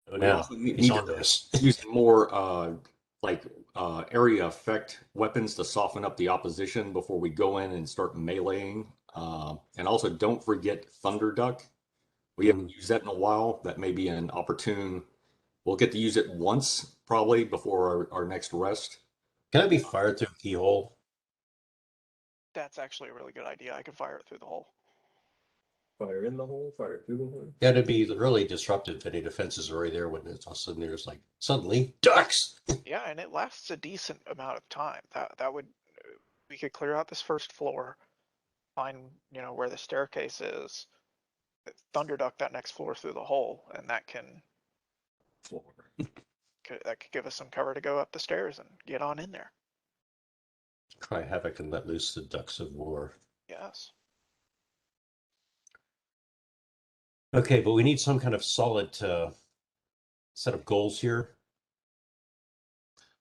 Oh, We now also he's need on to to us. use more like area effect weapons to soften up the opposition before we go in and start meleeing. And also, don't forget Thunder Duck. We haven't Mhm. used that in a while. That may be an opportune. We'll get to use it once probably before our next rest. Can I be fired through a keyhole? That's actually a really good idea. I could fire it through the hole. Fire in the hole, fire through the hole. Yeah, it'd be really disruptive if any defenses are already there when it's all of a sudden there's like suddenly ducks. Yeah, and it lasts a decent amount of time. That would we could clear out this first floor, find where the staircase is, thunderduck that next floor through the hole, and Floor. that could give us some cover to go up the stairs and get on in there. Cry havoc and let loose the ducks of war. Yes. Okay, but we need some kind of solid set of goals here.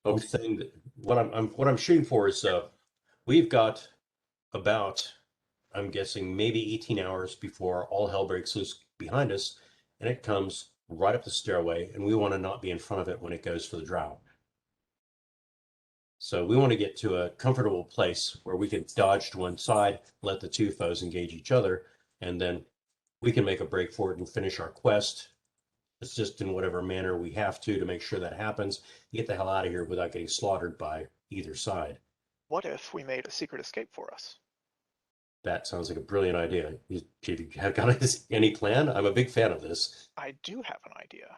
I'm Okay. saying that what I'm shooting for is we've got about, I'm guessing, maybe 18 hours before all hell breaks loose behind us, and it comes right up the stairway, and we want to not be in front of it when it goes for the drow. So we want to get to a comfortable place where we can dodge to one side, let the two foes engage each other, and then we can make a break for it and finish our quest. It's just in whatever manner we have to make sure that happens. Get the hell out of here without getting slaughtered by either side. What if we made a secret escape for us? That sounds like a brilliant idea. You have got any plan? I'm a big fan of this. I do have an idea.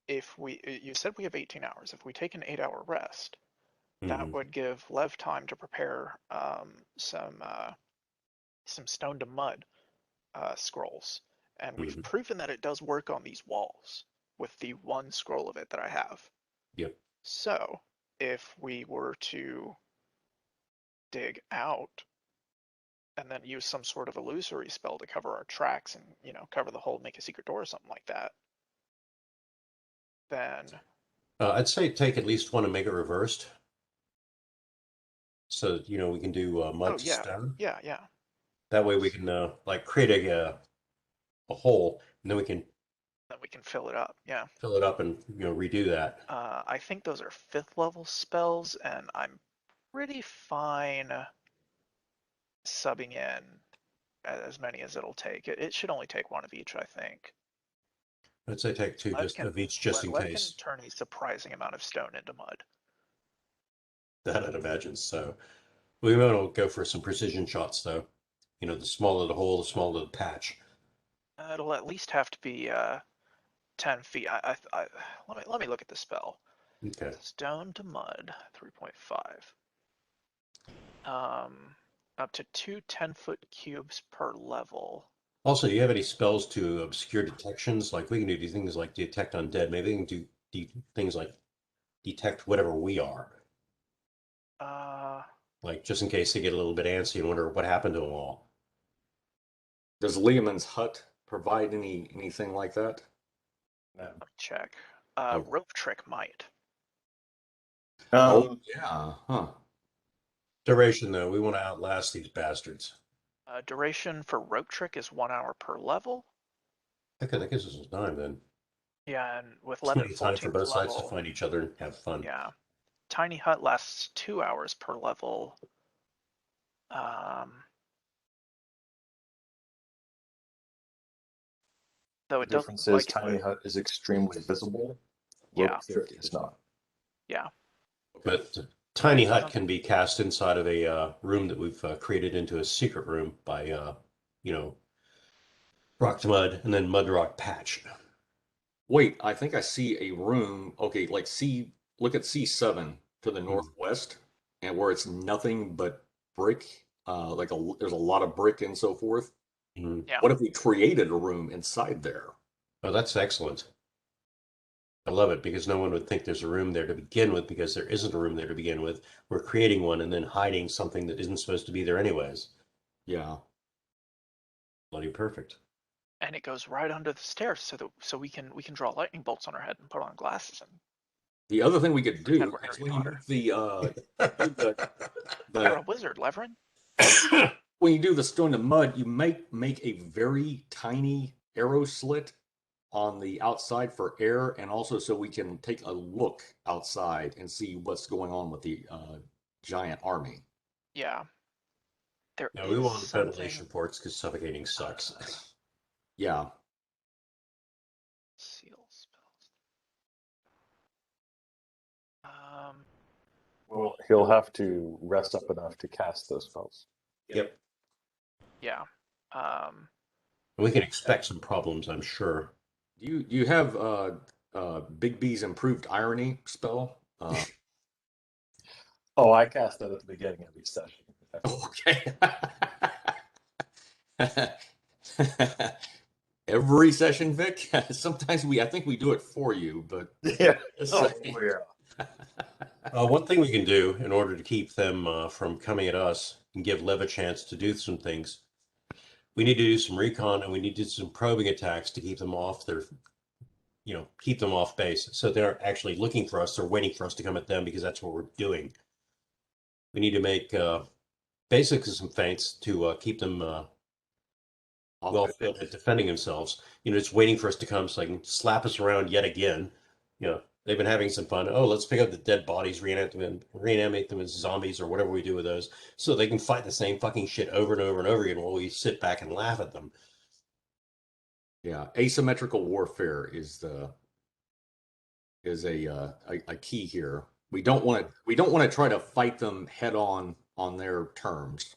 If you said we have 18 hours. If we take an 8-hour rest, that Mhm. would give Lev time to prepare some stone to mud scrolls, and we've Mhm. proven that it does work on these walls with the one scroll of it that I have. Yep. So if we were to dig out and then use some sort of illusory spell to cover our tracks and cover the hole, make a secret door or something like that, then I'd say take at least one and make it reversed. So, we can do oh mud to yeah, stone. yeah, That way we can like create a hole, and then we can then we can fill it up. Yeah. fill it up and redo that. I think those are 5th level spells, and I'm pretty fine subbing in as many as it'll take. It should only take one of each, I think. I'd say take two Lev just can of each just in Lev can case. turn a surprising amount of stone into mud. That I'd imagine. So we want to go for some precision shots though. The smaller the hole, the smaller the patch. It'll at least have to be 10 feet. Let me look at the spell. Okay. Stone to mud, 3.5. Up to two 10-foot cubes per level. Also, do you have any spells to obscure detections? Like we can do things like detect undead. Maybe we can do things like detect whatever we are. Uh, Like just in case they get a little bit antsy and wonder what happened to them all. Does Leomund's hut provide anything like that? No. let me check. Oh, Rope trick might. Oh Um, yeah, huh? duration though, we want to outlast these bastards. Duration for rope trick is 1 hour per level. Okay, that gives us some time then. Yeah, and with Lev at Plenty of time for 14th both sides to level, find each other and have fun. yeah. Tiny hut lasts 2 hours per level. Um, though the it doesn't difference look is like it tiny would. hut is extremely visible. Yeah, Rope trick is not. yeah. Okay. But Tiny It Hut doesn't. can be cast inside of a room that we've created into a secret room by, you know, rock to mud and then mud rock patch. Wait, I think I see a room. Okay, like look at C7 to the Hmm. northwest, and where it's nothing but brick. There's a lot of brick and so forth. Hmm. Yeah. What if we created a room inside there? Oh, that's excellent. I love it because no one would think there's a room there to begin with because there isn't a room there to begin with. We're creating one and then hiding something that isn't supposed to be there anyways. Yeah. Bloody perfect. And it goes right under the stairs, so we can draw lightning bolts on our head and put on glasses and The other thing we could pretend do we're is Harry when you Potter. move You're the a wizard, Levrin. when you do the stone to mud, you make a very tiny arrow slit on the outside for air, and also so we can take a look outside and see what's going on with the giant army. Yeah. There No, is we want something ventilation ports because suffocating sucks. outside. Yeah. Seal spells. Well, he'll have to rest up enough to cast those spells. Yep. Yeah. We can expect some problems, I'm sure. Do you have Big B's improved irony spell? Oh, I cast that at the beginning of each session. Okay. Every session, Vic. Sometimes I think we do it for you, but Yeah. just Oh, saying. yeah. One thing we can do in order to keep them from coming at us and give Lev a chance to do some things, we need to do some recon and we need to do some probing attacks to keep them off their, keep them off base. So they're actually looking for us. They're waiting for us to come at them because that's what we're doing. We need to make basically some feints to keep them well fit at defending themselves. Just waiting for us to come so they can slap us around yet again. They've been having some fun. Oh, let's pick up the dead bodies, reanimate them as zombies or whatever we do with those, so they can fight the same fucking shit over and over and over again while we sit back and laugh at them. Yeah, asymmetrical warfare is a key here. We don't want to try to fight them head on their terms.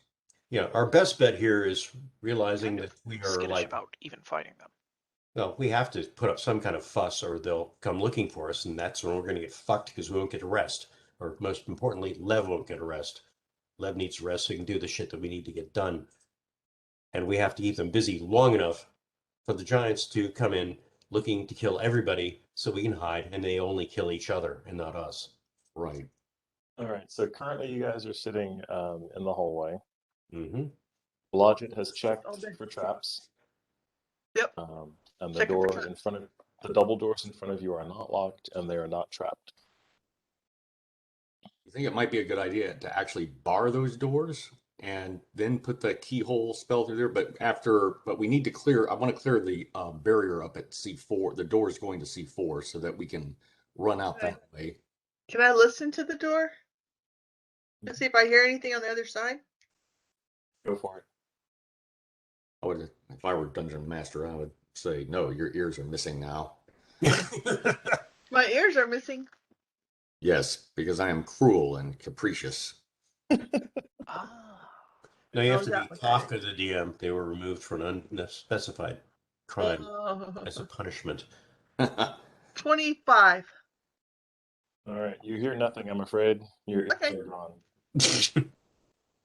Yeah, our best bet here is realizing that we are skittish like, about even fighting them. well, we have to put up some kind of fuss or they'll come looking for us, and that's when we're going to get fucked because we won't get a rest. Or most importantly, Lev won't get a rest. Lev needs to rest so he can do the shit that we need to get done. And we have to keep them busy long enough for the giants to come in looking to kill everybody so we can hide and they only kill each other and not us. Right. All right. So currently, you guys are sitting in the hallway. Mm-hmm. Blodgett has checked for traps. Yep. And the Checking for door in front of the double doors in front of you are not locked and they are not trapped. You think it might be a good idea to actually bar those doors and then put the keyhole spell through there? But we need to clear. I want to clear the barrier up at C4. The door is going to C4 so that we can run out Okay. that way. Can I listen to the door and see if I hear anything on the other side? Go for it. If I were dungeon master, I would say, no, your ears are missing now. My ears are missing. Yes, because I am cruel and capricious. Ah. Now you have Oh, to that be was Kafka the DM. They were removed for an unspecified crime as a Oh. punishment. 25. All right. You hear nothing, I'm afraid. Your ears Okay. are gone.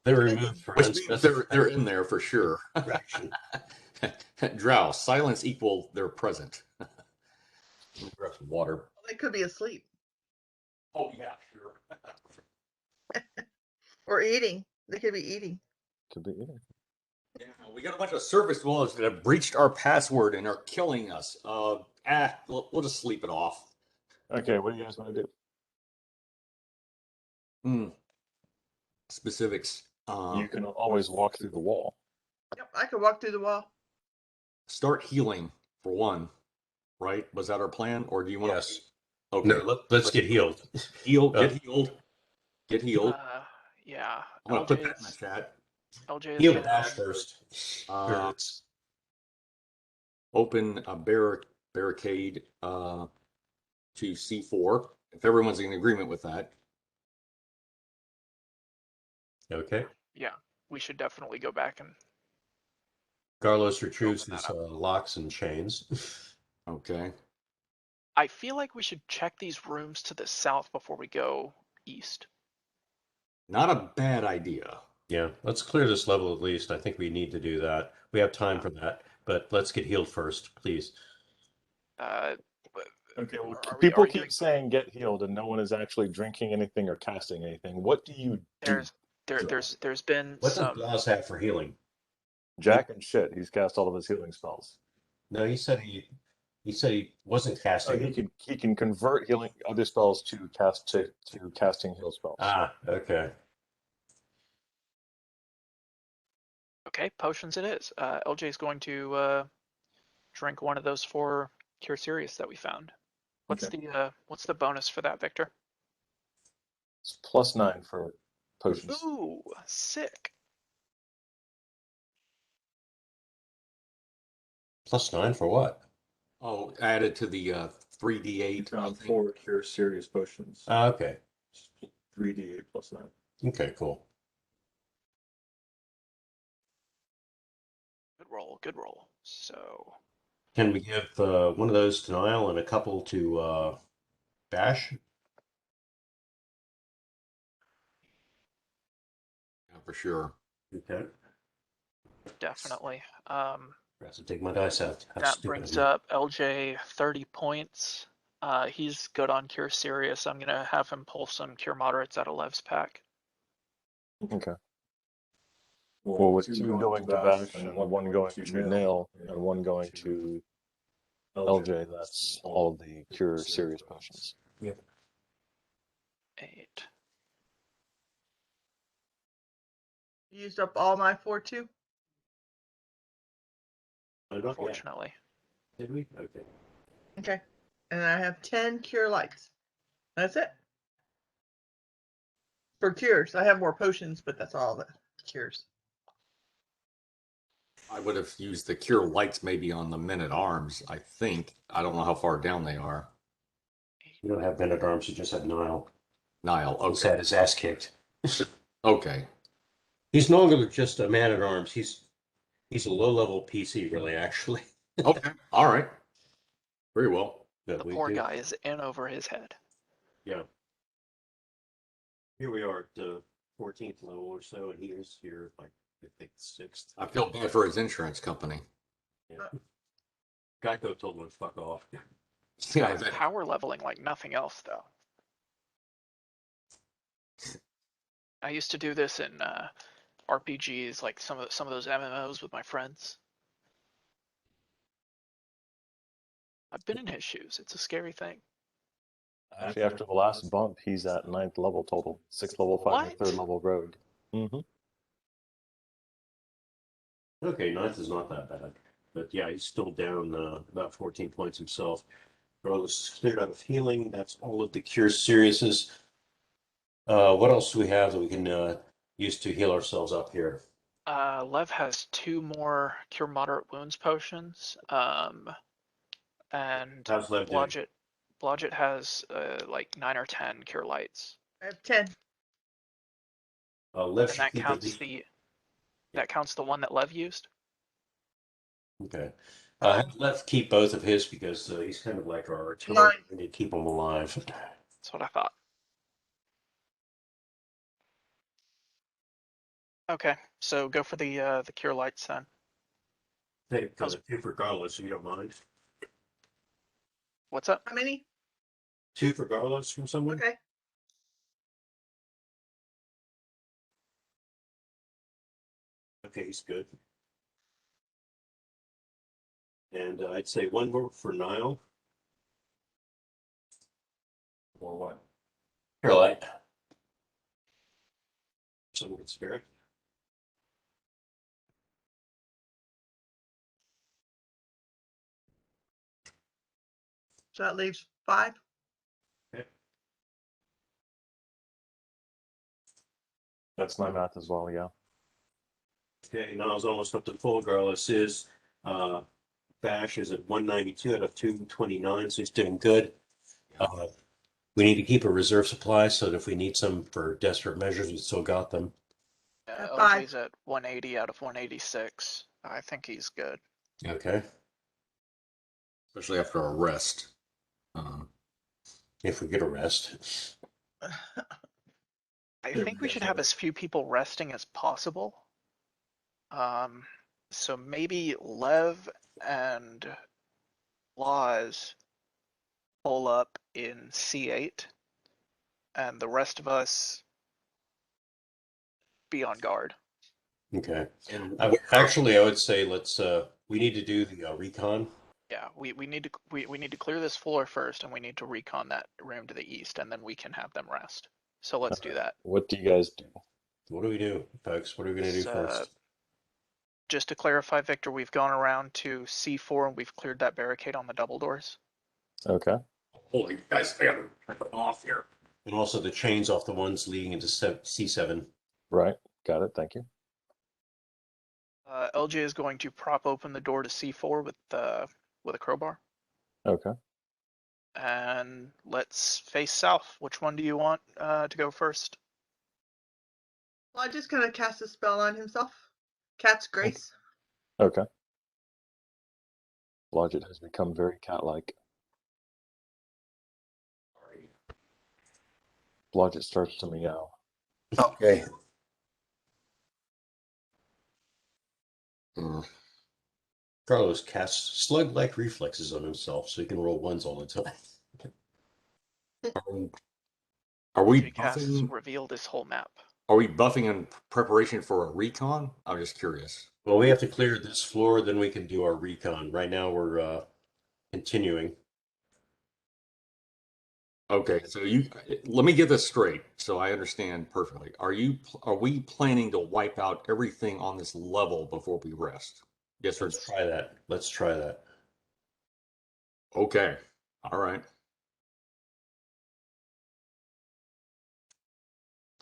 They were removed for Which means unspecified they're in there for sure. infraction. Drow, silence equal they're present. Grab some water. They could be asleep Oh yeah, sure. or eating. They could be eating. Could be either. Yeah, we got a bunch of service dwellers that have breached our password and are killing us. We'll just sleep it off. Okay. What do you guys want to do? Specifics. You can always walk through the wall. Yep, I could walk through the wall. Start healing for one. Right? Was that our plan, or do you want Yes. to? Okay. No, let's get healed. Heal. Uh, Get healed. Get healed. Yeah. I'm gonna put that in the chat. LJ is Heal gonna Dash first. Open a barricade to C4. If everyone's in agreement with that. Okay. Yeah, we should definitely go back and Carlos retrieves Open that his locks and chains. Okay. I feel like we should check these rooms to the south before we go east. Not a bad idea. Yeah, let's clear this level at least. I think we need to do that. We have time for that, but let's get healed first, please. Okay. Well, Are we people keep doing- saying get healed, and no one is actually drinking anything or casting anything. What do you do? There's been What does some Blas have for healing? Jack and shit. He's cast all of his healing spells. No, he said he wasn't casting. He can convert healing other spells to casting heal spells. Ah, okay. okay, potions it is. LJ is going to drink one of those 4 Cure Serious that we found. What's Okay. the bonus for that, Victor? It's +9 for potions. Ooh, sick. +9 for what? Oh, added to the 3d8. I Found think. 4 cure serious potions. Okay. 3d8 +9. Okay, cool. Good roll, good roll. So Can we give one of those to Niall and a couple to Bash? Yeah, for sure. Okay. definitely. I have to take my dice out. How That stupid brings of me. up LJ 30 points. He's good on Cure Serious. I'm gonna have him pull some Cure Moderates out of Lev's pack. Okay. Well, with 2 going to Bash and 1 going to Nail and 1 going to LJ, that's all the cure serious potions. 8. Used up all my 4 too. Oh, not yet. Unfortunately. Did we? Okay. Okay. And I have 10 cure lights. That's it. For cures. I have more potions, but that's all the cures. I would have used the cure lights maybe on the men-at-arms, I think. I don't know how far down they are. You don't have Men-at-Arms, you just have Niall. Niall, He's okay. had his ass kicked. Okay. He's no longer just a Man-at-Arms. He's a low-level PC, really, actually. Okay. All right. Very well. But The we poor do. guy is in over his head. Yeah. Here we are at the 14th level or so, and he is here, like, I think, 6th. I feel bad for his insurance company. Yeah. Geico told him to fuck off. Yeah, Guy's power leveling like nothing else, though. I used to do this in RPGs, like some of those MMOs with my friends. I've been in his shoes. It's a scary thing. Actually, after the last bump, he's at 9th level total. 6th level fighter, What? 3rd level rogue. Okay, 9th is not that bad. But yeah, he's still down about 14 points himself. Carlos cleared out of healing. That's all of the cure seriouses. What else do we have that we can use to heal ourselves up here? Lev has 2 more Cure Moderate Wounds potions. And How's Lev doing? Blodgett has like 9 or 10 Cure Lights. I have 10. Lev And should that keep counts it. that counts the one that Lev used. Okay. Have Lev keep both of his because he's kind of like our artillery. Nine. We need to keep him alive. That's what I thought. Okay, so go for the Cure Lights then. Take How's- 2 for Carlos, if you don't mind. What's up? How many? 2 for Carlos from someone? Okay. Okay, he's good. And I'd say 1 more for Niall. Or what? Caroline. Someone can spare it. So that leaves 5. That's my math as well, yeah. Okay, Niall's almost up to full. Carlos is. Bash is at 192 out of 229, so he's doing good. We need to keep a reserve supply so that if we need some for desperate measures, we still got them. LJ's at 180 out of 186. I think he's good. Okay. Especially after a rest. If we get a rest. I think we should have as few people resting as possible. So maybe Lev and Laws pull up in C8, and the rest of us be on guard. Okay. And Actually, I would say let's we need to do the recon. Yeah, we need to clear this floor first, and we need to recon that room to the east, and then we can have them rest. So let's do that. What do you guys do? What do we do, folks? What are we going to do first? just to clarify, Victor, we've gone around to C4 and we've cleared that barricade on the double doors. Okay. Holy guys, I gotta turn them off here. And also the chains off the ones leading into C7. Right. Got it. Thank you. LJ is going to prop open the door to C4 with a crowbar. Okay. And let's face south. Which one do you want to go first? Well, I just kind of cast a spell on himself. Cat's grace. Okay. Blodgett has become very cat-like. Blodgett starts to meow. Okay. Carlos casts slug-like reflexes on himself so he can roll ones all the time. Are we LJ casts buffing? reveal this whole map. Are we buffing in preparation for a recon? I'm just curious. Well, we have to clear this floor, then we can do our recon. Right now we're continuing. Okay, so let me get this straight so I understand perfectly. Are we planning to wipe out everything on this level before we rest? Yes or no? Let's try that. Let's try that. Okay. All right.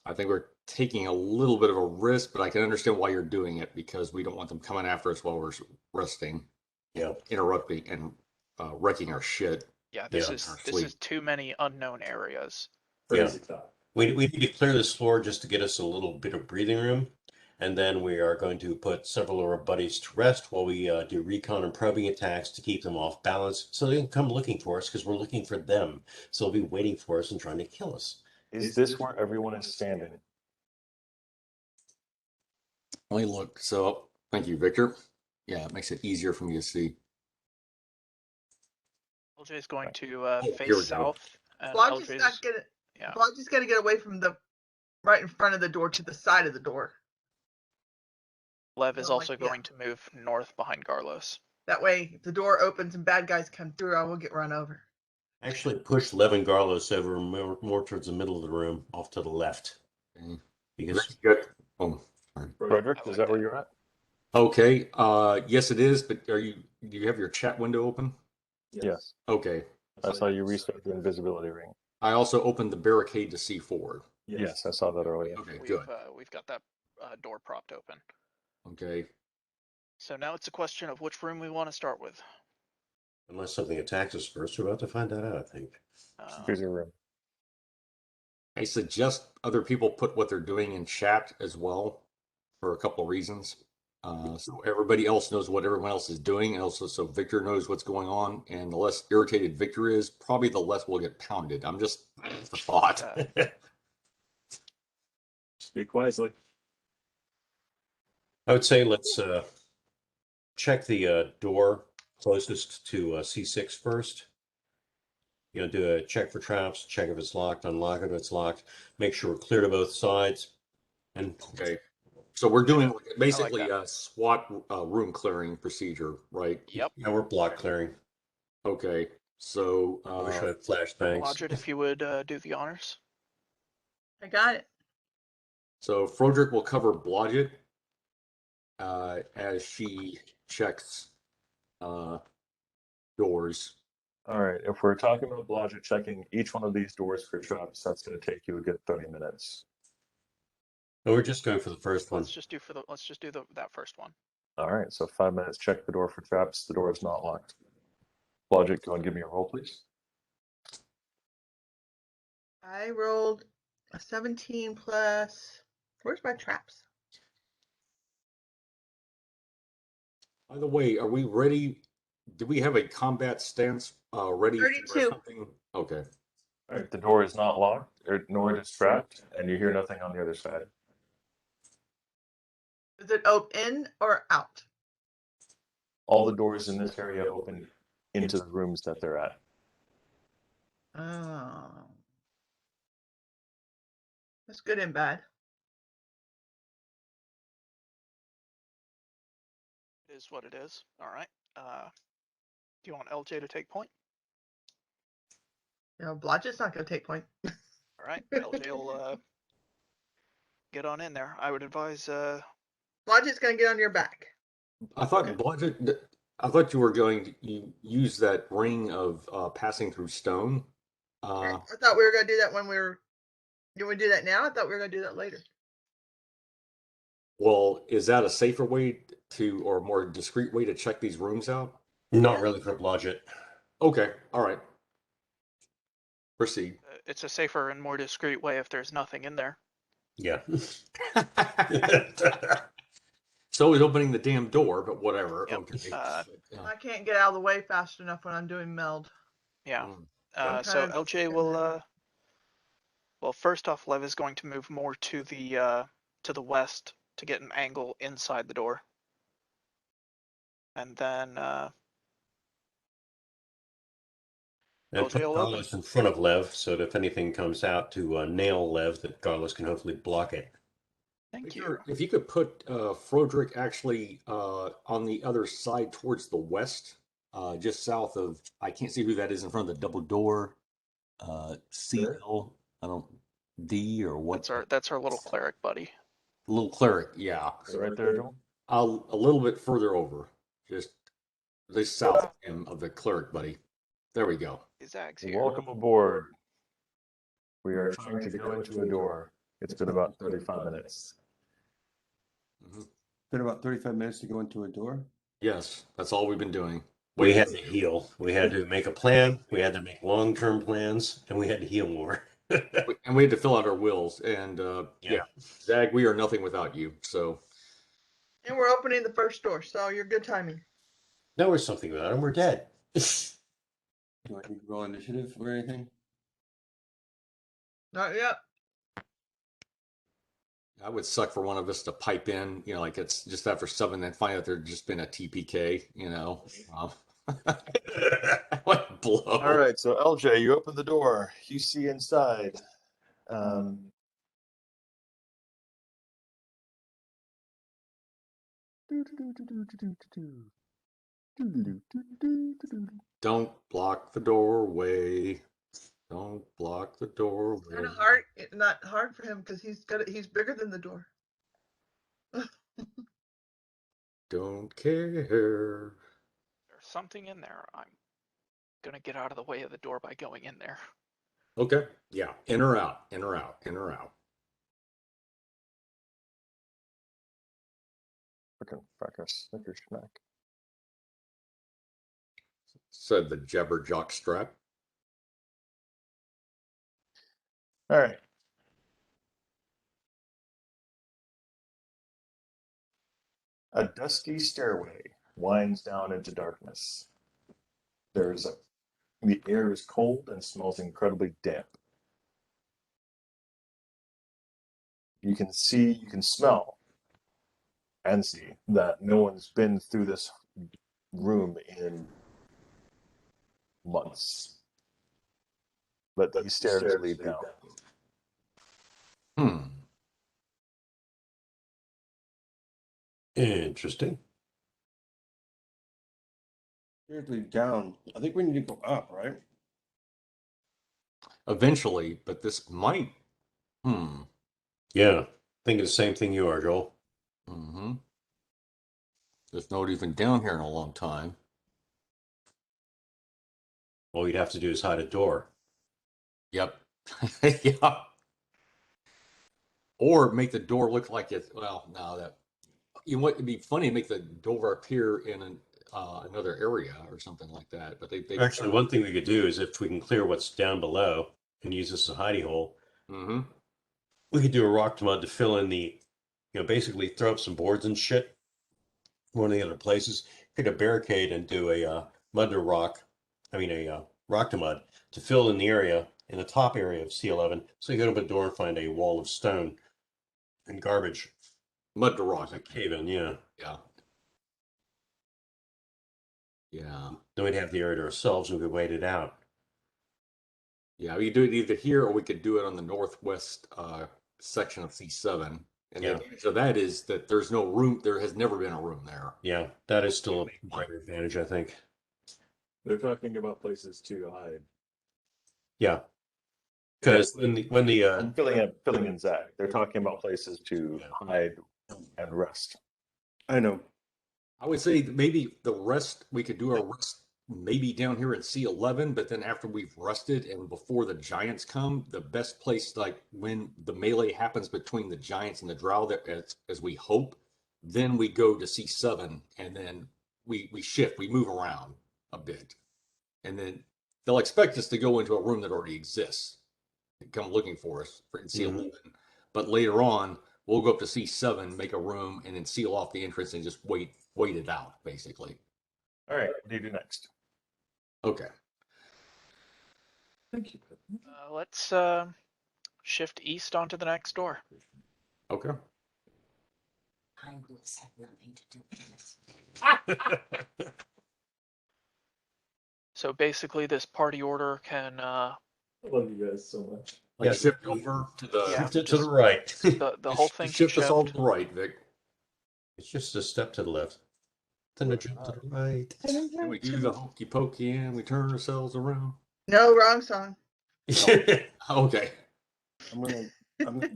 I think we're taking a little bit of a risk, but I can understand why you're doing it because we don't want them coming after us while we're resting, Yeah. interrupting and wrecking our shit. Yeah, this Yeah, is too many unknown areas. Yeah. We need to clear this floor just to get us a little bit of breathing room. And then we are going to put several of our buddies to rest while we do recon and probing attacks to keep them off balance so they can come looking for us because we're looking for them. So they'll be waiting for us and trying to kill us. Is this where everyone is standing? Let me look. So thank you, Victor. Yeah, it makes it easier for me to see. LJ is going to here we face go. south. And Blodgett's LJ's, not gonna. yeah. Blodgett's gonna get away from the right in front of the door to the side of the door. Lev is No, also like, yeah. going to move north behind Garlos. That way, if the door opens and bad guys come through, I will get run over. Actually, push Levin Garlos over more towards the middle of the room, off to the left. Okay. Because Good. Oh, sorry. Frederick, I is like that where that. you're at? Okay. Yes, it is. But do you have your chat window open? Yes. Okay. I saw you restart the invisibility ring. I also opened the barricade to C4. Yes, I saw that earlier. Okay, good. We've got that door propped open. Okay. So now it's a question of which room we want to start with. unless something attacks us first, we're about to find that out, I think. Here's your room. I suggest other people put what they're doing in chat as well for a couple of reasons. So everybody else knows what everyone else is doing, and also so Victor knows what's going on. And the less irritated Victor is, probably the less we'll get pounded. I'm just a thought. Speak wisely. I would say let's check the door closest to C6 first. You know, do a check for traps, check if it's locked, unlock it if it's locked, make sure we're clear to both sides. And Okay. So we're doing basically that. a SWAT room clearing procedure, right? Yep. now we're block clearing. Okay. So I wish I had flashbangs. Blodgett, if you would do the honors. I got it. So Froderick will cover Blodgett as she checks doors. All right, if we're talking about Blodgett checking each one of these doors for traps, that's going to take you a good 30 minutes. No, we're just going for the first one. Let's just do that first one. All right, so 5 minutes, check the door for traps. The door is not locked. Blodgett, go and give me a roll, please. I rolled a 17 plus. Where's my traps? By the way, are we ready? Do we have a combat stance ready for 32. something? Okay. All right, the door is not locked, nor it is trapped, and you hear nothing on the other side. Is it open or out? All the doors in this area open into the rooms that they're at. Oh. That's good and bad. It is what it is. All right. Do you want LJ to take point? You know, Blodgett's not going to take point. All right. LJ will get on in there. I would advise Blodgett's going to get on your back. I thought Okay. budget. I thought you were going to use that ring of passing through stone. I thought we were gonna do that when we were. Do we do that now? I thought we were gonna do that later. Well, is that a safer way to, or a more discreet way to check these rooms out? Not really for budget. Okay, all right. Proceed. It's a safer and more discreet way if there's nothing in there. Yeah. So is opening the damn door, but whatever. Yep. Okay. I can't get out of the way fast enough when I'm doing meld. Yeah. Mm. So kind of LJ will. Well, first off, Lev is going to move more to the west to get an angle inside the door, and then And put LJ will open. Garlus in front of Lev so that if anything comes out to nail Lev, that Garlus can hopefully block it. Thank you. If you could put Froderick actually on the other side towards the west, just south of, I can't see who that is in front of the double door. CL, I don't, D or what? That's our little cleric buddy. Little cleric, yeah. So right there, Joel. A little bit further over, just south of the cleric buddy. There we go. Zag's here. Welcome aboard. We are trying to go into a door. It's been about 35 minutes. Mhm. Been about 35 minutes to go into a door. Yes, that's all we've been doing. We had to heal. We had to make a plan. We had to make long-term plans, and we had to heal more. And we had to fill out our wills. And yeah, Zag, we are nothing without you. So And we're opening the first door, so you're good timing. Now we're something without him. We're dead. Do I need to roll initiative or anything? Not yet. that would suck for one of us to pipe in, like it's just after 7, then find out there's just been a TPK, What blow. All right, so LJ, you open the door. You see inside. Don't block the doorway. Don't block the doorway. It's kind of hard. Not hard for him because he's bigger than the door. Don't care. There's something in there. I'm gonna get out of the way of the door by going in there. Okay. Yeah. In or out. In or out. In or out. Frickin' fracas, snicker schnack. Said the jabberjock strap. All right. A dusky stairway winds down into darkness. The air is cold and smells incredibly damp. You can smell and see that no one's been through this room in months. But these stairs lead down. Interesting. Weirdly down. I think we need to go up, right? Eventually, but this might. Yeah. Thinking the same thing you are, Joel. Mm-hmm. There's nobody even down here in a long time. All you'd have to do is hide a door. Yep. Yeah. Or make the door look like it's, well, no, that, it'd be funny to make the door appear in another area or something like that. But they Actually, one thing we could do is if we can clear what's down below and use this as a hidey hole, Mm-hmm. we could do a rock mud to fill in the, basically throw up some boards and shit. One of the other places, create a barricade and do a mud to rock, a rock to mud to fill in the area in the top area of C11. So you go to the door and find a wall of stone and garbage. Mud to rock. Like cave in, yeah. Yeah. Yeah. Then we'd have the area to ourselves and we could wait it out. Yeah, we could do it either here or we could do it on the northwest section of C7. And the advantage of that is that there's no room. There has never been a room there. Yeah, that is still a great advantage, I think. They're talking about places to hide. Yeah, because when the I'm filling in Zach. They're talking about places to hide and rest. I know. I would say that maybe the rest, we could do our rest maybe down here at C11, but then after we've rested and before the giants come, the best place, like when the melee happens between the giants and the drow, that as we hope, then we go to C7 and then we shift, we move around a bit. And then they'll expect us to go into a room that already exists and come looking for us in C11. But later on, we'll go up to C7, make a room, and then seal off the entrance and just wait it out, basically. All right, what do you do next? Okay. Thank you. Let's shift east onto the next door. Okay. Time rules have nothing to do with this. So basically, this party order can I love you guys so much. Like Yeah, shift over to the Yeah. Shift it to the just- right. the whole thing can shift us all to shift. the right, Vic. It's just a step to the left. Then a jump to the right. And we do the hokey pokey and we turn ourselves around. No, wrong song. Okay. I'm gonna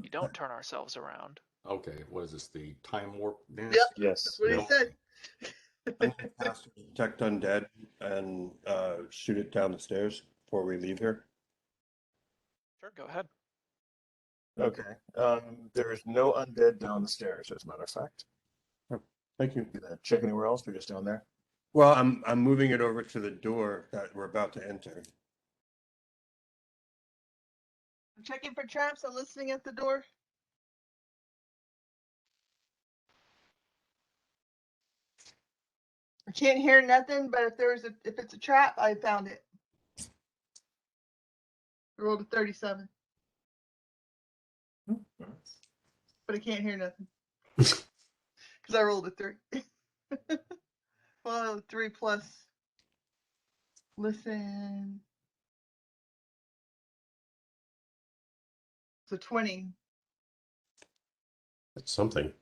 We don't turn ourselves around. Okay. What is this? The time warp dance? Yep. Yes. That's what he said. I'm gonna cast Detect Undead and shoot it down the stairs before we leave here. Sure, go ahead. Okay. There is no undead down the stairs, as a matter of fact. Thank you. Do that. Check anywhere else? We're just down there. Well, I'm moving it over to the door that we're about to enter. I'm checking for traps and listening at the door. I can't hear nothing, but if it's a trap, I found it. I rolled a 37, but I can't hear nothing. Because I rolled a 3. Well, 3 plus. Listen. So 20. That's something.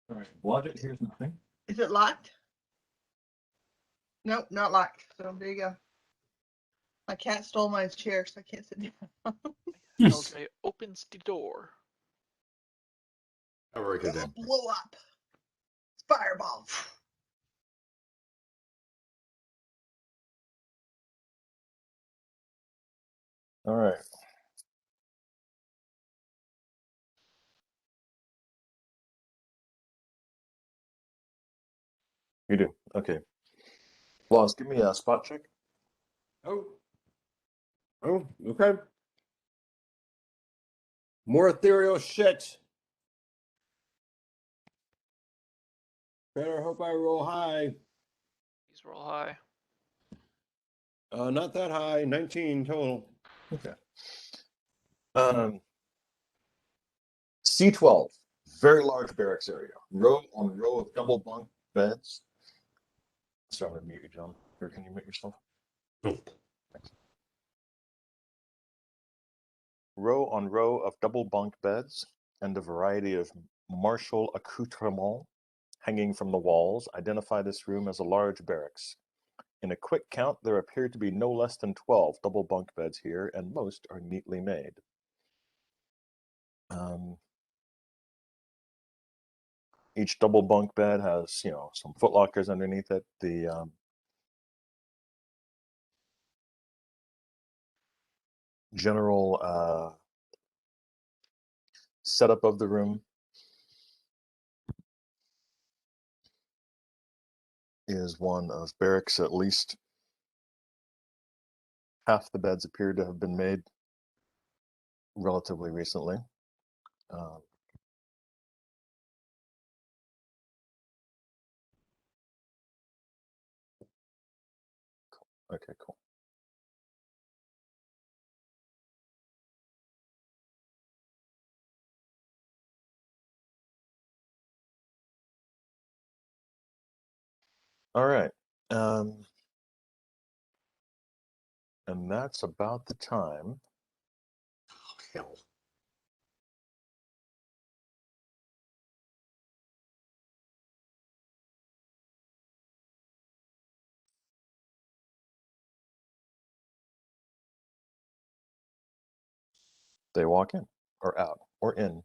All right. Logic, here's nothing. Is it locked? Nope, not locked. So there you go. My cat stole my chair, so I can't sit down. LJ opens the door. All right, then. Blow up. Fireball. All right. You do. Okay. Laws, give me a spot check. Oh. Oh, okay. More ethereal shit. Better hope I roll high. Please roll high. Not that high. 19 total. Okay. C12, very large barracks area, row on row of double bunk beds. So I'm gonna mute you, John. Or can you mute yourself? Oh, Row on row of double bunk beds and a variety of martial accoutrements hanging from the walls identify this room as a large barracks. In a quick count, there appear to be no less than 12 double bunk beds here, and most are neatly made. Each double bunk bed has, some footlockers underneath it. The general setup of the room is one of barracks. At least half the beds appear to have been made relatively recently. Okay, cool. All right. And that's about the time. Oh, hell. They walk in or out or in.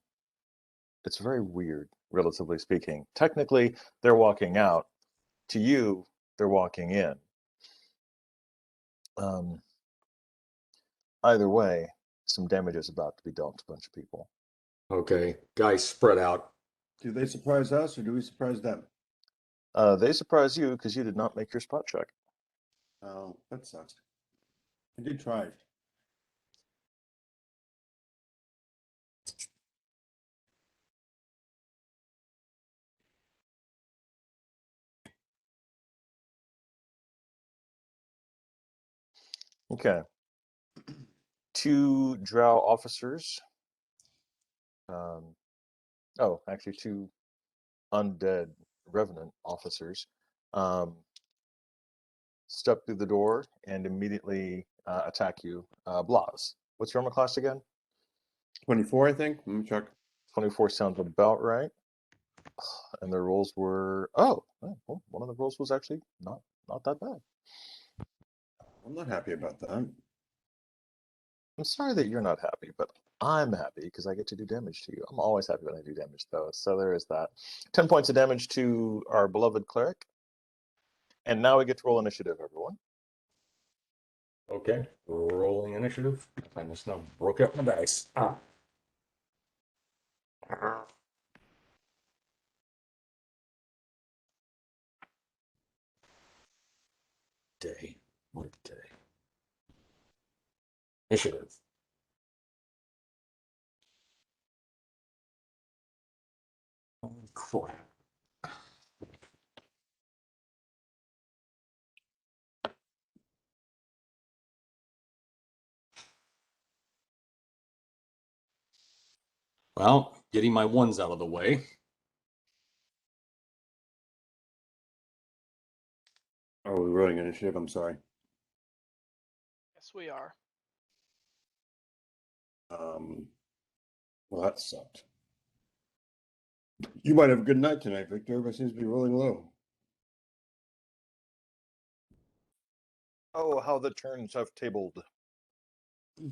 It's very weird. relatively speaking. Technically, they're walking out. To you, they're walking in. Either way, some damage is about to be dealt to a bunch of people. Okay, guys, spread out. Do they surprise us or do we surprise them? They surprise you because you did not make your spot check. Oh, that sucks. I did try. Okay. 2 drow officers. Actually 2 undead revenant officers step through the door and immediately attack you. Blas, what's your armor class again? 24, I think. Let me check. 24 sounds about right. And their rolls were well, one of the rolls was actually not that bad. I'm not happy about that. I'm sorry that you're not happy, but I'm happy because I get to do damage to you. I'm always happy when I do damage, though. So there is that. 10 points of damage to our beloved cleric. And now we get to roll initiative, everyone. Okay, rolling initiative. I just now broke out my dice. Day. What a day. Initiative. Oh, crap. Well, getting my ones out of the way. Oh, we're rolling initiative. I'm sorry. Yes, we are. Well, that sucked. You might have a good night tonight, Victor. Everybody seems to be rolling low. Oh, how the turns have tabled. Hmm.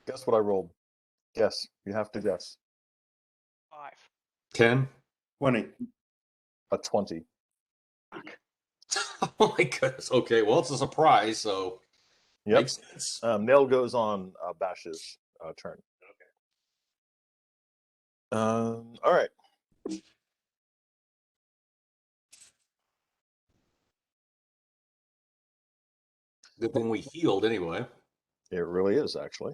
Guess what I rolled? Guess. You have to guess. 5. 10. 20. A 20. Fuck. Oh my goodness. Okay, well, it's a surprise, so Yep. makes sense. Nail goes on Bash's turn. All right. Good thing we healed anyway. It really is, actually.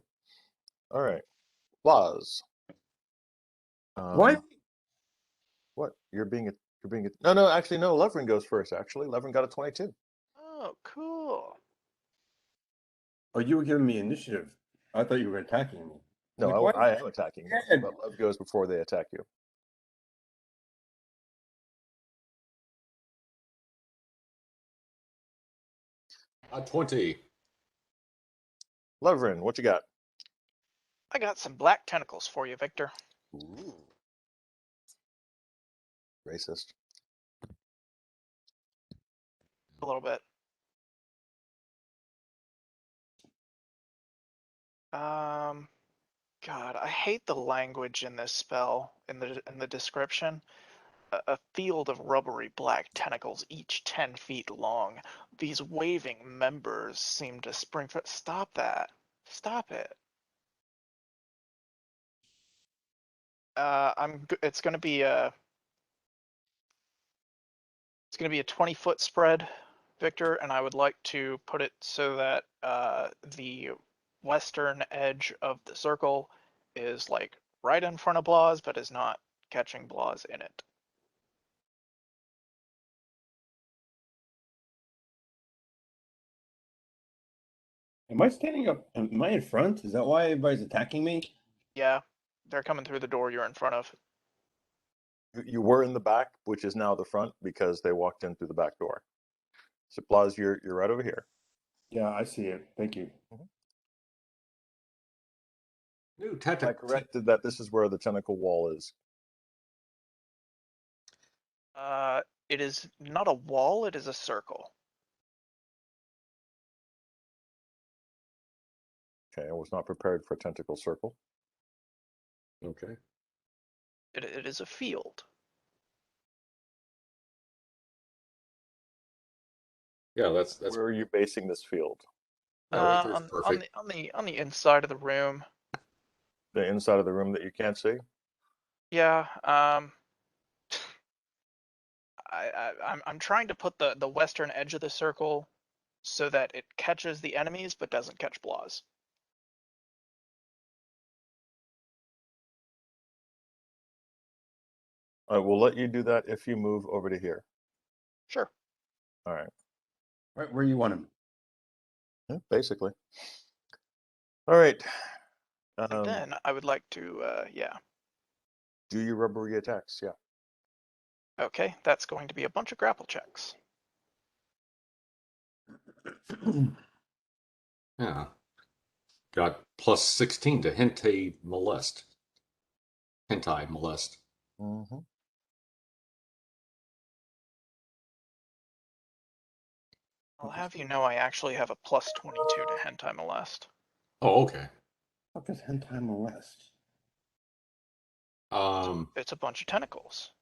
All right. Blas. What? What? You're being no, actually, no. Levrin goes first, actually. Levrin got a 22. Oh, cool. Oh, you were giving me initiative. I thought you were attacking me. No, Like, what? I am attacking you, Yeah. but Lev goes before they attack you. A 20. Levrin, what you got? I got some black tentacles for you, Victor. Ooh. Racist. A little bit. God, I hate the language in this spell in the description. A field of rubbery black tentacles, each 10 feet long. These waving members seem to spring from. Stop that. Stop it. It's gonna be a 20-foot spread, Victor, and I would like to put it so that the western edge of the circle is like right in front of Blas, but is not catching Blas in it. Am I standing up? Am I in front? Is that why everybody's attacking me? Yeah, they're coming through the door you're in front of. You were in the back, which is now the front because they walked in through the back door. So Plaz, you're right over here. Yeah, I see it. Thank you. New I tactic. corrected that this is where the tentacle wall is. It is not a wall, it is a circle. Okay, I was not prepared for a tentacle circle. Okay. It is a field. Yeah, that's Where are you basing this field? yeah, right there's On perfect. on the inside of the room. The inside of the room that you can't see? Yeah, I'm trying to put the western edge of the circle so that it catches the enemies but doesn't catch Blaz. I will let you do that if you move over to here. Sure. All right. Right where you want him. Yeah, basically. All right. And then I would like to, yeah. Do your rubbery attacks. Yeah. Okay, that's going to be a bunch of grapple checks. Yeah. Got plus 16 to hentai molest. Hentai molest. Mm-hmm. I'll have you know I actually have a plus 22 to hentai molest. Oh, okay. What is hentai molest? It's a bunch of tentacles.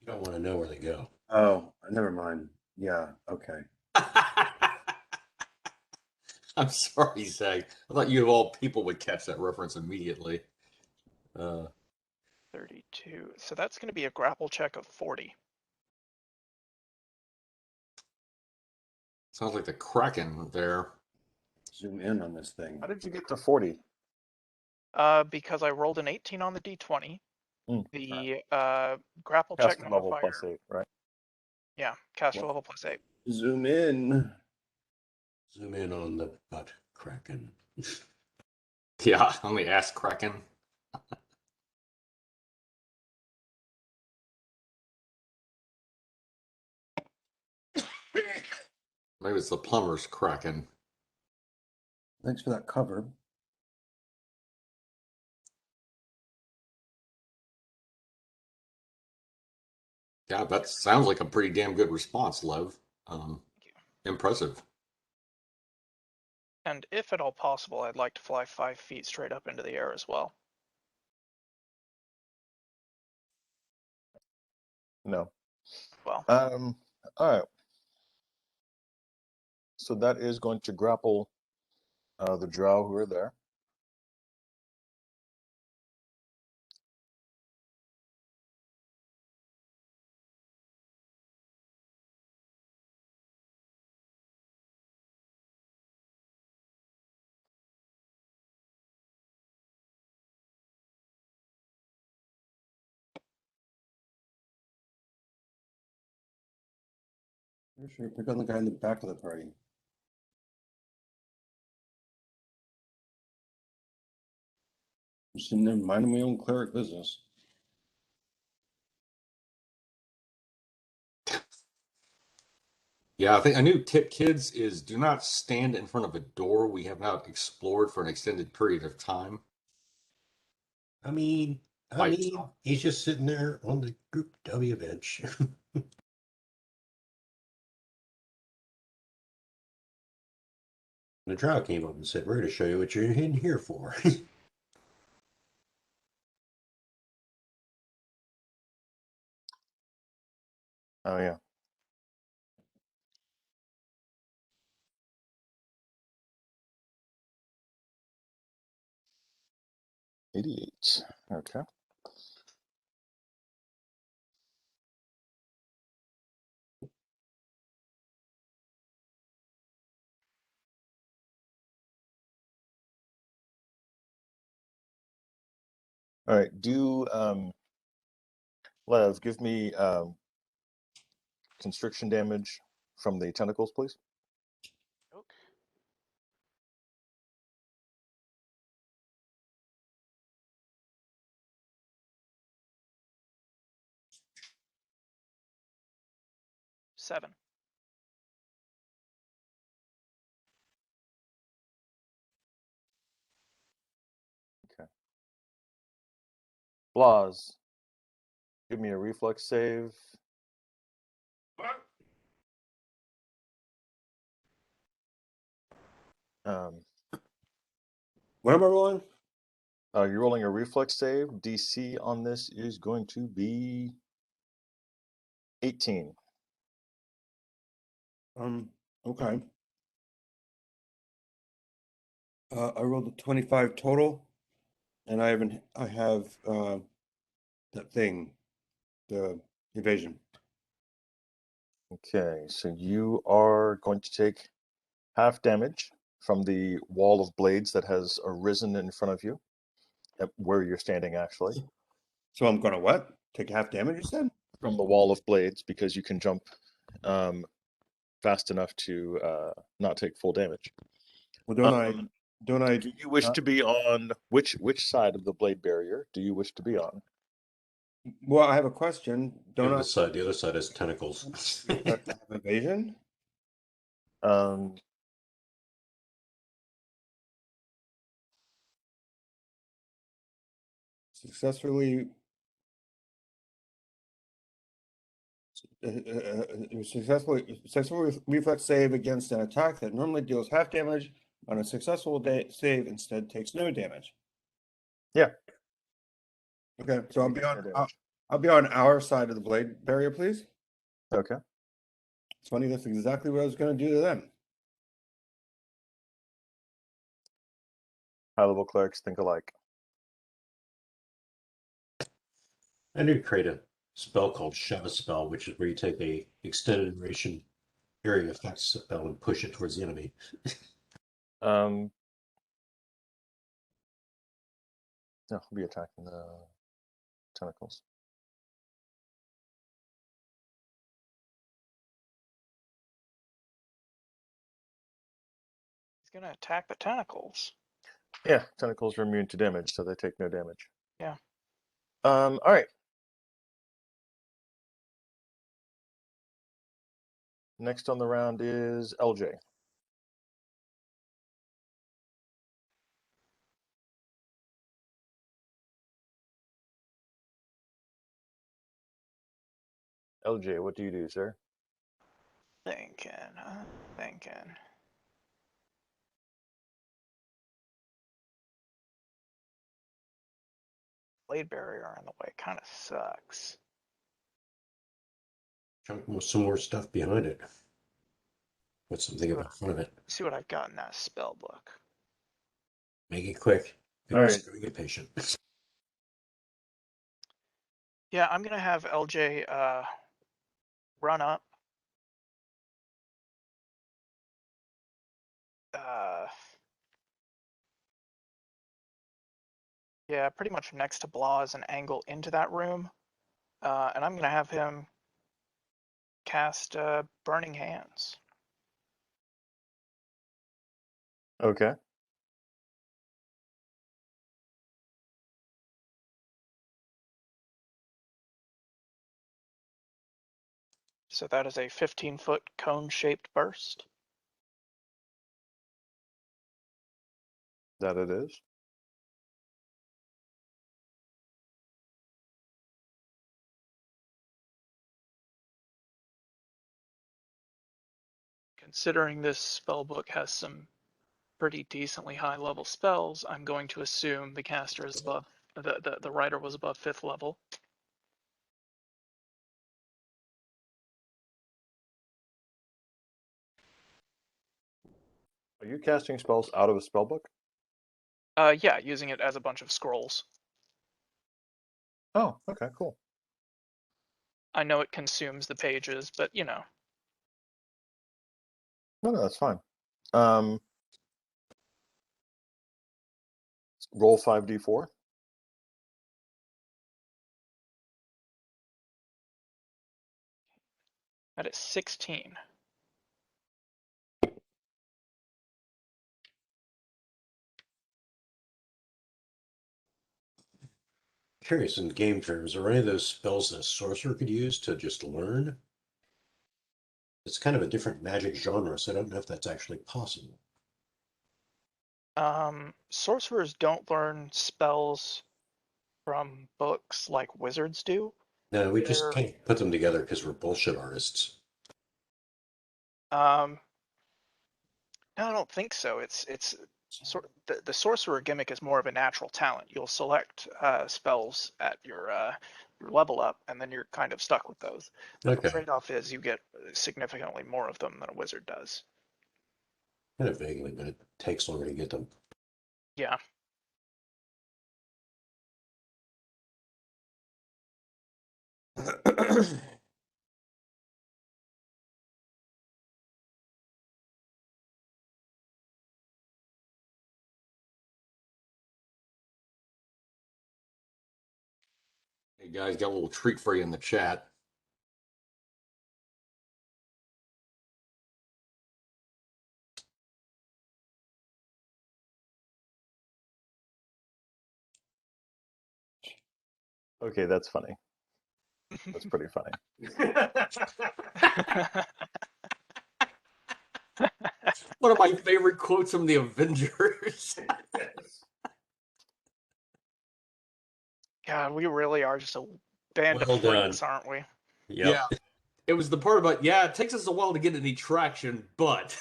You don't want to know where they go. Oh, never mind. Yeah, okay. I'm sorry, Zach. I thought you of all people would catch that reference immediately. 32. So that's going to be a grapple check of 40. Sounds like the Kraken there. Zoom in on this thing. How did you get to 40? Because I rolled an 18 on the d20. Mm. The grapple check Caster level modifier. +8, right? Yeah, caster Well- level plus 8. Zoom in. Zoom in on the butt kraken. Yeah, on the ass Kraken. Maybe it's the plumber's Kraken. Thanks for that cover. Yeah, that sounds like a pretty damn good response, Lev. Impressive. And if at all possible, I'd like to fly 5 feet straight up into the air as well. No. Well, All right. So that is going to grapple the drow who are there. Sure, pick on the guy in the back of the party. I'm sitting there minding my own cleric business. Yeah, I think a new tip, kids, is do not stand in front of a door we have not explored for an extended period of time. I mean, By he's just sitting there on the group W bench. The drow came up and said, "We're going to show you what you're in here for." Oh, yeah. '88. Okay. All right. Do Lev, give me constriction damage from the tentacles, please. okay. 7. Blaz, give me a reflex save. What am I rolling? You're rolling a reflex save. DC on this is going to be 18. Okay. I rolled a 25 total, and I have that thing, the evasion. Okay, so you are going to take half damage from the wall of blades that has arisen in front of you, where you're standing actually, So I'm gonna what? Take half damage, you said? from the wall of blades because you can jump fast enough to not take full damage. Well, don't I Do you wish to be on which side of the blade barrier do you wish to be on? well, I have a question. Don't I The other side has tentacles. have evasion? Um, Successfully successful reflex save against an attack that normally deals half damage on a successful save instead takes no damage. Yeah. Okay, so You take no damage. I'll be on our side of the blade barrier, please. Okay. It's funny, that's exactly what I was gonna do to them. High level clerics think alike. I need to create a spell called Shove a Spell, which is where you take a extended duration area effects spell and push it towards the enemy. No, he'll be attacking the tentacles. He's gonna attack the tentacles. Yeah, tentacles are immune to damage, so they take no damage. Yeah. All right. Next on the round is LJ. LJ, what do you do, sir? Thinking. Blade barrier in the way kind of sucks. Chunk some more stuff behind it. Put something up in front of it. See what I've got in that spell book. Make it quick. All right. Get patient. Yeah, I'm gonna have LJ run up. Yeah, pretty much next to Blaz and angle into that room. And I'm gonna have him cast Burning Hands. Okay. So that is a 15-foot cone-shaped burst. That it is. Considering this spellbook has some pretty decently high level spells, I'm going to assume the caster is above the writer was above 5th level. Are you casting spells out of a spell book? Yeah, using it as a bunch of scrolls. Oh, okay, cool. I know it consumes the pages, but you know. No, that's fine. Roll 5d4. That is 16. Curious in game terms, are any of those spells that a sorcerer could use to just learn? It's kind of a different magic genre, so I don't know if that's actually possible. Sorcerers don't learn spells from books like wizards do. No, we just They're can't put them together because we're bullshit artists. no, I don't think so. It's the sorcerer gimmick is more of a natural talent. You'll select spells at your level up, and then you're kind of stuck with those. But the Okay, trade-off is you get significantly more of them than a wizard does. kind of vaguely, but it takes longer to get them. Yeah. Hey guys, got a little treat for you in the chat. Okay, that's funny. That's pretty funny. One of my favorite quotes from the Avengers. God, we really are just a band Well of freaks, done. aren't we? Yep. Yeah. It was the part about, yeah, it takes us a while to get any traction, but.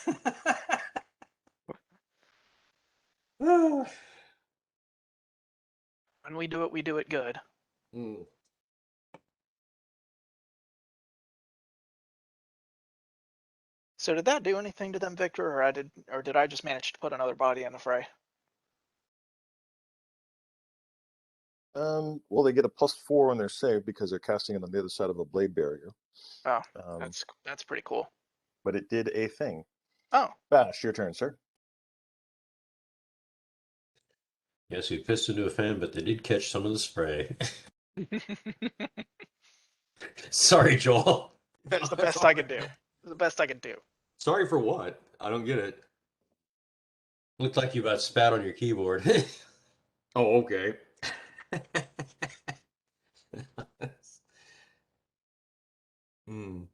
When we do it good. Hmm. So did that do anything to them, Victor, or did I just manage to put another body in the fray? Well, they get a +4 on their save because they're casting it on the other side of a blade barrier. Oh, Um, that's pretty cool. but it did a thing. Oh, Bash, your turn, sir. Yes, we pissed into a fan, but they did catch some of the spray. Sorry, Joel. that's the best I could do. The best I could do. Sorry for what? I don't get it. Looked like you about spat on your keyboard. Oh, okay. Hmm.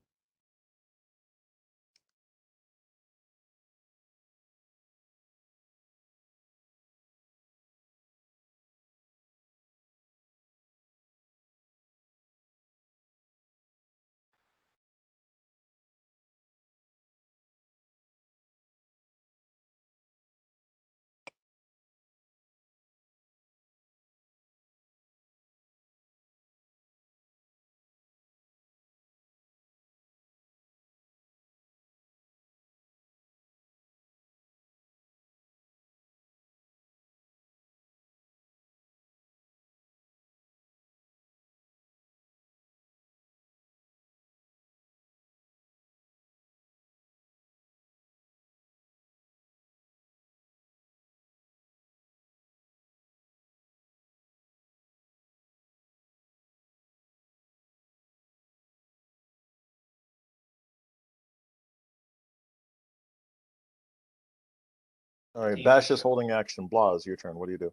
All right, Bash is holding action. Blaz, your turn. What do you do?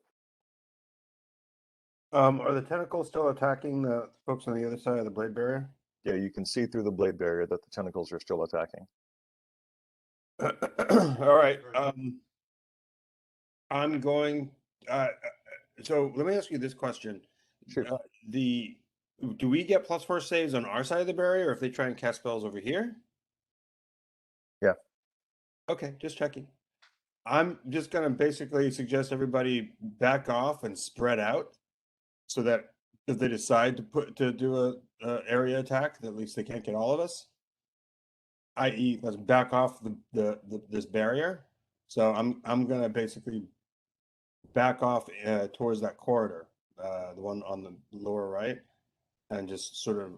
Are the tentacles still attacking the folks on the other side of the blade barrier? Yeah, you can see through the blade barrier that the tentacles are still attacking. All right. I'm going. So let me ask you this question: Shoot. Do we get +4 saves on our side of the barrier if they try and cast spells over here? Yeah. Okay, just checking. I'm just gonna basically suggest everybody back off and spread out, so that if they decide to do a area attack, at least they can't get all of us. I.e., let's back off this barrier. So I'm gonna basically back off towards that corridor, the one on the lower right, and just sort of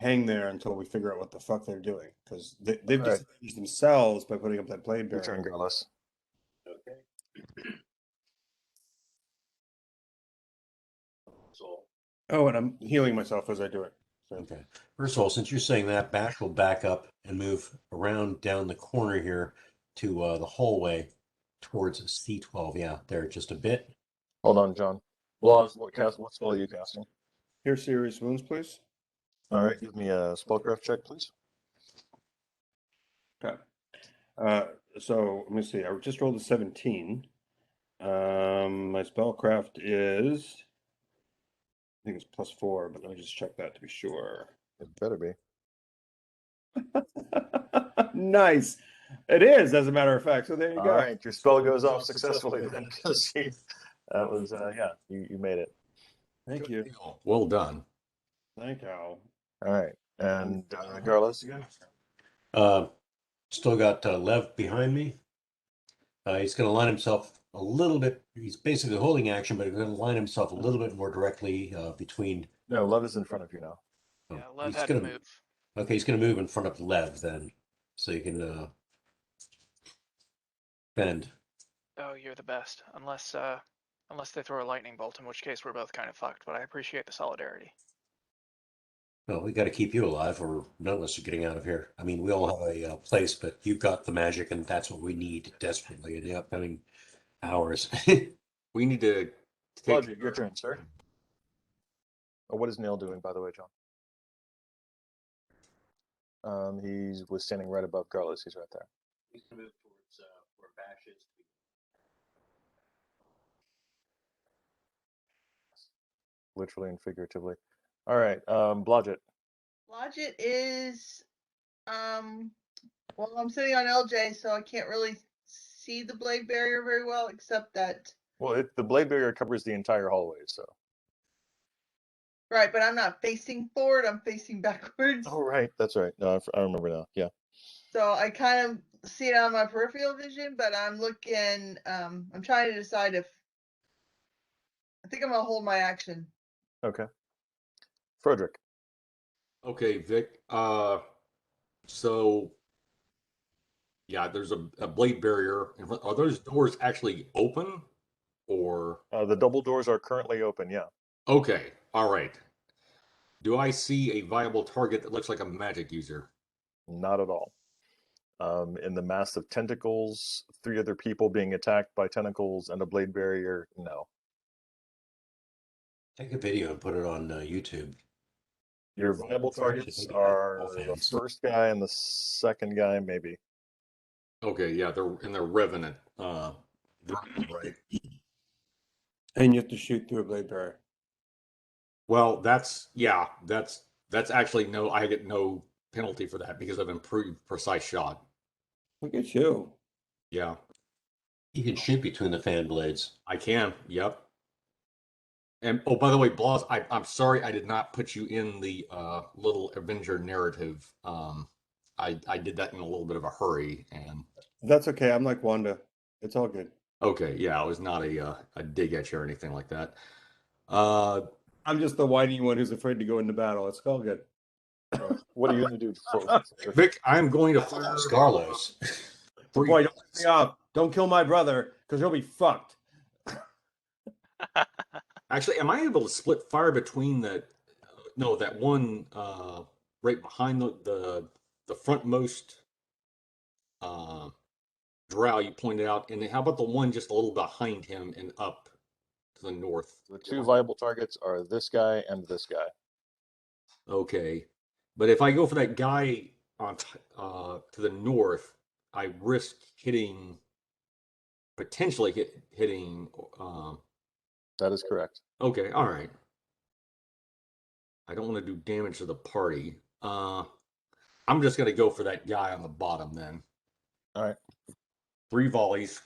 hang there until we figure out what the fuck they're doing, because they've All right. disadvantaged themselves by putting up that blade Your turn, barrier. Garlus. Okay. Oh, and I'm healing myself as I do it. So. Okay. First of all, since you're saying that, Bash will back up and move around down the corner here to the hallway towards C12. Yeah, there, just a bit. Hold on, John. Blaz, what spell are you casting? Here, serious wounds, please. All right, give me a spellcraft check, please. Okay. So let me see. I just rolled a 17. My spellcraft is, I think it's +4, but let me just check that to be sure. It better be. Nice. It is, as a matter of fact. So there you All go. right, your spell goes off successfully then, because that was yeah, you made it. Thank you. Well done. Thank you. All right, and Carlos again. Still got Lev behind me. He's going to line himself a little bit. He's basically holding action, but he's going to line himself a little bit more directly between. No, Love is in front of you now. Yeah, Lev he's had to gonna move. Okay, he's going to move in front of Lev then, so you can bend. Oh, you're the best. Unless they throw a lightning bolt, in which case we're both kind of fucked. But I appreciate the solidarity. Well, we got to keep you alive, or none of us are getting out of here. I mean, we all have a place, but you've got the magic, and that's what we need desperately in the upcoming hours. We need to take. Love, your turn, sir. Oh, what is Neil doing, by the way, John? He was standing right above Carlos. He's right there. He's going to move towards where Bash is. Literally and figuratively. All right, Blodgett. Blodgett is, well, I'm sitting on LJ, so I can't really see the blade barrier very well, except that, Well, the blade barrier covers the entire hallway, so. right, but I'm not facing forward, I'm facing backwards. Oh, right, that's right. No, I remember now. Yeah. So I kind of see it on my peripheral vision, but I'm looking, I'm trying to decide if, I think I'm gonna hold my action. Okay. Frederick. Okay, Vic. So yeah, there's a blade barrier. Are those doors actually open, or The double doors are currently open. Yeah. okay? All right. Do I see a viable target that looks like a magic user? Not at all. In the mass of tentacles, 3 other people being attacked by tentacles and a blade barrier, no. Take a video and put it on YouTube. Your viable targets are the first guy and the second guy, maybe. Okay, yeah, they're revenant. Right. And you have to shoot through a blade barrier. Well, that's actually no. I get no penalty for that because I've improved precise shot. Look at you. Yeah, You can shoot between the fan blades. I can. Yep. And oh, by the way, Blas, I'm sorry I did not put you in the little Avenger narrative. I did that in a little bit of a hurry, and That's okay. I'm like Wanda. It's all good. okay, yeah, it was not a dig at you or anything like that. I'm just the whiny one who's afraid to go into battle. It's all good. What are you going to do? Vic, I'm going to fire Carlos. Boy, don't piss me off. Don't kill my brother, because he'll be fucked. Actually, am I able to split fire between no, that one right behind the frontmost drow you pointed out, and then how about the one just a little behind him and up to the north? The 2 viable targets are this guy and this guy. Okay, but if I go for that guy on to the north, I risk potentially hitting. That is correct. Okay, all right. I don't want to do damage to the party. I'm just gonna go for that guy on the bottom then. All right. 3 volleys.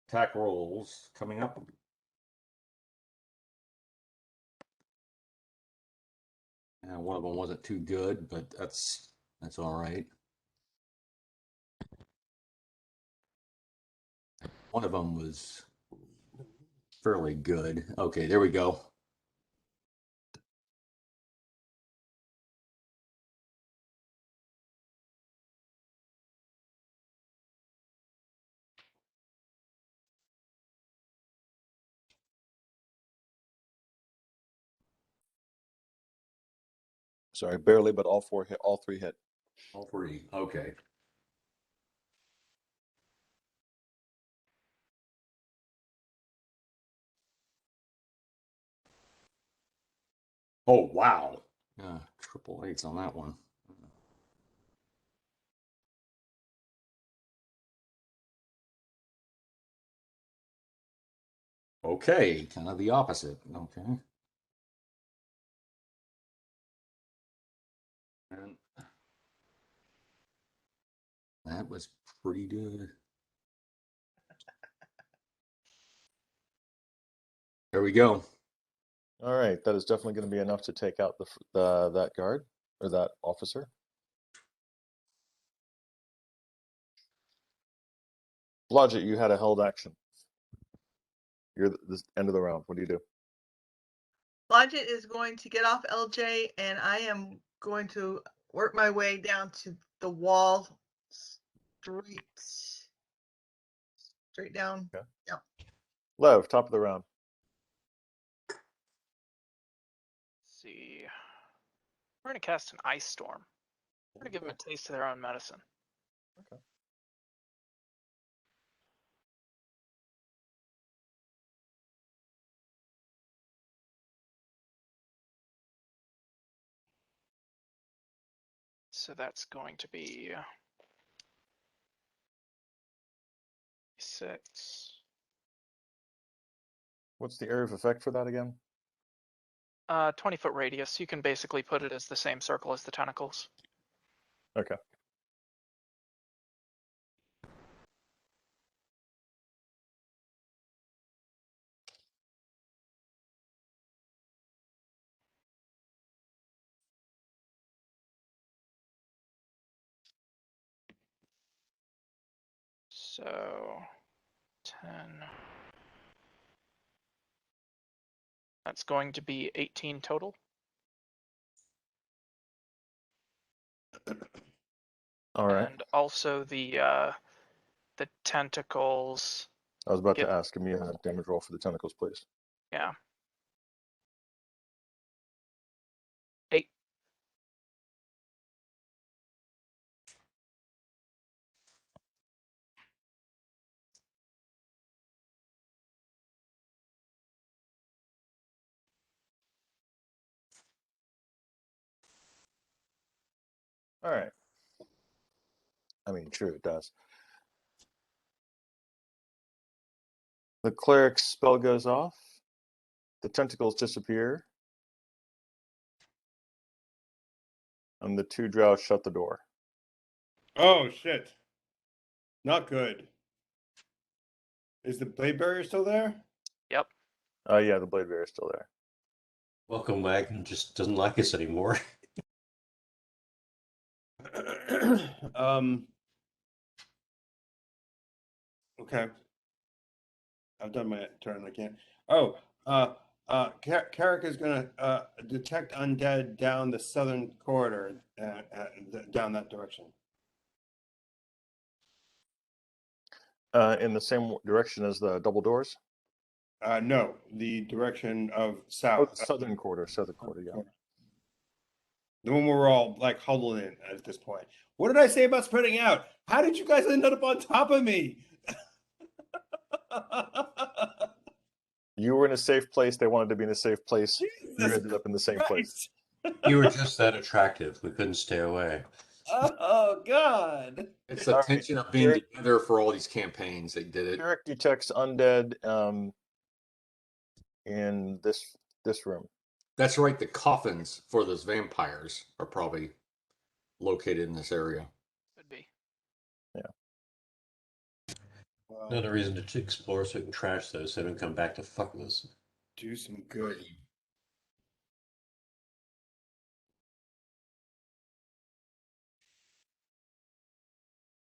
Attack rolls coming up. And one of them wasn't too good, but that's all right. One of them was fairly good. Okay, there we go. Sorry, barely, but all 4 hit. All 3 hit. All 3. Okay. Oh wow. Triple 8s on that one. Okay, kind of the opposite. Okay. And that was pretty good. There we go. All right, that is definitely going to be enough to take out that guard or that officer. Blodgett, you had a held action. You're the end of the round. What do you do? Blodgett is going to get off LJ, and I am going to work my way down to the wall, straight down. Okay. Yeah. Lev, top of the round. Let's see. We're gonna cast an ice storm. We're gonna give them a taste of their own medicine. Okay. So that's going to be 6. What's the area of effect for that again? 20-foot radius. You can basically put it as the same circle as the tentacles. Okay. So 10. That's going to be 18 total. All right. And also the tentacles. I was about Get- to ask. Give me a damage roll for the tentacles, please. Yeah. 8. All right. I mean, sure it does. The cleric's spell goes off. The tentacles disappear. And the 2 drow shut the door. Oh shit! Not good. Is the blade barrier still there? Yep. Yeah, the blade bearer is still there. Welcome Wagon just doesn't like us anymore. Okay. I've done my turn. I can't. Oh, Carrick is gonna detect undead down the southern corridor, down that direction. In the same direction as the double doors? No, the direction of Oh, south. the southern quarter, yeah. The one where we're all like huddled in at this point. What did I say about spreading out? How did you guys end up on top of me? You were in a safe place. They wanted to be in a safe place. You Jesus ended up in the same place. Christ. You were just that attractive. We couldn't stay away. Oh God. It's the All right, tension of being Eric- together for all these campaigns. They did it. Eric detects undead in this room. That's right. The coffins for those vampires are probably located in this area. Could be. Another reason to explore so we can trash those so they don't come back to fuck with us. Do some good.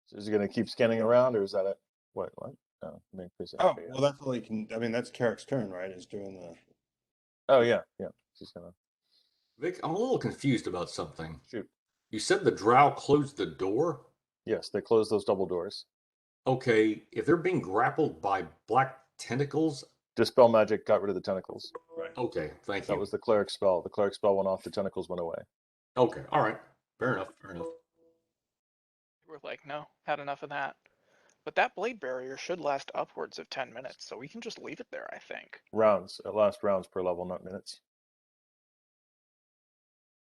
So is he going to keep scanning around, or is that it? What? No, main precinct. Oh, Okay, yeah. well, that's all he can. I mean, that's Carrick's turn, right? Is doing the. Oh yeah. She's gonna Vic, I'm a little confused about something. shoot. You said the drow closed the door? Yes, they close those double doors. Okay, if they're being grappled by black tentacles, Dispel magic got rid of the tentacles. Right. okay, thank That you. was the cleric spell. The cleric spell went off. The tentacles went away. Okay, all right. Fair enough. We're like, no, had enough of that. But that blade barrier should last upwards of 10 minutes, so we can just leave it there, I think. Rounds. It lasts rounds per level, not minutes.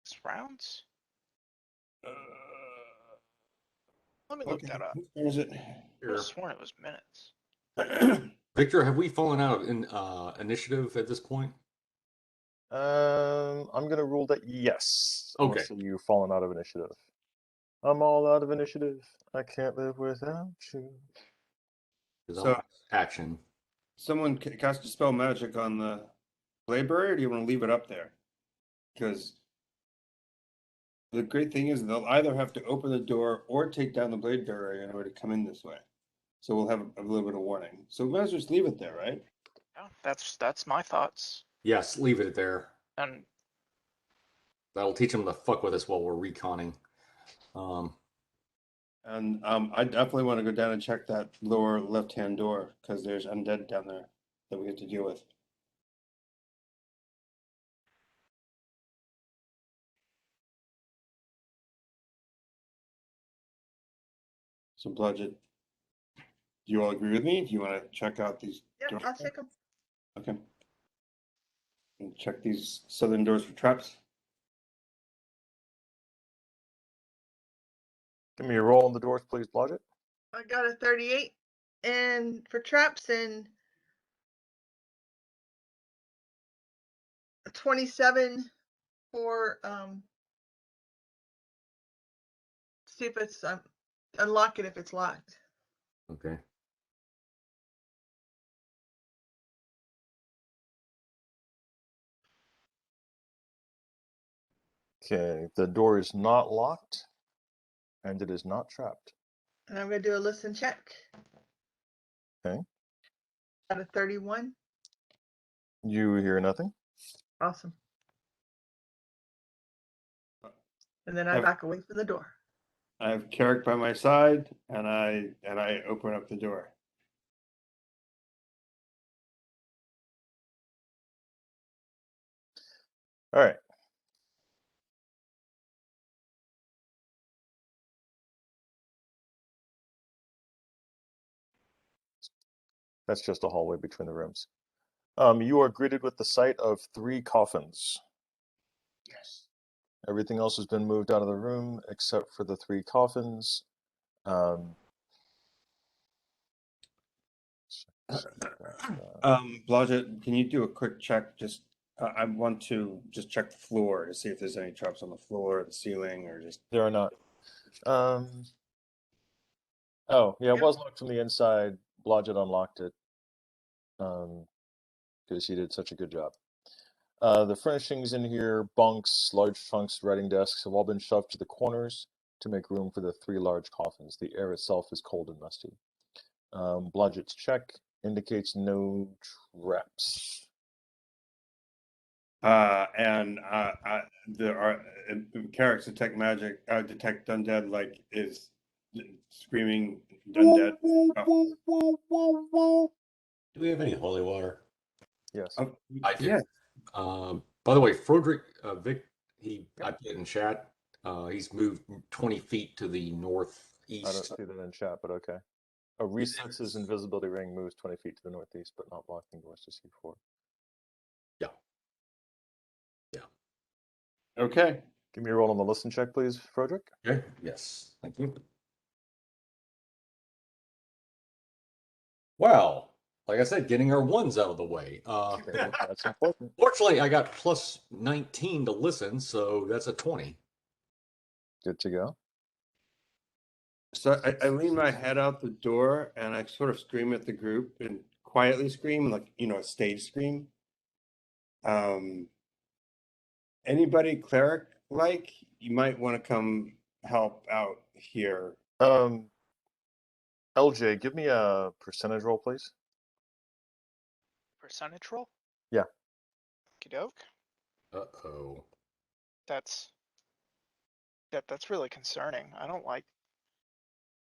It's rounds? Uh, Let me look okay. that up. Whose turn is it? I could have sworn it was minutes. Victor, have we fallen out of initiative at this point? I'm gonna rule that yes. Okay. Unless you've fallen out of initiative. I'm all out of initiative. I can't live without you. So- Action. Someone cast a spell magic on the blade barrier, or do you want to leave it up there? Because the great thing is they'll either have to open the door or take down the blade barrier in order to come in this way. So we'll have a little bit of warning. So we might as well just leave it there, right? Yeah, that's my thoughts. Yes, leave it there. And That'll teach them to fuck with us while we're reconning. And I definitely want to go down and check that lower left-hand door because there's undead down there that we have to deal with. So Bludget, do you all agree with me? Do you want to check out these? Yep, doors? I'll check them. Okay. And check these southern doors for traps. Give me a roll on the doors, please, Blodgett. I got a 38 and for traps and a 27 for see if it's unlock it if it's locked. Okay. Okay, the door is not locked, and it is not trapped. And I'm gonna do a listen check. Okay. Got a 31. You hear nothing. Awesome. And then I Have- back away from the door. I have Carrick by my side, and I open up the door. All right. That's just a hallway between the rooms. You are greeted with the sight of 3 coffins. Yes. Everything else has been moved out of the room except for the 3 coffins. Blodgett, can you do a quick check? Just I want to just check the floor to see if there's any traps on the floor, the ceiling, or just. There are not. Oh, yeah, it was locked from the inside. Blodgett unlocked it. Because he did such a good job. The furnishings in here, bunks, large trunks, writing desks, have all been shoved to the corners to make room for the 3 large coffins. The air itself is cold and musty. Blodgett's check indicates no traps. There are Carrick's detect magic, detect undead, like is screaming undead. Do we have any holy water? Yes. I do. Yeah. By the way, Frederick, Vic, I put it in chat. He's moved 20 feet to the I don't northeast. see that in chat, but okay. A recesses invisibility ring moves 20 feet to the northeast, but not blocking doors to C4. Yeah. Okay. Give me a roll on the listen check, please, Frederick. Okay. Yes. Thank you. Well, like I said, getting our ones out of the way. That's important. Fortunately, I got plus 19 to listen, so that's a 20. Good to go. So I lean my head out the door and I sort of scream at the group and quietly scream, like, a stage scream. Anybody cleric like, you might want to come help out here. LJ, give me a percentage roll, please. percentage roll? Yeah. Okey-doke. Uh-oh. That's really concerning. I don't like.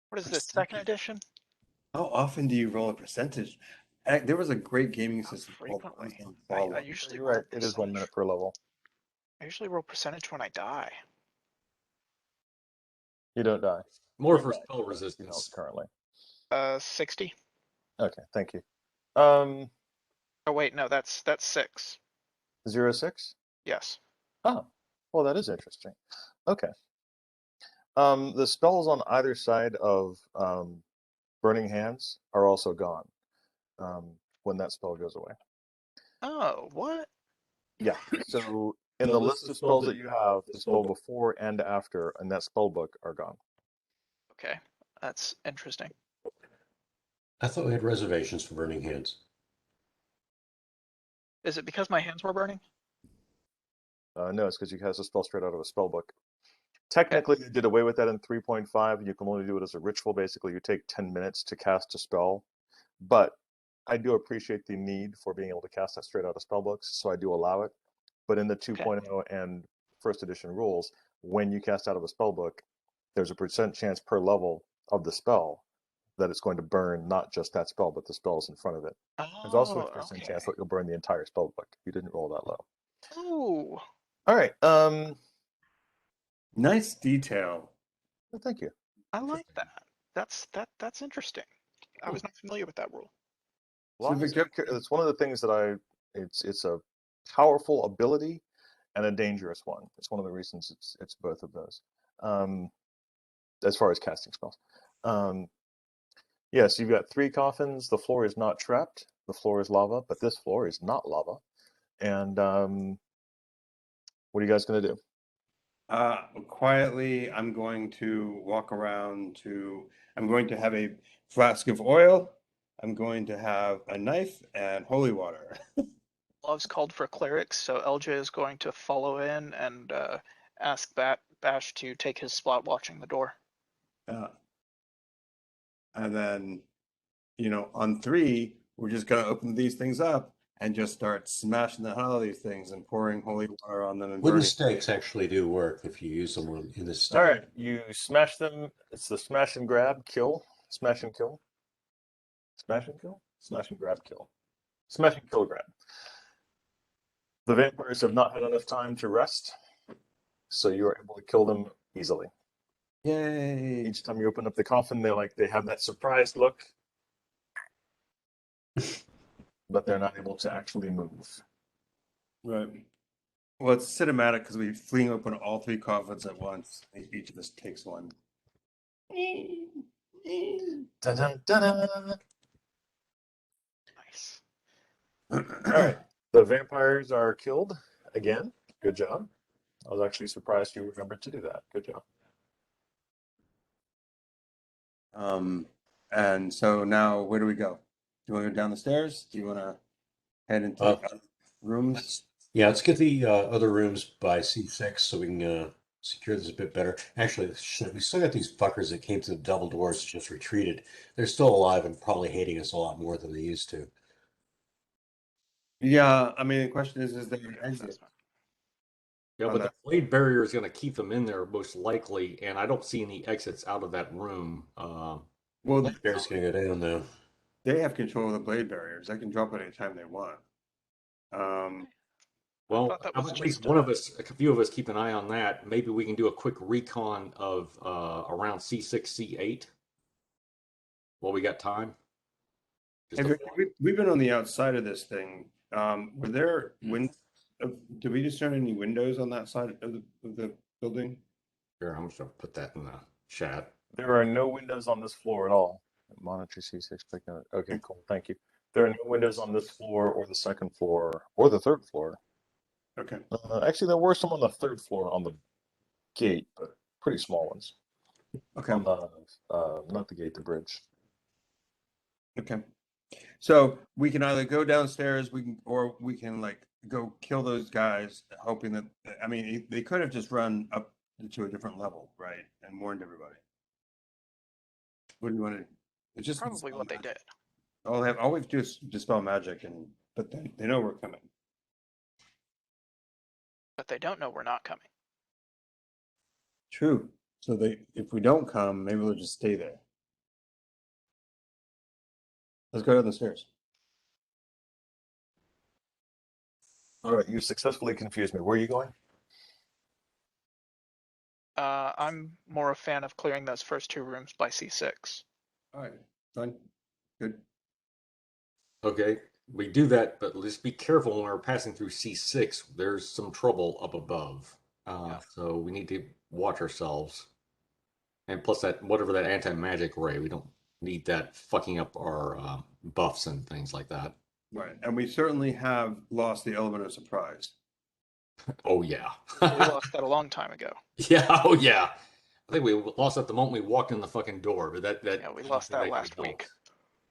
What is this, second edition? How often do you roll a percentage? There was a great gaming Not system called frequently. Once on I Follow. usually You're roll right. It is 1 minute percentage. per level. I usually roll percentage when I die. You don't die. More for You spell don't resistance. currently. 60. Okay, thank you. Oh wait, no, that's 6. 06? Yes. Oh, well, that is interesting. Okay. The spells on either side of Burning Hands are also gone. when that spell goes away. Oh, what? Yeah. So in the list of spells that you have, the spell before and after and that spell book are gone. Okay, that's interesting. I thought we had reservations for Burning Hands. Is it because my hands were burning? No, it's because you cast a spell straight out of a spell book. Technically, they did away with that in 3.5. You can only do it as a ritual. Basically, you take 10 minutes to cast a spell. But I do appreciate the need for being able to cast that straight out of spell books, so I do allow it. But in the 2.0 and first edition rules, when you cast out of a spell book, there's a % chance per level of the spell that it's going to burn not just that spell, but the spells in front of it. There's also a Oh, % okay. chance that you'll burn the entire spell book. You didn't roll that low. Oh, All right. Nice detail. Well, thank you. I like that. That's interesting. I was not familiar with that rule. So Well, Victor- it's one of the things that it's a powerful ability and a dangerous one. It's one of the reasons it's both of those. As far as casting spells. Yes, you've got 3 coffins. The floor is not trapped. The floor is lava, but this floor is not lava. And what are you guys going to do? Quietly, I'm going to walk around I'm going to have a flask of oil. I'm going to have a knife and holy water. Love's called for clerics, so LJ is going to follow in and ask Bash to take his spot watching the door. And then, on 3, we're just going to open these things up and just start smashing the hell out of these things and pouring holy water on them and Wooden burning. stakes actually do work if you use them in this All style. right, you smash them. It's the smash and grab, kill, smash and kill, smash and kill, smash and grab, kill, smash and kill, grab. The vampires have not had enough time to rest, so you are able to kill them easily. Yay! Each time you open up the coffin, they have that surprised look, but they're not able to actually move. Right. Well, it's cinematic because we fling open all 3 coffins at once. Each of us takes one. Dun, dun, dun, dun. Nice. All right, the vampires are killed again. Good job. I was actually surprised you remembered to do that. Good job. And so now where do we go? Do you want to go down the stairs? Do you want to head into the rooms? Yeah, let's get the other rooms by C6 so we can secure this a bit better. Actually, we still got these fuckers that came to the double doors just retreated. They're still alive and probably hating us a lot more than they used to. Yeah, I mean, the question is there an exit? Assessment. Yeah, On but the that- blade barrier is going to keep them in there most likely, and I don't see any exits out of that room. Well, Bear's gonna go down though. they have control of the blade barriers. They can drop it anytime they want. Well, thought that how was about at least just, one of us, a few of us, keep an eye on that. Maybe we can do a quick recon of around C6, C8 while we got time. Just Hey, a Victor, we've been on the outside of this thing. Were there did we discern any windows on that side of the building? Here, I'm just gonna put that in the chat. There are no windows on this floor at all. Monitor C6 picking it. Okay, cool. Thank you. There are no windows on this floor or the second floor or the third floor. Okay. Actually, there were some on the third floor on the gate, but pretty small ones. Okay. On the not the gate, the bridge. Okay. So we can either go downstairs, or we can like go kill those guys, hoping that I mean they could have just run up to a different level, right, and warned everybody. What do you want to? It's just probably what they did. All we have to do is dispel magic, but then they know we're coming. But they don't know we're not coming. True. So if we don't come, maybe we'll just stay there. Let's go down the stairs. All right, you successfully confused me. Where are you going? I'm more a fan of clearing those first 2 rooms by C6. All right. Fine. Good. Okay, we do that, but let's be careful when we're passing through C6. There's some trouble up above. So we need to watch ourselves. And plus that, whatever that anti-magic ray, we don't need that fucking up our buffs and things like that. Right, and we certainly have lost the element of surprise. Oh yeah. We lost that a long time ago. Yeah, oh yeah. I think we lost that the moment we walked in the fucking door, but that Yeah, we lost that actually last week. helped.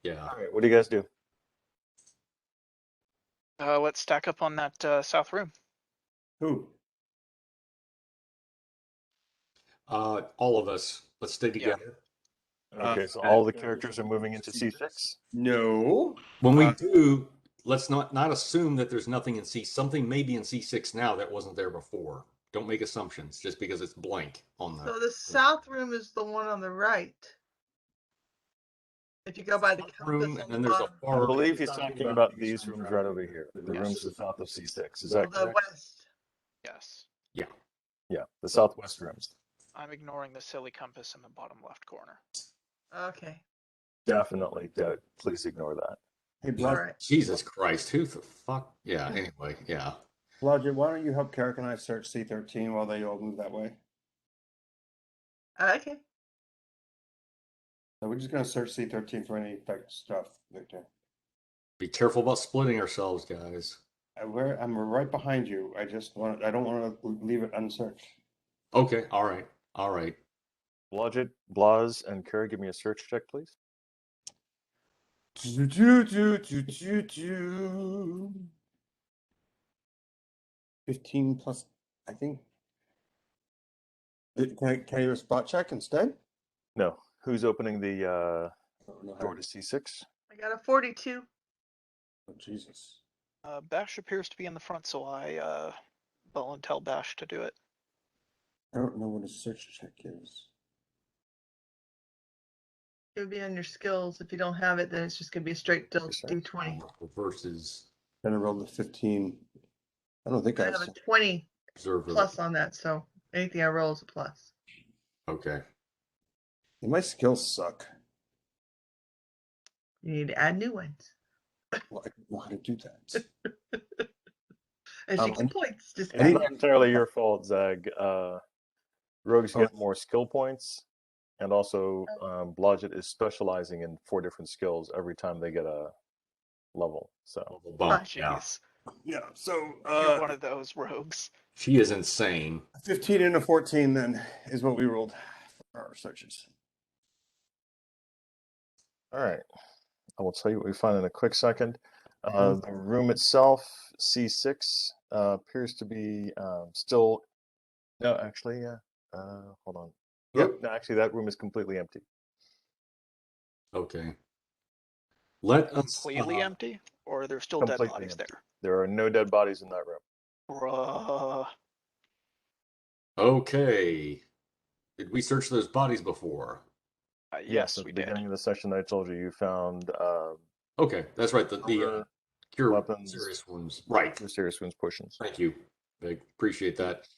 Yeah. All right, what do you guys do? Let's stack up on that south room. Who? All of us, let's stay together. Okay, so all the characters are moving into C6. No. When we do, let's not assume that there's nothing in C. Something may be in C6 now that wasn't there before. Don't make assumptions just because it's blank on the. So the south room is the one on the right. If you go by the Front compass room, on and the then there's a bottom. I far. believe he's talking about these rooms right over here, the Yes. rooms to the south of C6. Is Oh, that the correct? west. Yes. Yeah, the southwest rooms. I'm ignoring the silly compass in the bottom left corner. Okay. Definitely, please ignore that. Hey, All Blodgett, right. Jesus Christ, who the fuck? Yeah, anyway, yeah. Blodgett, why don't you help Carrick and I search C13 while they all move that way? Okay. So we're just gonna search C13 for any effect stuff, Victor. Be careful about splitting ourselves, guys. I'm right behind you. I don't want to leave it unsearched. Okay, all right, all right. Blodgett, Blaz, and Kerr, give me a search check, please. 15 plus, I think. Can I do a spot check instead? No. Who's opening the I don't know how. door to C6? I got a 42. Oh, Jesus. Bash appears to be in the front, so I will and tell Bash to do it. I don't know what a search check is. It would be on your skills. If you don't have it, then it's just gonna be a straight D20. Versus Then I rolled a 15. I don't think I I have a 20 observer. plus on that, so anything I roll is a plus. Okay. My skills suck. You need to add new ones. Well, I don't know how to do that. As you get and- points, just It's add not entirely your fault, Zag. Rogues Oh. get more skill points, and also Blodgett is specializing in 4 different skills every time they get a level. So Level Oh, bump. Yeah. jeez. Yeah, so You're one of those rogues. She is insane. 15 and a 14 then is what we rolled for our searches. all right, I will tell you what we find in a quick second. The room itself, C6, appears to be still. No, actually, yeah. Hold on. Yep. No, actually, that room is completely empty. Okay. Let us Completely empty, or there's still dead Completely bodies empty. There are no dead bodies in that room. there. Bruh. Okay. Did we search those bodies before? Yes, at we the did. beginning of the session, I told you found Okay, that's right. The Armor, cure weapons, serious wounds. Right. two serious wounds potions. Thank you. I appreciate that.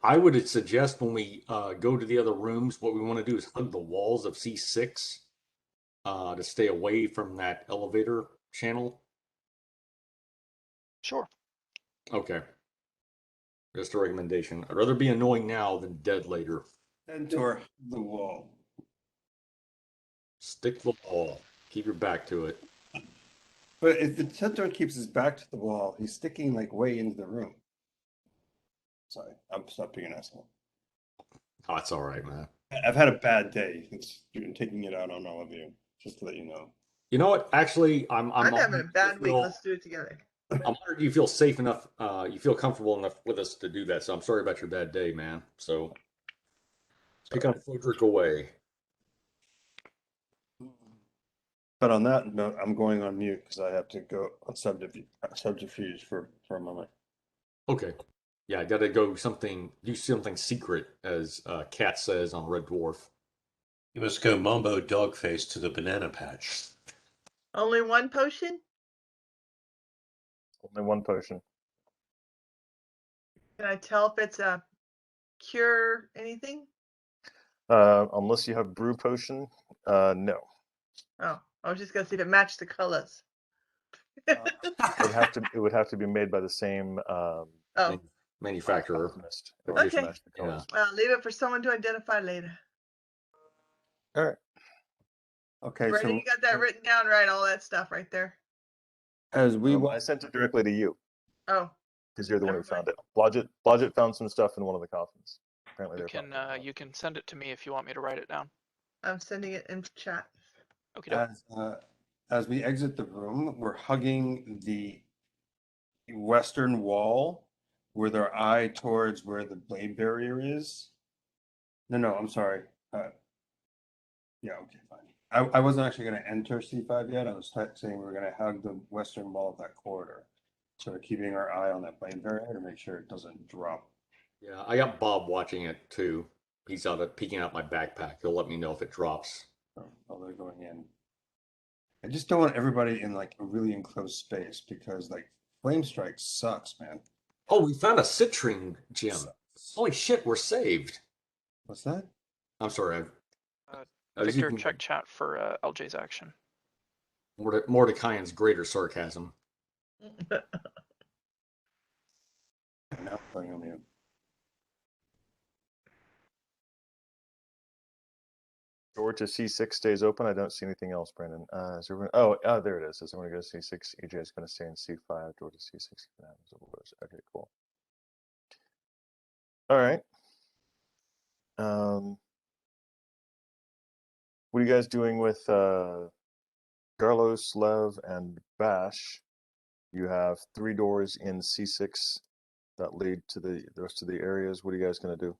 I would suggest when we go to the other rooms, what we want to do is hug the walls of C6 to stay away from that elevator channel. Sure. Okay. Just a recommendation. I'd rather be annoying now than dead later. Mentor the wall. Stick to the wall. Keep your back to it. But if the centaur keeps his back to the wall, he's sticking like way into the room. Sorry, I'm stop being an asshole. Oh, that's all right, man. I've had a bad day. It's been taking it out on all of you, just to let you know. You know what? Actually, I'm I'm having a honored bad you week. feel- Let's do it together. I'm honored you feel safe enough, you feel comfortable enough with us to do that. So I'm sorry about your bad day, man. So pick on Frederick away. But on that note, I'm going on mute because I have to go on subterfuge for a moment. Okay. Yeah, I gotta do something secret, as Kat says on Red Dwarf. You must go Mumbo Dogface to the banana patch. Only one potion? Only one potion. Can I tell if it's a cure anything? Unless you have brew potion, no. Oh, I was just gonna see if it matched the colors. It would have to be made by the same Oh, Manufacturer. alchemist in order to Okay. match the colors. well, leave it for someone to identify later. All right. Okay, Brandon, so you got that written down, right? All that stuff right there. as we I sent it directly to you Oh, because you're the one who Never found it. Blodgett found some stuff in one of the coffins. Apparently, You can send it to me if you want me to write it down. I'm sending it into chat. Okay, doke. as we exit the room, we're hugging the western wall with our eye towards where the blade barrier is. No, I'm sorry. Yeah, okay, fine. I wasn't actually going to enter C5 yet. I was saying we were going to hug the western wall of that corridor. So we're keeping our eye on that blade barrier to make sure it doesn't drop. Yeah, I got Bob watching it too. He's peeking out my backpack. He'll let me know if it drops. While they're going in. I just don't want everybody in like a really enclosed space because like flame strike sucks, man. Oh, we found a citrine gem. Sucks. Holy shit, we're saved. What's that? I'm sorry. As you Victor, can, check chat for LJ's action. Mordecai's greater sarcasm. Now playing on mute. Door to C6 stays open. I don't see anything else, Brandon. Is everyone? There it is. Is everyone going to go C6? EJ is going to stay in C5. Door to C6. Okay, cool. All right. What are you guys doing with Carlos, Lev, and Bash? You have 3 doors in C6 that lead to the rest of the areas. What are you guys going to do?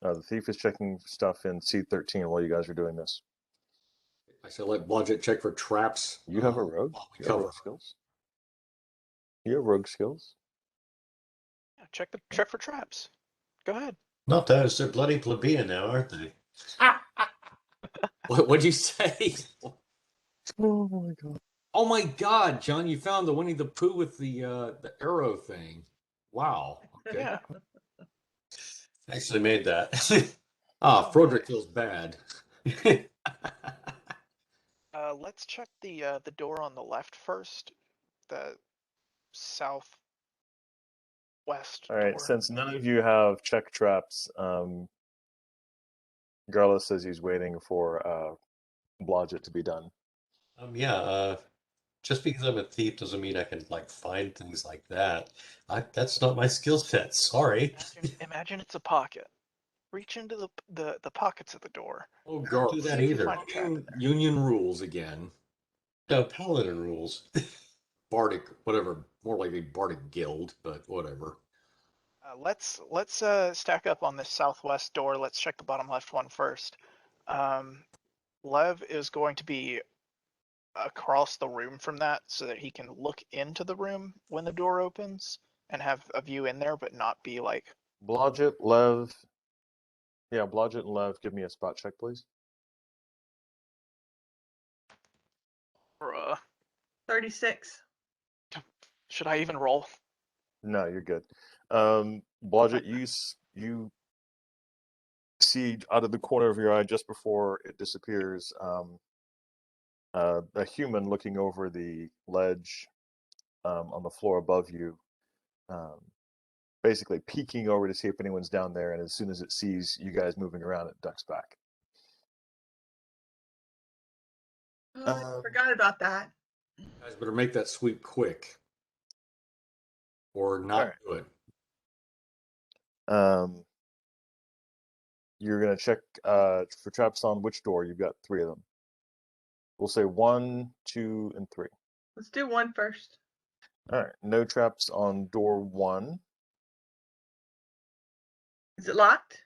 The thief is checking stuff in C13 while you guys are doing this. I said let Blodgett check for traps. You have a rogue? You have rogue skills? You have rogue skills? Yeah, check for traps. Go ahead. Not those. They're bloody plebeian now, aren't they? What'd you say? Oh my god. Oh my god, John, you found the Winnie the Pooh with the arrow thing. Wow. Okay. Yeah. Actually made that. Froderick feels bad. Let's check the door on the left first. The southwest All right, door. since none of you have check traps, Garla says he's waiting for Blodgett to be done. Just because I'm a thief doesn't mean I can like find things like that. That's not my skill set. Sorry. Imagine it's a pocket. Reach into the pockets of the door. Oh, Don't girl. do See that if you either. find a trap in there. Union rules again. No, paladin rules. Bardic, whatever. More likely Bardic Guild, but whatever. Let's stack up on this southwest door. Let's check the bottom left one first. Lev is going to be across the room from that so that he can look into the room when the door opens and have a view in there, but not be like. Blodgett, Lev. Yeah, Blodgett and Lev, give me a spot check, please. 36. Should I even roll? No, you're good. Blodgett, you see out of the corner of your eye just before it disappears, a human looking over the ledge on the floor above you, basically peeking over to see if anyone's down there, and as soon as it sees you guys moving around, it ducks back. Oh, I forgot about that. Guys better make that sweep quick. Or not do it. You're going to check for traps on which door? You've got 3 of them. We'll say 1, 2, and 3. Let's do 1 first. All right. No traps on door 1. Is it locked?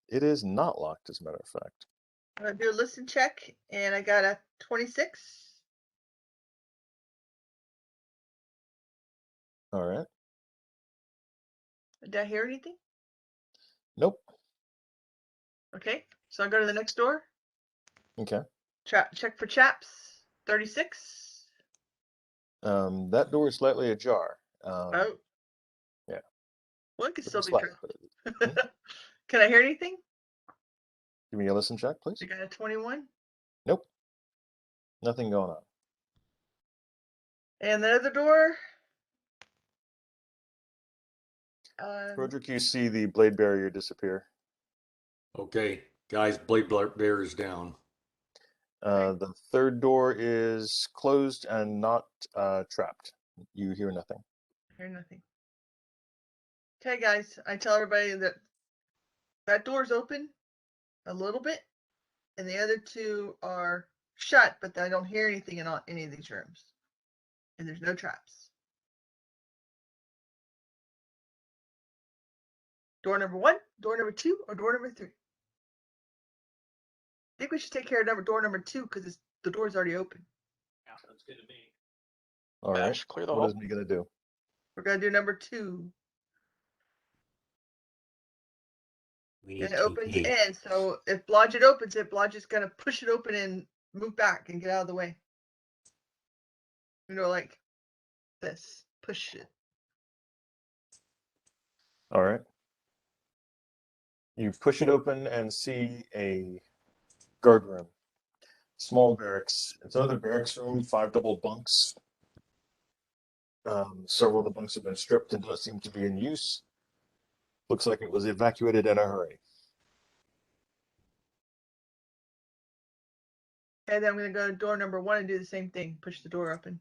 It is not locked, as a matter of fact. I'm gonna do a listen check, and I got a 26. All right. Did I hear anything? Nope. Okay, so I'll go to the next door. Okay. Check for chaps. 36. That door is slightly ajar. Oh. Yeah. Well, it could still be Slightly, true. but- Can I hear anything? Give me a listen check, please. I got a 21. Nope. Nothing going on. And the other door. Frederick, you see the blade barrier disappear. Okay. Guys, blade barriers down. The third door is closed and not trapped. You hear nothing. Hear nothing. Okay, guys, I tell everybody that that door's open a little bit, and the other two are shut, but I don't hear anything in any of these rooms, and there's no traps. Door number 1, door number 2, or door number 3? I think we should take care of door number 2 because the door's already open. Sounds good to me. All right. Bash, clear the What hole. is me gonna do? We're gonna do number 2. We And need it opens TP. in, so if Blodgett opens it, Blodgett's gonna push it open and move back and get out of the way. You know, like this. Push it. All right. You push it open and see a guard room. Small barracks. It's another barracks room, 5 double bunks. Several of the bunks have been stripped and don't seem to be in use. Looks like it was evacuated in a hurry. And then I'm gonna go to door number 1 and do the same thing. Push the door open.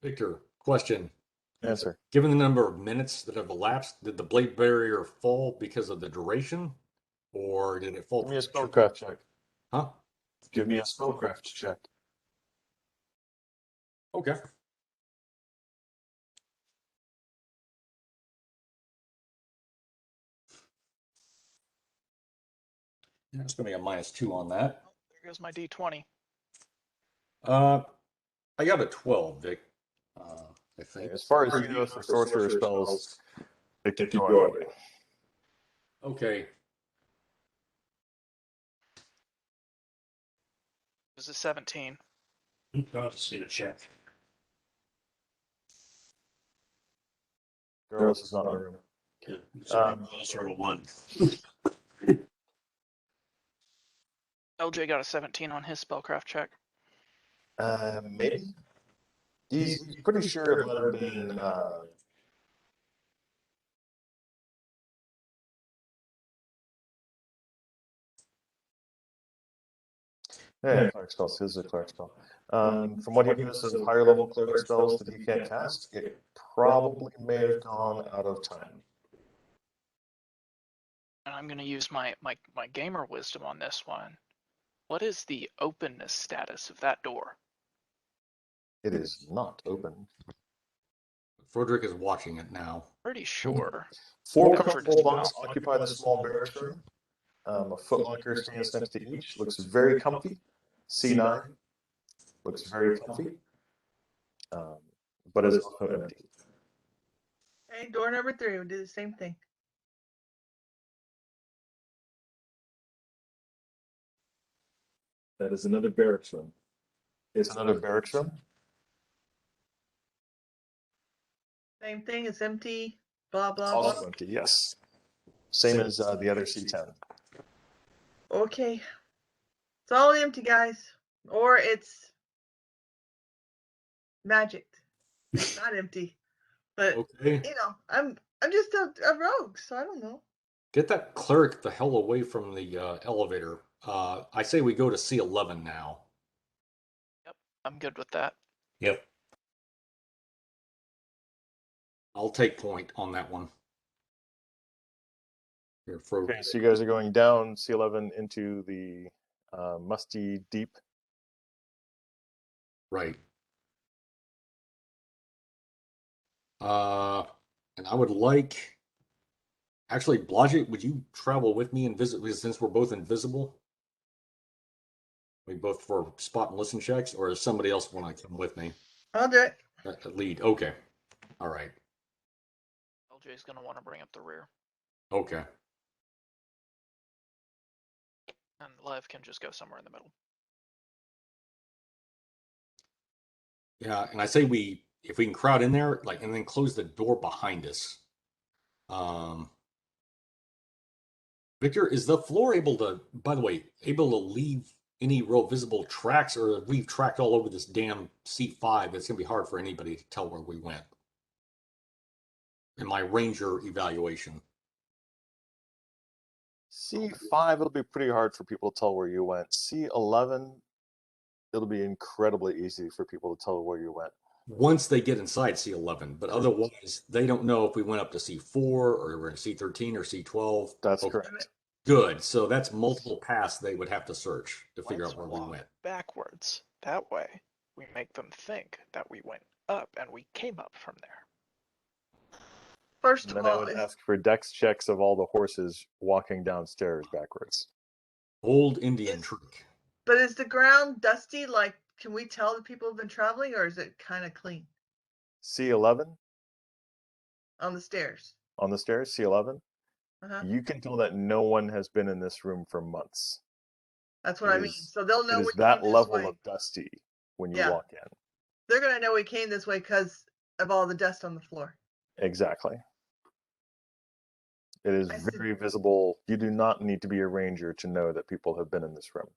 Victor, question. Answer. Given the number of minutes that have elapsed, did the blade barrier fall because of the duration? Or did it fall? Give me a spellcraft check. Huh? Give me a spellcraft check. Okay. Yeah, it's going to be a -2 on that. There goes my D20. I got a 12, Vic. I think. As far as you know, for sorcerer spells, they keep going away. Okay. It was a 17. I'll just need a check. Girls is not in the room. Sort of 1. LJ got a 17 on his spellcraft check. Maybe. He's pretty sure it might have been. Yeah, cleric spells. His is a cleric spell. From what he knows of higher level cleric spells that he can't cast, it probably may have gone out of time. And I'm going to use my gamer wisdom on this one. What is the openness status of that door? It is not open. Frederick is watching it now. Pretty sure. 4 Except for comfortable just bunks now. occupy the small barracks room. A footlocker stands next to each. Looks very comfy. C9 looks very comfy, but is also empty. Okay, door number 3, we'll do the same thing. That is another barracks room. It's another barracks room. Same thing, it's empty. Blah blah Also blah. empty, yes. Same as the other C10. Okay. It's all empty, guys. Or it's magic. It's not empty. But Okay. you know, I'm just a rogue, so I don't know. Get that cleric the hell away from the elevator. I say we go to C11 now. Yep, I'm good with that. Yep. I'll take point on that one. Here, Okay, so you guys are going down C11 into the musty deep. Right. And I would like, actually, Blodgett, would you travel with me and visit, because since we're both invisible? We both for spot and listen checks, or does somebody else want to come with me? I'll do it. Lead. Okay. All right. LJ's going to want to bring up the rear. Okay. And Lev can just go somewhere in the middle. Yeah, and I say if we can crowd in there, like, and then close the door behind us. Victor, is the floor able to, by the way, able to leave any real visible tracks, or we've tracked all over this damn C5? It's gonna be hard for anybody to tell where we went. in my ranger evaluation. C5, it'll be pretty hard for people to tell where you went. C11, it'll be incredibly easy for people to tell where you went. Once they get inside C11, but otherwise they don't know if we went up to C4 or we're in C13 or C12. That's Okay, correct. good. So that's multiple paths they would have to search to figure Let's out where we walk went. backwards. That way, we make them think that we went up and we came up from there. First And of then I all, would ask for dex checks of all the horses walking downstairs backwards. Old Indian Is- trick. but is the ground dusty? Like, can we tell that people have been traveling, or is it kind of clean C11 on the stairs? on the stairs, C11, Uh-huh. you can tell that no one has been in this room for months. That's what It I mean. is- So they'll It know is we came that this level way. of dusty when you Yeah. walk in. They're gonna know we came this way because of all the dust on the floor. Exactly. It is I see. very visible. You do not need to be a ranger to know that people have been in this room.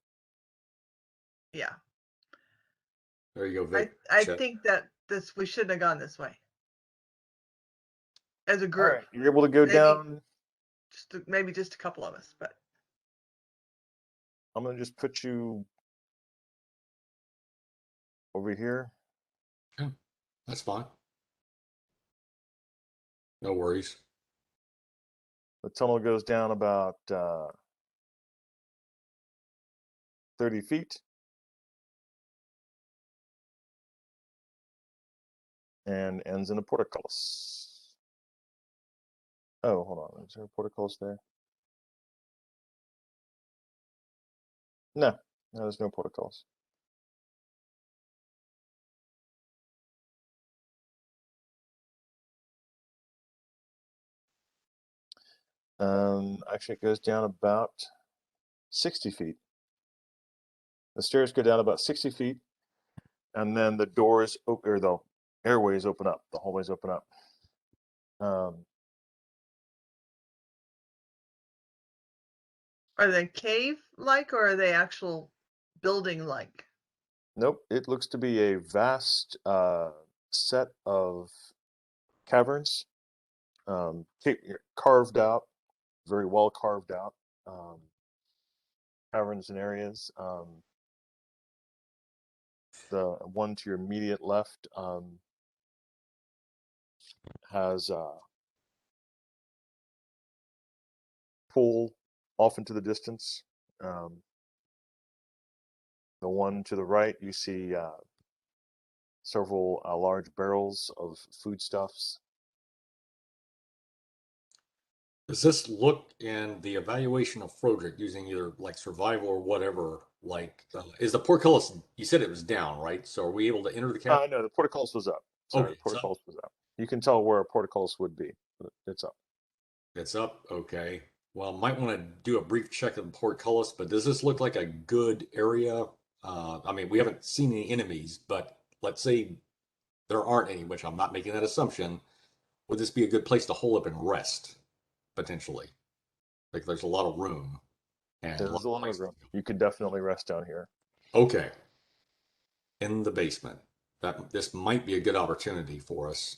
Yeah, There you go, Vic. I Check. think that we shouldn't have gone this way as a All group. right, you're able to go Maybe- down. Maybe just a couple of us, but I'm gonna just put you over here. That's fine. No worries. The tunnel goes down about 30 feet. And ends in a portcullis. Oh, hold on. Is there a portcullis there? No, there's no portcullis. Actually, it goes down about 60 feet. The stairs go down about 60 feet, and then the doors open, or the airways open up, the hallways open up. are they cave-like or are they actual building-like? Nope, it looks to be a vast set of caverns, carved out, very well carved out caverns and areas. The one to your immediate left has a pool off into the distance. The one to the right, you see several large barrels of foodstuffs. Does this look in the evaluation of Froderick using either like survival or whatever? Like, is the portcullis? You said it was down, right? So are we able to enter the cavern? No, the portcullis was up. Sorry, Okay, the portcullis was up. You can tell where a portcullis would be. But it's up. It's up. Okay. Well, might want to do a brief check of the portcullis, but does this look like a good area? I mean, we haven't seen any enemies, but let's say there aren't any, which I'm not making that assumption. Would this be a good place to hole up and rest, potentially? Like, there's a lot of room. And There's a lot of places room. to go. You could definitely rest down here. Okay. In the basement. This might be a good opportunity for us,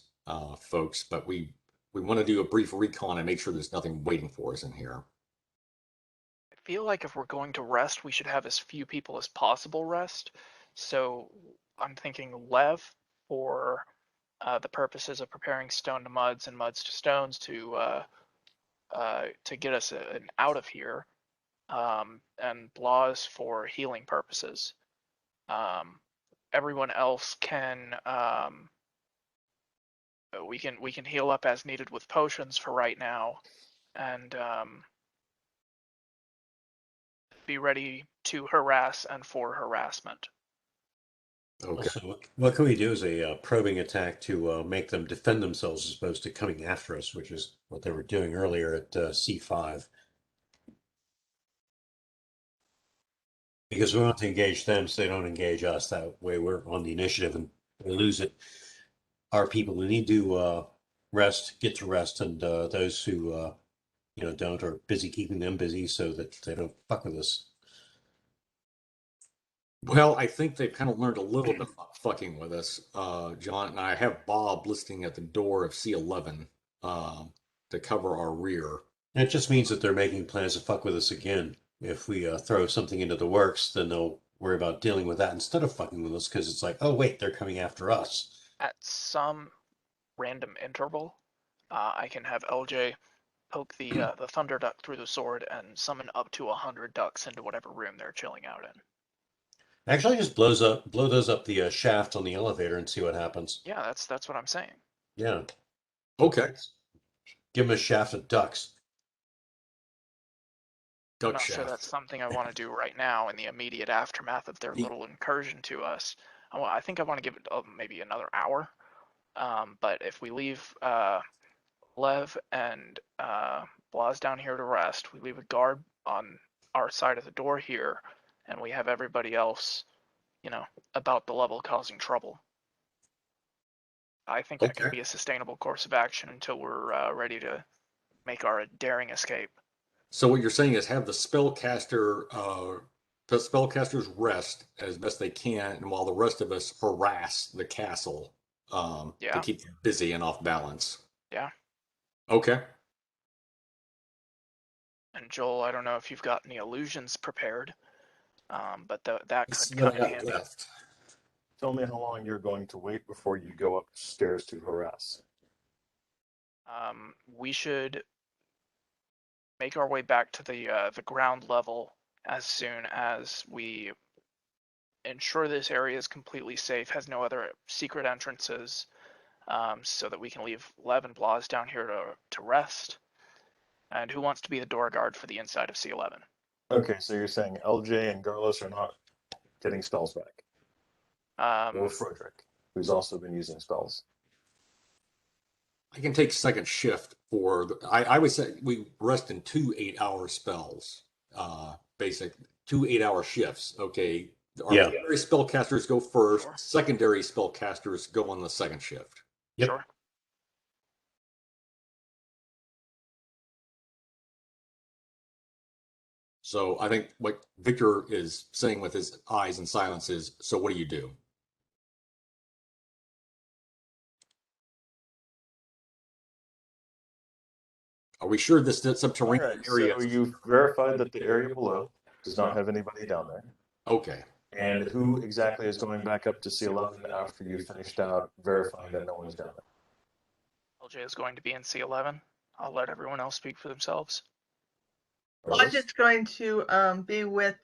folks, but we want to do a brief recon and make sure there's nothing waiting for us in here. I feel like if we're going to rest, we should have as few people as possible rest. So I'm thinking Lev for the purposes of preparing stone to muds and muds to stones to get us an out of here, and Blas for healing purposes. Everyone else can we can heal up as needed with potions for right now, and be ready to harass and for harassment. Okay. Also, what can we do as a probing attack to make them defend themselves as opposed to coming after us, which is what they were doing earlier at C5. Because we want to engage them so they don't engage us. That way we're on the initiative and we lose it. Our people who need to rest, get to rest, and those who don't are busy keeping them busy so that they don't fuck with us. Well, I think they've kind of learned a little bit about fucking with us, John, and I have Bob listening at the door of C11. to cover our rear. And it just means that they're making plans to fuck with us again. If we throw something into the works, then they'll worry about dealing with that instead of fucking with us because it's like, oh wait, they're coming after us. At some random interval, I can have LJ poke the thunder duck through the sword and summon up to 100 ducks into whatever room they're chilling out in. Actually, just blow those up the shaft on the elevator and see what happens. Yeah, that's what I'm saying. Yeah, Okay. give them a shaft of ducks. I'm Duck not sure shaft. that's something I want to do right now in the immediate aftermath of their little incursion to us. I think I want to give it maybe another hour. But if we leave Lev and Blaz down here to rest, we leave a guard on our side of the door here, and we have everybody else, about the level causing trouble. I think that can be a sustainable course of action until we're ready to make our daring escape. So what you're saying is have the spellcasters rest as best they can, and while the rest of us harass the castle to Yeah. keep them busy and off balance. Yeah. Okay. And Joel, I don't know if you've got any illusions prepared, but that It's could what I come in got handy. left. Tell me how long you're going to wait before you go upstairs to harass. We should make our way back to the ground level as soon as we ensure this area is completely safe, has no other secret entrances, so that we can leave Lev and Blaz down here to rest. And who wants to be the door guard for the inside of C11? Okay, so you're saying LJ and Garlos are not getting spells back. Or Frederick, who's also been using spells. I can take second shift for I would say we rest in 2 8-hour spells. Basic 2 8-hour shifts. Okay. Our Yeah. primary spellcasters go first, Sure. secondary spellcasters go on the second shift. Yep. Sure. So I think what Victor is saying with his eyes and silence is, so what do you do? Are we sure this subterranean Alright, area? so you've verified that the area below does not have anybody down there. Okay. And who exactly is going back up to C11 after you finished out verifying that no one's down there? LJ is going to be in C11. I'll let everyone else speak for themselves. I'm just going to be with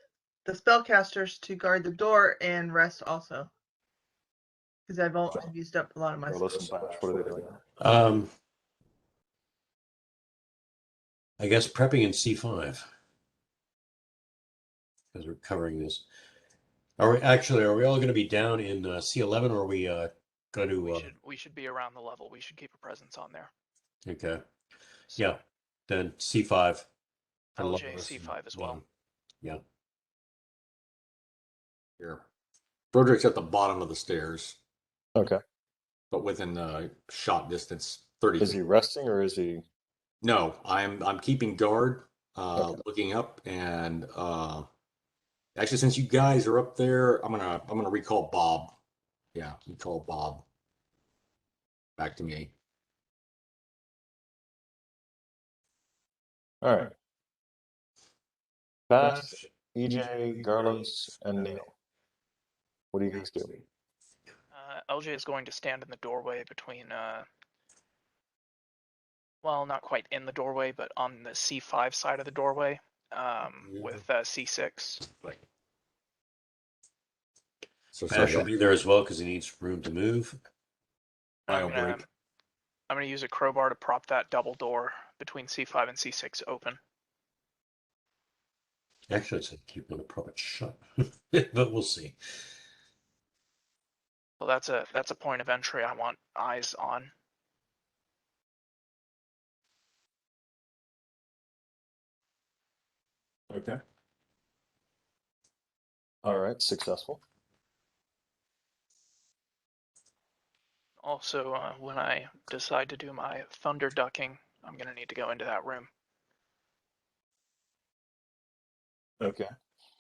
the spellcasters to guard the door and rest also. Because I've used up a lot of my Garlos and Bash, what are they doing? I guess prepping in C5 because we're covering this. Are we all going to be down in C11, or are we going to? We should be around the level. We should keep a presence on there. Okay. So, Yeah. Then C5. LJ C5 as well. Yeah. Here. Frederick's at the bottom of the stairs, Okay. but within shot distance, 30 Is feet. he resting or is he? No, I'm keeping guard, Okay. looking up, and actually, since you guys are up there, I'm gonna recall Bob. Yeah, recall Bob back to me. All right. Bash, EJ, Garlos, and Neil. What do you guys do? LJ is going to stand in the doorway between, well, not quite in the doorway, but on the C5 side of the doorway, with C6. So Bash will be there as well because he needs room to move. I'm gonna use a crowbar to prop that double door between C5 and C6 open. Actually, I said keep on the product shut, but we'll see. Well, that's a point of entry I want eyes on. Okay. All right, successful. Also, when I decide to do my thunder ducking, I'm gonna need to go into that room. Okay.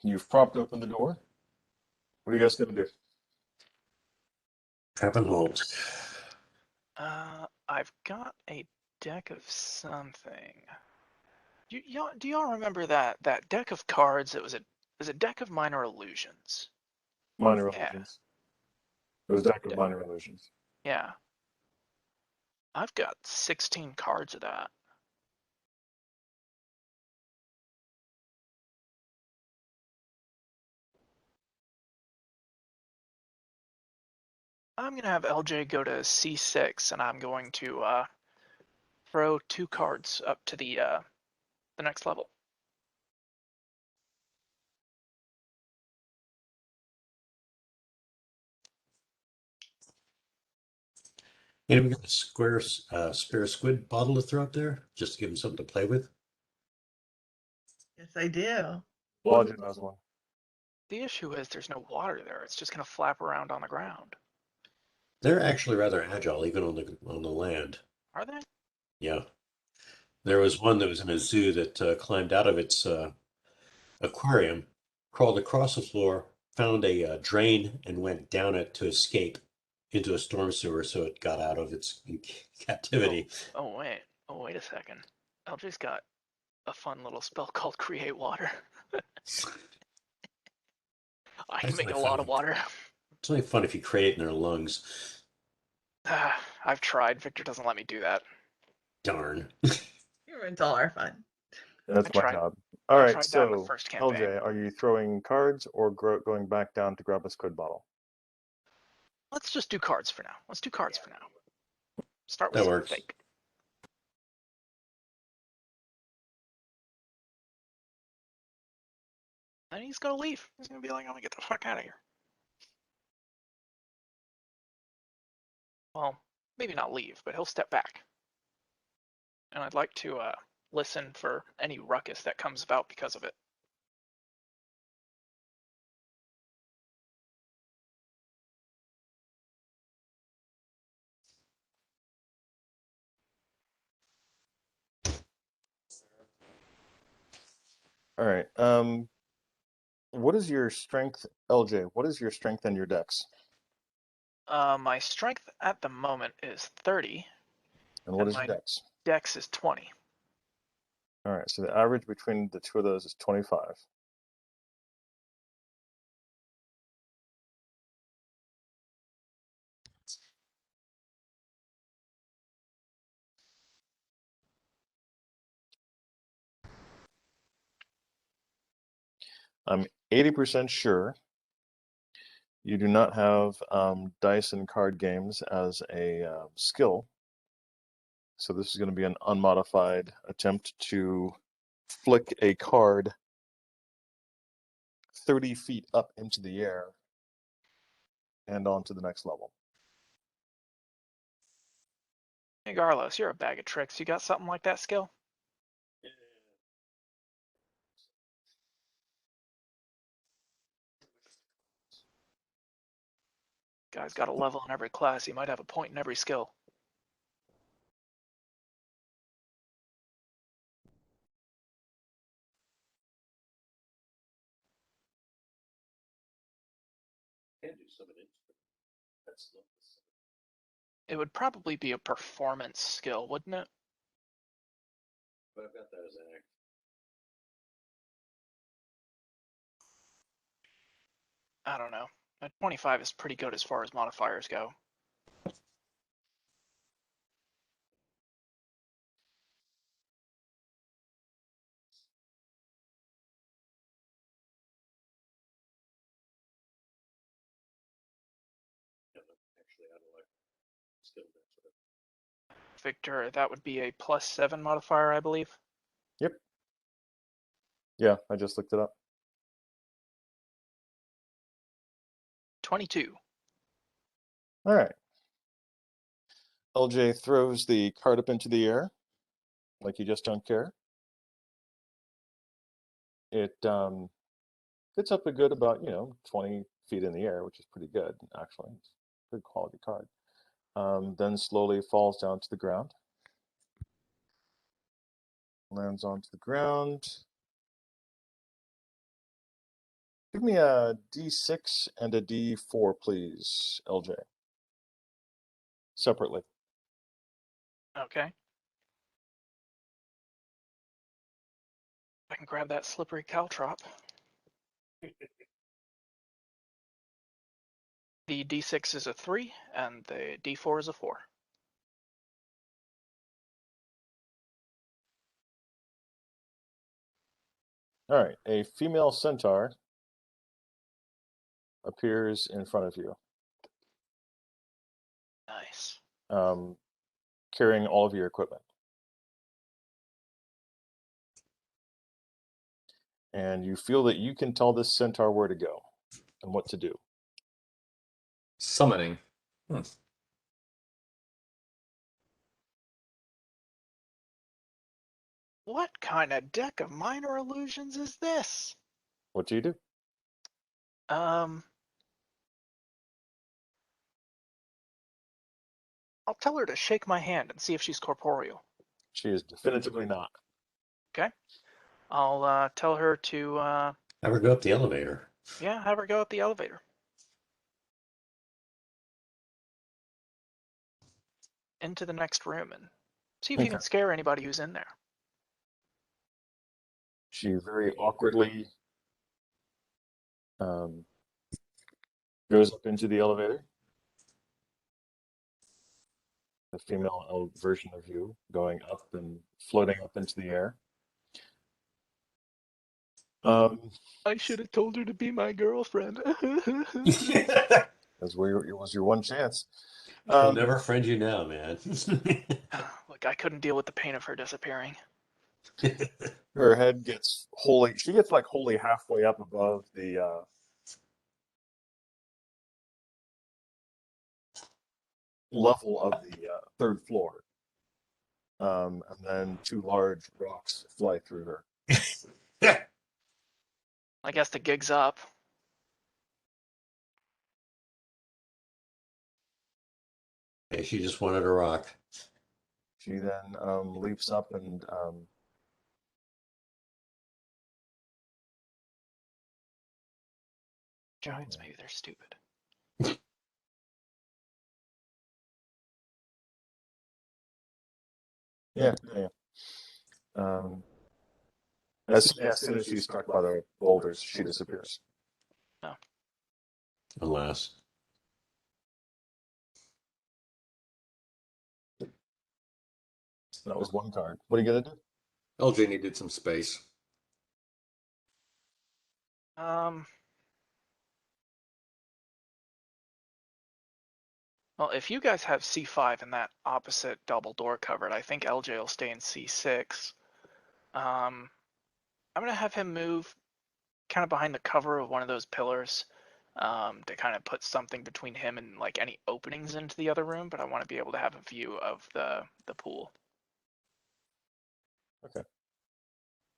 You've propped open the door. What are you guys gonna do? Trap and hold. I've got a deck of something. Do y'all remember that deck of cards? It was a deck of minor illusions. Minor Yeah. illusions. It was deck of minor illusions. Yeah. I've got 16 cards of that. I'm going to have LJ go to C6, and I'm going to throw 2 cards up to the next level. And we got a spare squid bottle to throw up there just to give him something to play with. Yes, I do. Logic has one. The issue is there's no water there. It's just going to flap around on the ground. They're actually rather agile, even on the land. Are they? Yeah. There was one that was in a zoo that climbed out of its aquarium, crawled across the floor, found a drain, and went down it to escape into a storm sewer so it got out of its captivity. Oh, wait a second. LJ's got a fun little spell called Create Water. I can That's make only a lot fun. of water. It's only fun if you create it in their lungs. I've tried. Victor doesn't let me do that. Darn. You ruined all our fun. That's I my tried- job. I All right, tried that in the so first campaign. LJ, are you throwing cards or going back down to grab a squid bottle? Let's just do cards for now. Let's do cards for now. Start with That something works. fake. And he's gonna leave. He's gonna be like, I'm gonna get the fuck out of here. Well, maybe not leave, but he'll step back. And I'd like to listen for any ruckus that comes about because of it. All right. What is your strength, LJ? What is your strength and your dex? My strength at the moment is 30. And what And is your my dex? dex is 20. All right, so the average between the two of those is 25. I'm 80% sure you do not have dice and card games as a skill. So this is going to be an unmodified attempt to flick a card 30 feet up into the air and on to the next level. Hey, Garlos, you're a bag of tricks. You got something like that skill? Guy's got a level in every class. He might have a point in every skill. It would probably be a performance skill, wouldn't it? But I've got that as an act. I don't know. A 25 is pretty good as far as modifiers go. Actually, I don't like skill. Victor, that would be a +7 modifier, I believe. Yep. Yeah, I just looked it up. 22. All right. LJ throws the card up into the air like you just don't care. It gets up a good about 20 feet in the air, which is pretty good actually. It's a good quality card. Then slowly falls down to the ground. Lands onto the ground. Give me a D6 and a D4, please, LJ. Separately. Okay. I can grab that slippery caltrop. The D6 is a 3, and the D4 is a 4. All right, a female centaur appears in front of you, Nice. carrying all of your equipment. And you feel that you can tell this centaur where to go and what to do. Summoning. What kind of deck of minor illusions is this? What do you do? I'll tell her to shake my hand and see if she's corporeal. She is definitively not. Okay. I'll tell her to Have her go up the elevator. yeah, have her go up the elevator. Into the next room and see if you can Okay. scare anybody who's in there. She very awkwardly goes up into the elevator. The female version of you going up and floating up into the air. I should have told her to be my girlfriend. That was your one chance. I'll never friend you now, man. Look, I couldn't deal with the pain of her disappearing. Her head gets she gets like wholly halfway up above the level of the third floor. And then two large rocks fly through her. I guess the gig's up. Hey, she just wanted a rock. She then leaps up and Giants, maybe they're stupid. yeah. As soon as she's struck by the boulders, she disappears. Alas. That was one card. What are you gonna do? LJ needed some space. Well, if you guys have C5 and that opposite double door covered, I think LJ will stay in C6. I'm gonna have him move kind of behind the cover of one of those pillars, to kind of put something between him and like any openings into the other room, but I want to be able to have a view of the pool. Okay.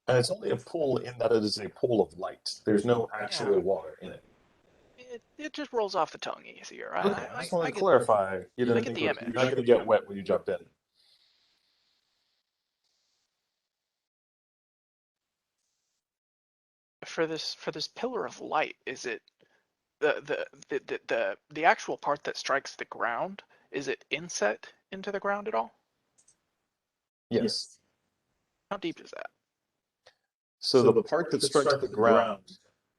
And it's only a pool in that it is a pool of light. There's no actual water in it. It just rolls off the tongue easier. Okay, I just wanted to get, clarify. You I didn't get think the you're image. not going to get wet when you jump in. For this pillar of light, is it the actual part that strikes the ground? Is it inset into the ground at all? Yes. How deep is that? So the part that strikes the ground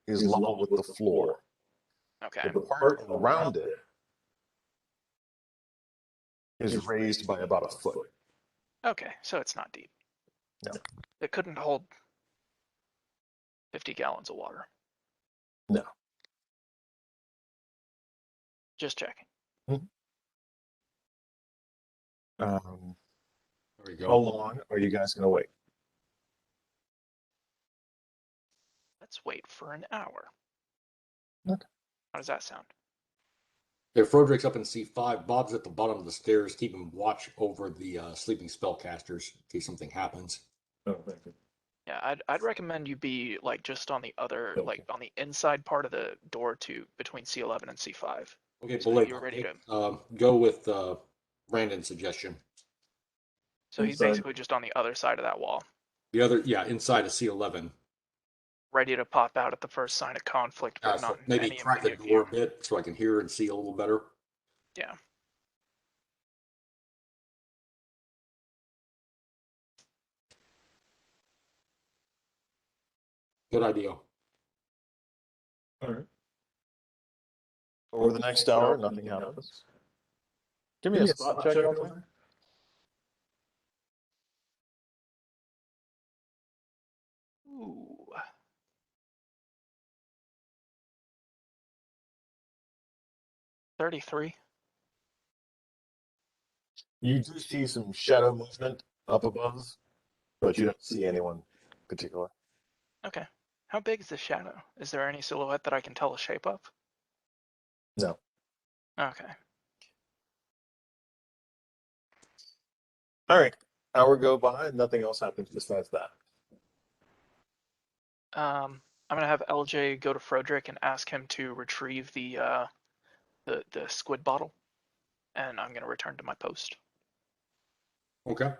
is level with the floor. Okay. The part around it is raised by about a foot. Okay, so it's not deep. No. It couldn't hold 50 gallons of water. No. Just checking. There we How go. long are you guys going to wait? Let's wait for an hour. Okay. How does that sound? If Froderick's up in C5, Bob's at the bottom of the stairs, keeping watch over the sleeping spellcasters in case something happens. Oh, thank you. Yeah, I'd recommend you be like just on the other, Okay. like on the inside part of the door to between C11 and C5. Okay, So Blake, you're ready to. go with Brandon's suggestion. So he's basically just on the other side of that wall, The other, yeah, inside of C11. ready to pop out at the first sign of conflict, but So not in maybe any crack the immediate door view. a bit so I can hear and see a little better. Yeah. Good idea. All right. Over the next hour, nothing happens. Give me a spot check, LJ. Ooh. $33. You do see some shadow movement up above, but you don't see anyone particular. Okay. How big is the shadow? Is there any silhouette that I can tell the shape of? No. Okay. All right. Hour go by, nothing else happens besides that. I'm gonna have LJ go to Frederick and ask him to retrieve the squid bottle, and I'm gonna return to my post. Okay.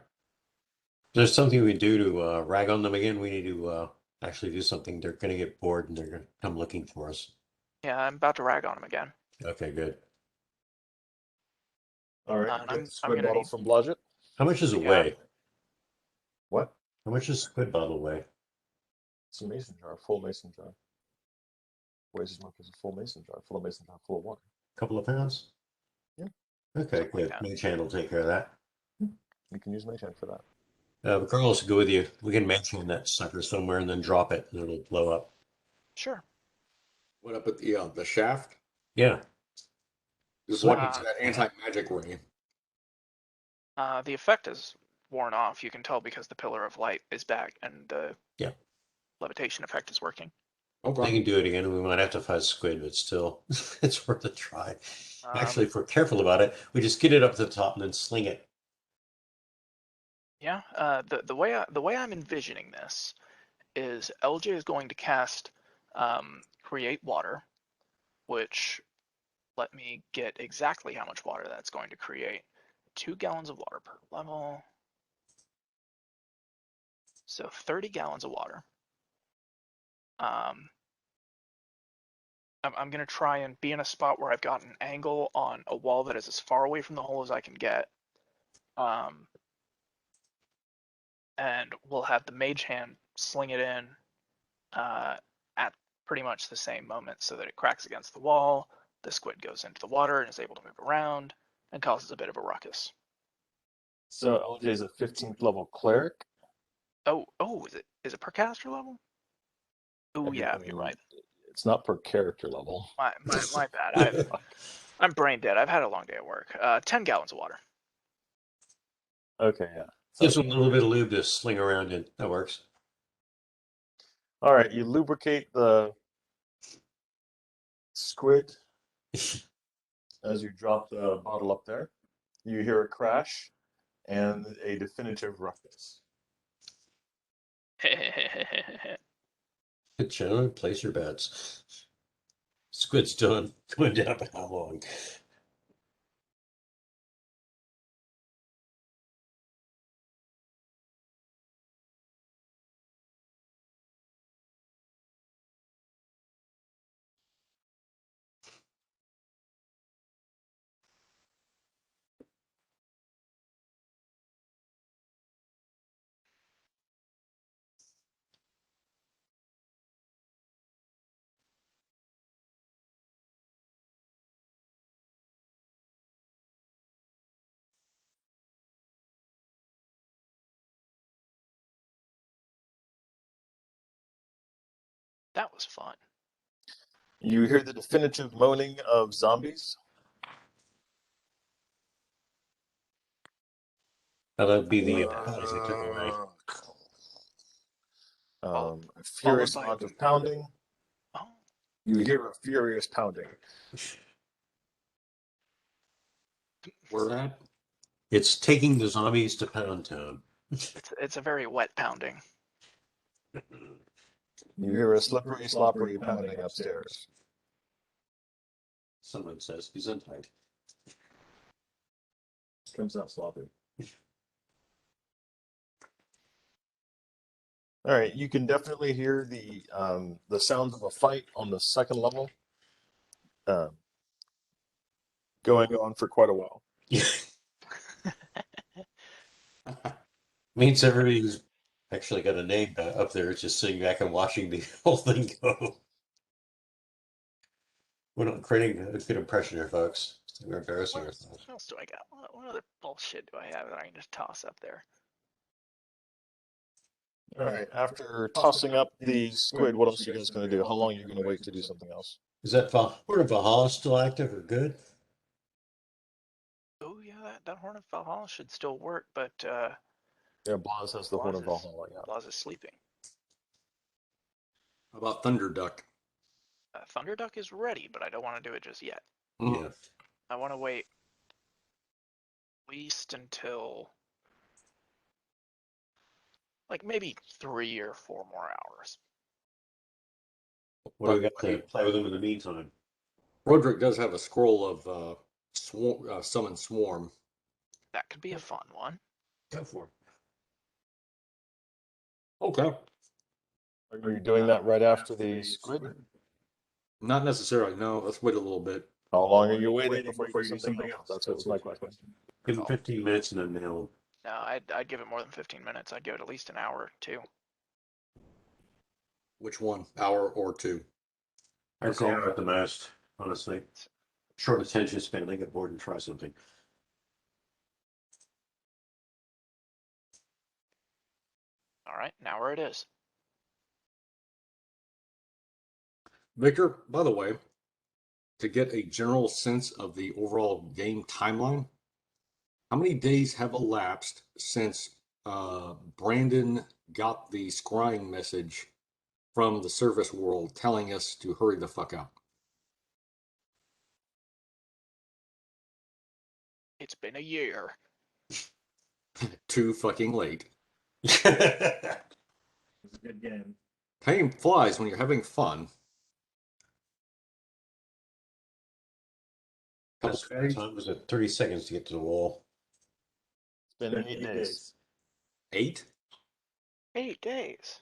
There's something we do to rag on them again. We need to actually do something. They're going to get bored and they're going to come looking for us. Yeah, I'm about to rag on him again. Okay, good. All right. And You get I'm the squid gonna bottle need from Blodgett. How much does it Yeah. weigh? What? How much does squid bottle weigh? It's a mason jar, full mason jar. Weighs as much as a full mason jar, full mason jar full of water. A couple of pounds? Yeah. Okay, Something like good. that. Mage hand will take care of that. You can use mage hand for that. The girls will go with you. We can mage hand that sucker somewhere and then drop it and it'll blow up. Sure. What up at the shaft? Yeah. Just Slap what it. into that anti-magic ray? The effect is worn off. You can tell because the pillar of light is back and the Yeah. levitation effect is working. They Okay. can do it again. We might have to fight squid, but still, it's worth a try. Actually, Um, if we're careful about it, we just get it up to the top and then sling it. Yeah. The way I'm envisioning this is LJ is going to cast create water, which let me get exactly how much water that's going to create. 2 gallons of water per level. So 30 gallons of water. I'm going to try and be in a spot where I've got an angle on a wall that is as far away from the hole as I can get. And we'll have the mage hand sling it in at pretty much the same moment so that it cracks against the wall. The squid goes into the water and is able to move around and causes a bit of a ruckus. So LJ is a 15th level cleric. Oh, is it per caster level? Oh yeah, I mean, you're right. It's not per character level. My bad. I'm brain dead. I've had a long day at work. 10 gallons of water. Okay, yeah. Gives them a little bit of lube to sling around in. That works. All right, you lubricate the squid as you drop the bottle up there. You hear a crash and a definitive ruckus. Gentlemen, place your bets. Squid's done. Going down for how long? That was fun. You hear the definitive moaning of zombies. That'd be the penalties they took away. A furious by- amount of pounding. Oh, You hear a furious pounding. Where at? It's taking the zombies to Pound Town. it's a very wet pounding. You hear a slippery, sloppery pounding upstairs. Someone says he's untied. Comes out sloppy. All right, you can definitely hear the sounds of a fight on the second level, going on for quite a while. Means everybody's Actually got a name up there, just sitting back and watching the whole thing go. We're not creating a good impression here, folks. We're embarrassing ourselves. What else do I got? What other bullshit do I have that I can just toss up there? All right. After tossing up the squid, what else are you guys going to do? How long are you going to wait to do something else? Is that Horn of Valhalla still active or good? Oh yeah, that Horn of Valhalla should still work, but Yeah, Blaz has the Horn of Blaz Valhalla. Yeah. Blaz is sleeping. How about Thunder Duck? Thunderduck is ready, but I don't want to do it just yet. Mhm. Yeah. I want to wait at least until like maybe 3 or 4 more hours. What do we got to play with them in the meantime? Roderick does have a scroll of summon swarm. That could be a fun one. Go for it. Okay. Are you doing that right after the squid? Not necessarily. No, let's wait a little bit. How long are you waiting before you do something else? That was my question. Give them 15 minutes and then nail No, I'd give it more than 15 minutes. I'd give it at least an hour or two. Which one? Hour or two? them. I'd say hour at the most, honestly. Short attention span, they get bored and try something. All right, an hour it is. Victor, by the way, to get a general sense of the overall game timeline, how many days have elapsed since Brandon got the scrying message from the service world telling us to hurry the fuck up? It's been a year. Too fucking late. It's a Good game. Time flies when you're having fun. Best time was at 30 seconds to get to the wall. It's been 8 days. 8? 8 days.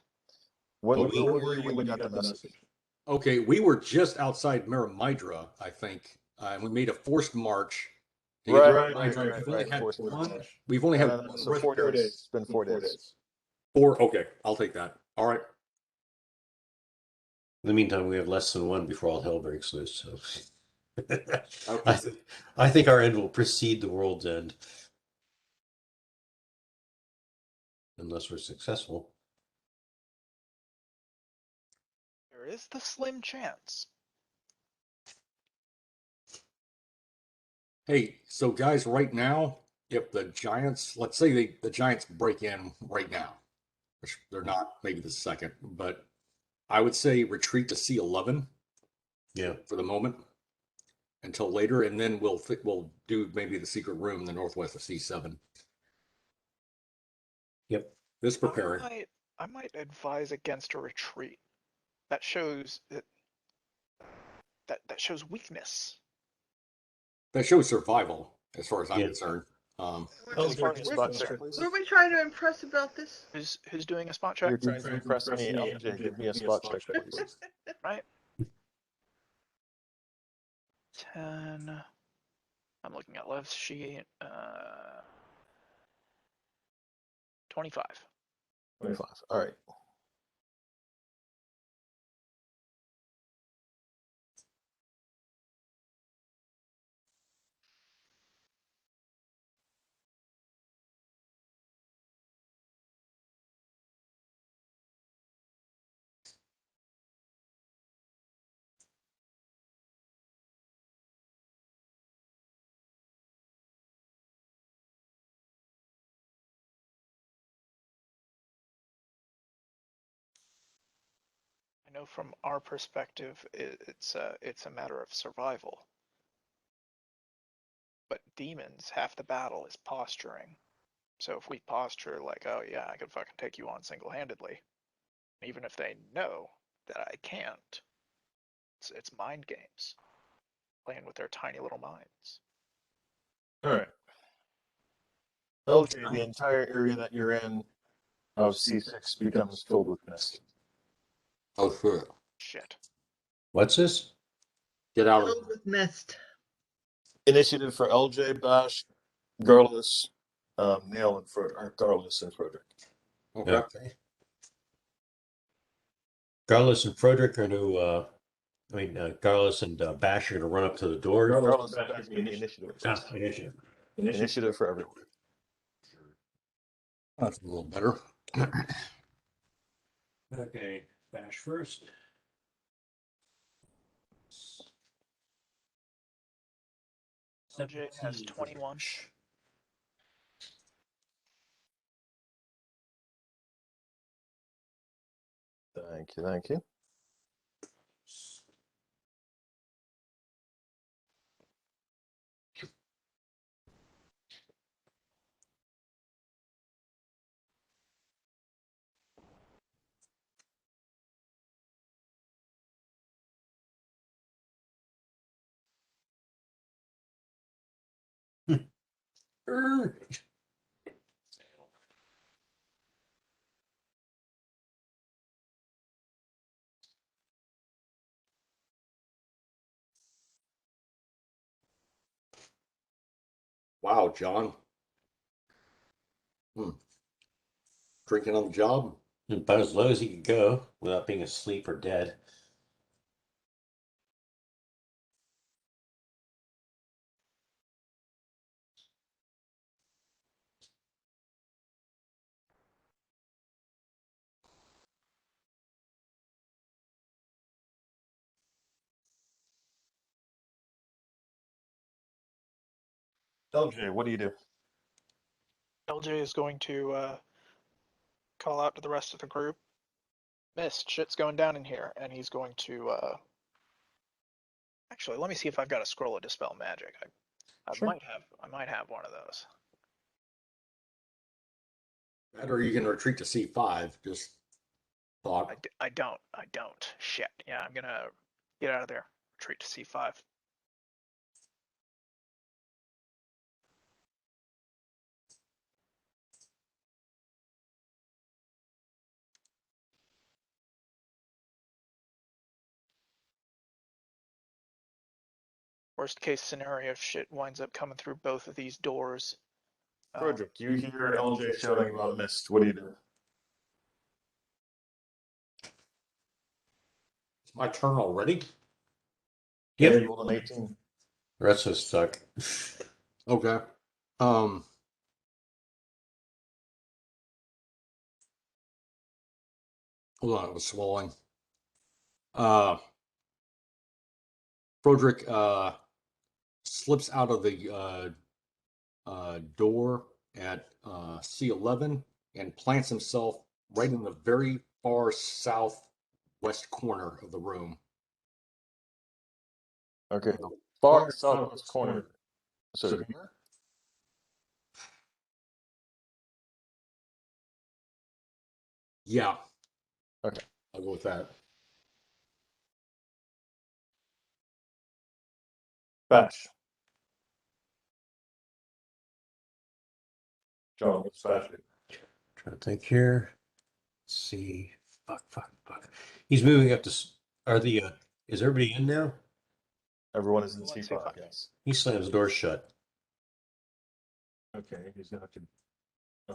Where were you when you got the message? Okay, we were just outside Miramidra, I think, and we made a forced march. to get to Miramidra. We've only had Forced one. march. We've only had one So 4 days. It's been 4 days. 4. Okay, I'll take that. All right. In the meantime, we have less than one before all hell breaks loose. So Okay. I think our end will precede the world's end. Unless we're successful. There is the slim chance. Hey, so guys, right now, if the Giants, let's say the Giants break in right now, which they're not, maybe the second, but I would say retreat to C11 Yeah. for the moment until later, and then we'll do maybe the secret room in the northwest of C7. Yep. This preparing. I might advise against a retreat. That shows that shows weakness. That shows survival, as far as I'm Yeah. concerned. As far as spot check, please. What are we trying to impress about this? Who's doing a spot You're check? trying to impress me, LJ. Give me a spot check, please. Right. 10. I'm looking at left sheet. 25. 25. All right. I know from our perspective, it's a matter of survival. But demons, half the battle is posturing. So if we posture like, oh yeah, I can fucking take you on single-handedly, even if they know that I can't, it's mind games, playing with their tiny little minds. All right. LJ, the entire area that you're in of C6 becomes filled with mist. Oh, sure. Shit. What's this? Get out of Filled with mist. Initiative for LJ, Bash, Garlus, Neil, and Garlus and Frederick. Okay. Okay. Garlus and Frederick are going to, Garlus and Bash are going to run up to the door. Regardless, give me the initiative. Initiative. Initiative for everyone. That's a little better. Okay, Bash first. LJ has 21. Thank you, thank you. Wow, John. Drinking on the job? About as low as he could go without being asleep or dead. LJ, what do you do? LJ is going to call out to the rest of the group. Mist, shit's going down in here, and he's going to. Actually, let me see if I've got a scroll of dispel magic. I Sure. might have one of those. That or you can retreat to C5. Just thought. I don't. Shit. Yeah, I'm gonna get out of there. Retreat to C5. Worst case scenario, if shit winds up coming through both of these doors. Frederick, you hear LJ shouting about Mist. What do you do? It's my turn already? Yep. Yeah, you rolled an 18. The rest of us suck. Okay. Hold on, it was swallowing. Frederick slips out of the door at C11 and plants himself right in the very far southwest corner of the room. Okay, the far southwest corner. So here? Yeah. Okay. I'll go with that. Bash. John, what's Bash do? Trying to think here. Let's see. Fuck. He's moving up to. Are the? Is everybody in now? Everyone is in Everyone's C5, C5. yes. He slams the door shut. Okay, he's gonna have to.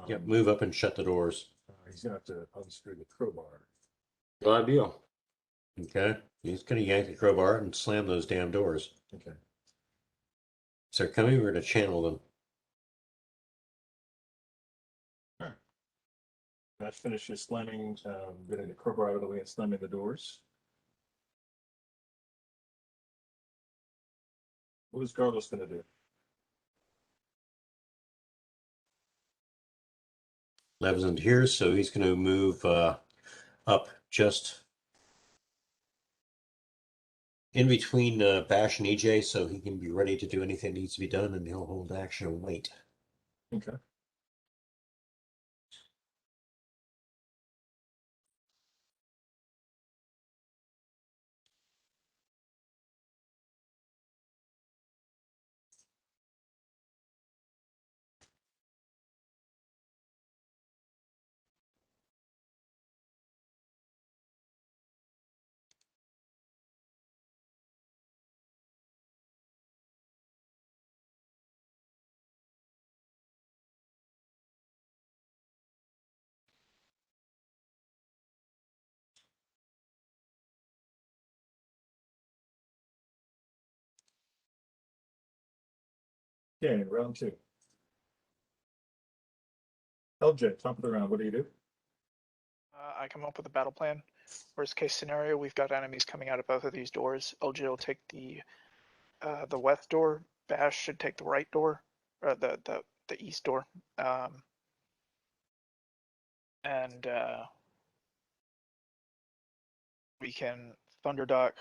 Yep. Move up and shut the doors. He's gonna have to unscrew the crowbar. Good idea. Okay. He's gonna yank the crowbar and slam those damn doors. Okay. So they're coming. We're gonna channel them. Bash finishes slamming, getting the crowbar out of the way and slamming the doors. What is Carlos gonna do? Lev isn't here, so he's gonna move up just in between Bash and EJ, so he can be ready to do anything that needs to be done, and he'll hold action and wait. Okay. Okay, round 2. LJ, top of the round, what do you do? I come up with a battle plan. Worst case scenario, we've got enemies coming out of both of these doors. LJ will take the west door. Bash should take the right door, or the east door. And we can thunder duck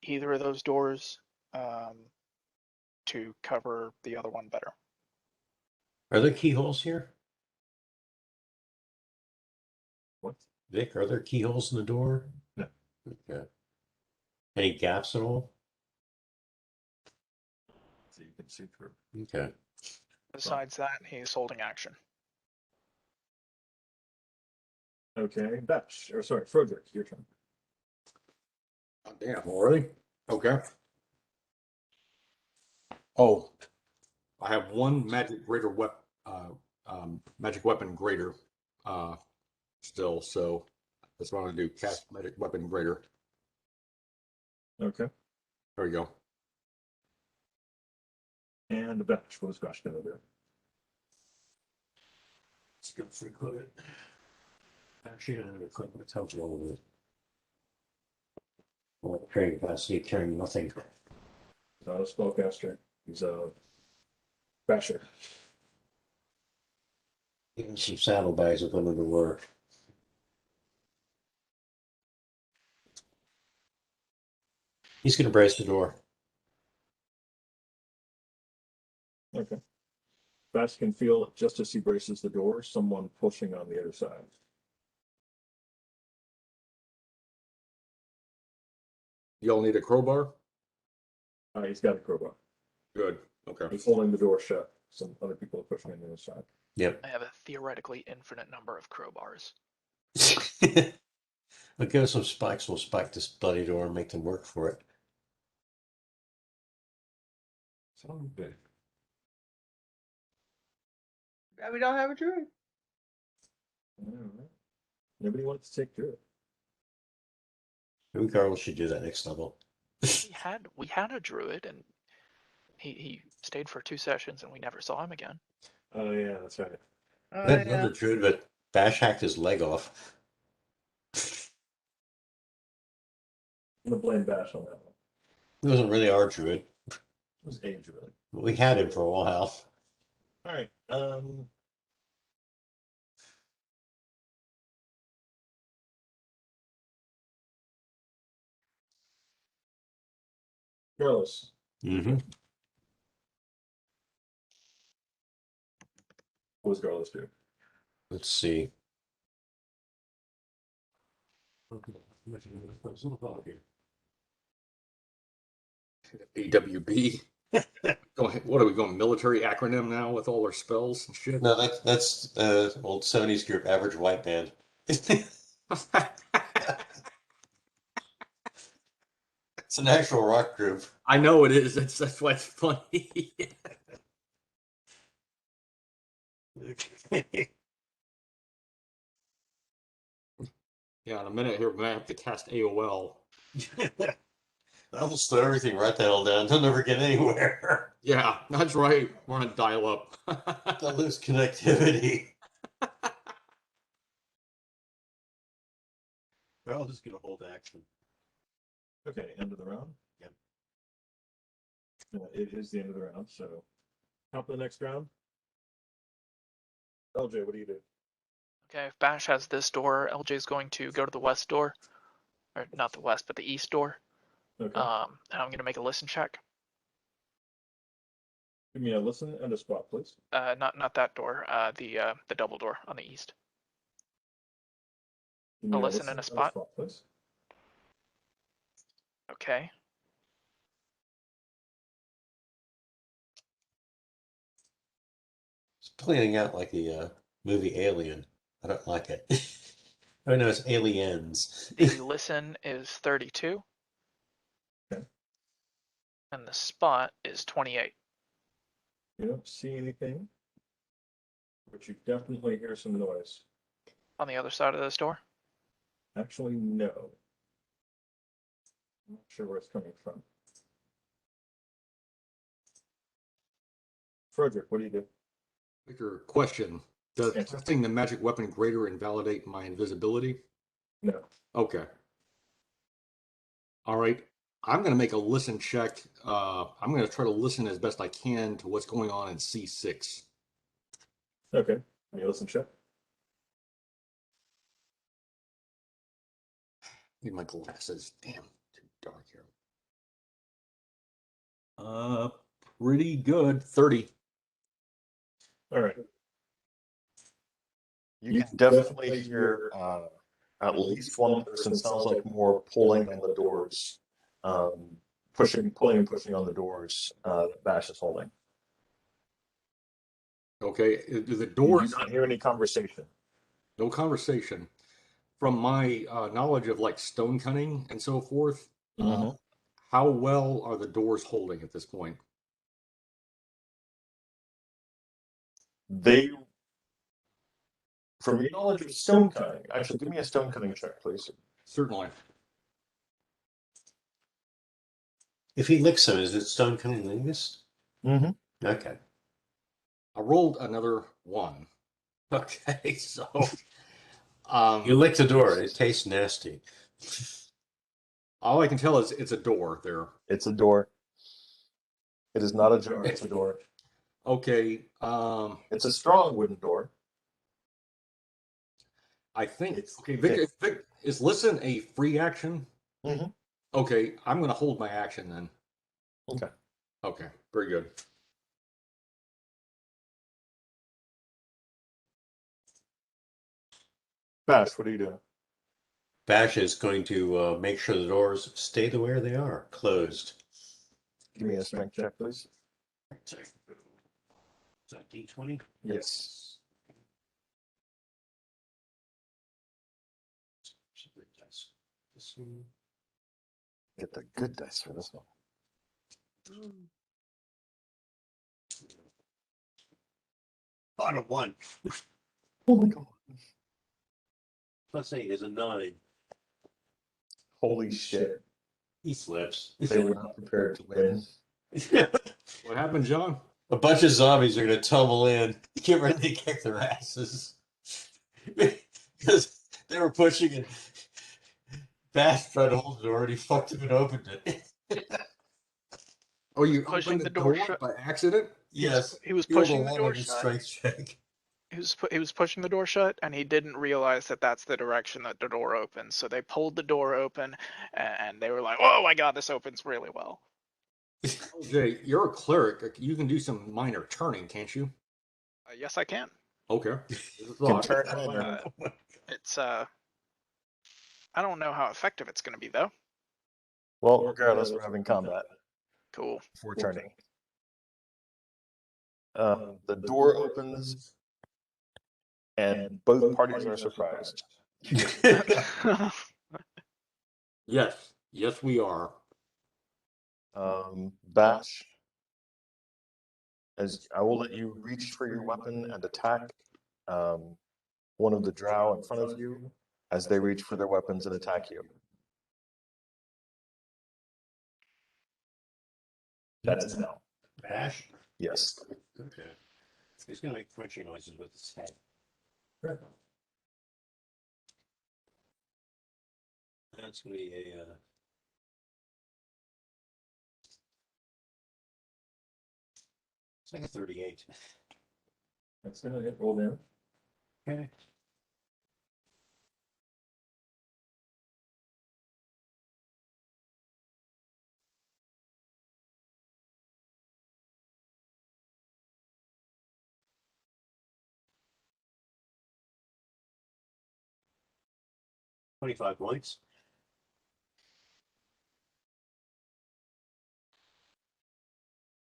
either of those doors to cover the other one better. Are there keyholes here? What? Vic, are there keyholes in the door? No. Okay. Any gaps at all? So you can see through. Okay. Besides that, he's holding action. Okay, Bash, or sorry, Frederick, your turn. Oh, damn, already? Okay. Oh, I have one magic greater magic weapon greater still, so that's what I'm gonna do. Cast magic weapon greater. Okay. There we go. And the Bash, what is Bash gonna do? Let's go free quote it. Actually, I don't have a click. What tells you all of it? Well, carrying capacity, carrying nothing. He's not a spellcaster. He's a Basher. Even some saddlebags will come into work. He's going to brace the door. Okay. Bash can feel, just as he braces the door, someone pushing on the other side. Y'all need a crowbar? He's got a crowbar. Good. Okay. He's holding the door shut. Some other people are pushing on the other side. Yep. I have a theoretically infinite number of crowbars. But give us some spikes. We'll spike this bloody door and make them work for it. Sounds good. Now we don't have a druid. All right. Nobody wants to take through it. Maybe Garl should do that next level. We had a druid, and he stayed for 2 sessions, and we never saw him again. Oh yeah, that's right. Oh, We had yeah. another druid, but Bash hacked his leg off. I'm gonna blame Bash on that one. It wasn't really our druid. It was age really. But we had him for a while. All right. Carlos, Mm-hmm. what does Carlos do? Let's see. AWB. What are we going? Military acronym now with all our spells and shit? No, that's old 70s group, Average White Band. It's an actual rock group. I know it is. That's why it's funny. Yeah, in a minute here, we're gonna have to cast AOL. I almost slow everything right the hell down. They'll never get anywhere. Yeah, that's right. We're gonna dial up. They'll lose connectivity. They're all just gonna hold action. Okay, end of the round. Yep. It is the end of the round, so top of the next round. LJ, what do you do? Okay, if Bash has this door, LJ's going to go to the west door, or not the west, but the east door. Okay. And I'm going to make a listen check. Give me a listen and a spot, please. Not that door. The double door on the east. Give me A listen and a spot. please. Okay. It's playing out like the movie Alien. I don't like it. Oh no, it's Aliens. The listen is 32. Okay. And the spot is 28. You don't see anything, but you definitely hear some noise. On the other side of this door? Actually, no. I'm not sure where it's coming from. Frederick, what do you do? Victor, question. Does Answer. testing the magic weapon greater invalidate my invisibility? No. Okay. All right. I'm going to make a listen check. I'm going to try to listen as best I can to what's going on in C6. Okay. You listen, check. Need my glasses. Damn, too dark here. Pretty good. 30. All right. You can definitely hear at least one person, sounds like more pulling on the doors, pulling and pushing on the doors that Bash is holding. Okay. Do the You doors do not hear any conversation. no conversation? From my knowledge of like stone cutting and so forth, how well are the doors holding at this point? They, from your knowledge of stone cutting, actually, give me a stone cutting check, please. Certainly. If he licks him, is it stone cutting lingus? Mm-hmm. Okay. I rolled another 1. Okay, so Um, you lick the door. It tastes nasty. all I can tell is it's a door there. It's a door. It is not a jar, it's a door. Okay. It's a strong wooden door. I think. It's Okay, thick. Vic, is listen a free action? Mhm. Okay, I'm going to hold my action then. Okay. Okay, very good. Bash, what are you doing? Bash is going to make sure the doors stay the way they are, closed. Give me a strength check, please. Is that D20? Yes. This one. Get the good dice for this one. Bottom one. Oh my god. Let's say is a 9. Holy shit. He slips. They were not prepared to win. What happened, John? A bunch of zombies are going to tumble in, get ready to kick their asses. Because they were pushing it. Bash tried to hold the door and he fucked him and opened it. Oh, you Pushing opened the door shut. by accident? Yes. He was He rolled a pushing the 1 door on his shut. strength check. He was pushing the door shut, and he didn't realize that that's the direction that the door opens. So they pulled the door open, and they were like, "Whoa, my God, this opens really well." Jay, you're a cleric. You can do some minor turning, can't you? Yes, I can. Okay. Can turn minor. It's I don't know how effective it's going to be though. Well, regardless, we're having combat Cool. before turning. The door opens, and both parties are surprised. Yes. Yes, we are. Bash, as I will let you reach for your weapon and attack one of the drow in front of you as they reach for their weapons and attack you. That's now. Bash? Yes. Okay. He's going to make crunchy noises with his head. That's going to be a. It's like a 38. That's gonna get rolled in. Okay. $25 points.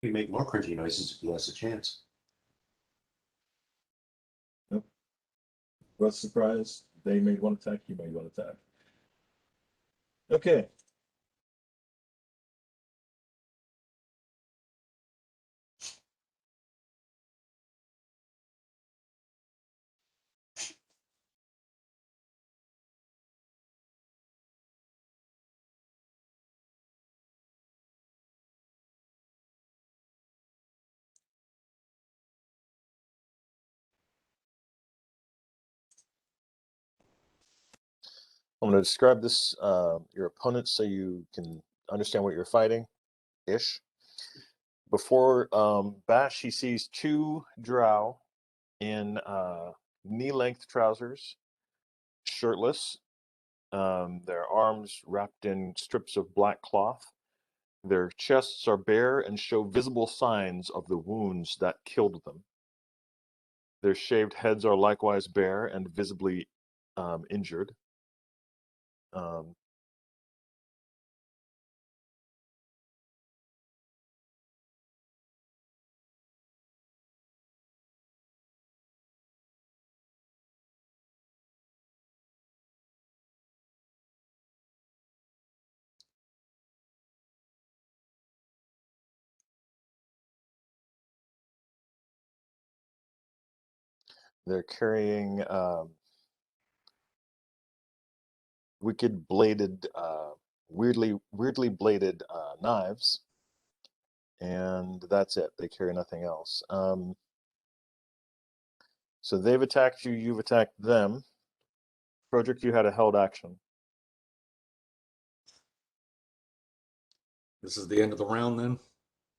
You make more crunchy noises if he has a chance. Russ surprise. They made one attack, you made one attack. Okay. I'm going to describe this, your opponent, so you can understand what you're fighting-ish. Before Bash, he sees two drow in knee-length trousers, shirtless, their arms wrapped in strips of black cloth. Their chests are bare and show visible signs of the wounds that killed them. Their shaved heads are likewise bare and visibly injured. They're carrying wicked bladed, weirdly bladed knives, and that's it. They carry nothing else. So they've attacked you. You've attacked them. Frederick, you had a held action. This is the end of the round then?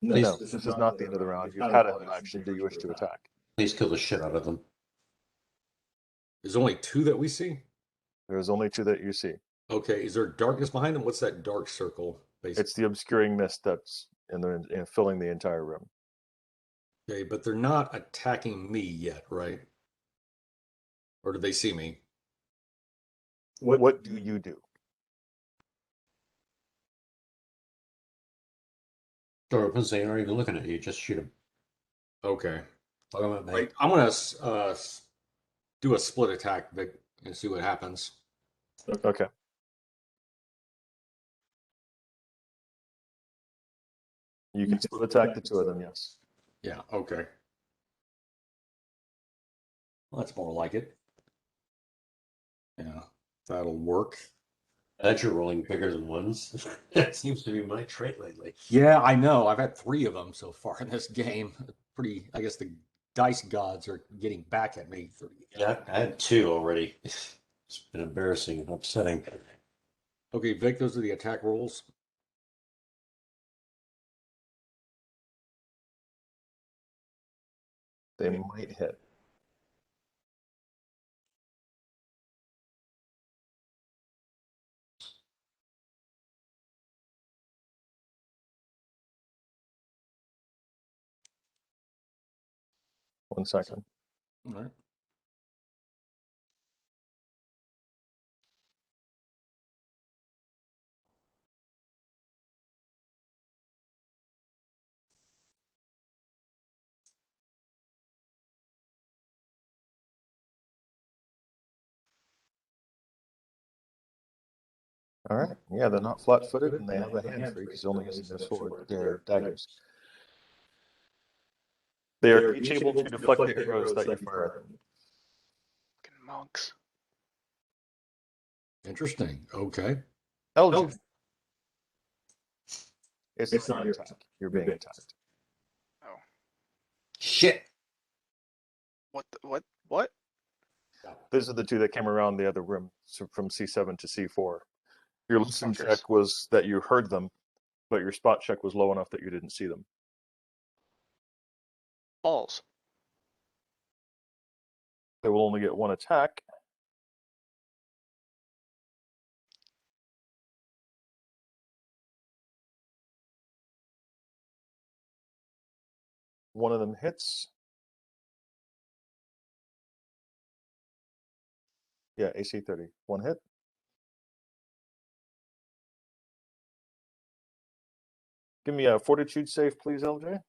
No, this is not the end of the round. You've had a held action. Do you wish to attack? Please kill the shit out of them. There's only two that we see? There's only two that you see. Okay, is there darkness behind them? What's that dark circle? Basically? It's the obscuring mist that's filling the entire room. Okay, but they're not attacking me yet, right? Or do they see me? What do you do? Door opens, they aren't even looking at you, just shoot them. Okay. Fuck them up, mate. Right, I'm going to do a split attack, Vic, and see what happens. Okay. You can split attack the two of them, yes. Yeah, okay. Well, that's more like it. Yeah, that'll work. That you're rolling bigger than ones. That seems to be my trait lately. Yeah, I know. I've had 3 of them so far in this game. Pretty, I guess the dice gods are getting back at me. Yeah, I had 2 already. It's been embarrassing and upsetting. Okay, Vic, those are the attack rolls. They might hit. One second. All right. All right. Yeah, they're not flat-footed, and they have a hand free because they're only using their daggers. They are each able to deflect the arrows that you fire at them. Fucking monks. Interesting. Okay. Elgin. It's not your attack. You're being attacked. Oh. Shit. What? Those are the two that came around the other room, so from C7 to C4. Your listen Fuckers. check was that you heard them, but your spot check was low enough that you didn't see them. Balls. They will only get one attack. One of them hits. Yeah, AC 30. One hit. Give me a fortitude save, please, LJ.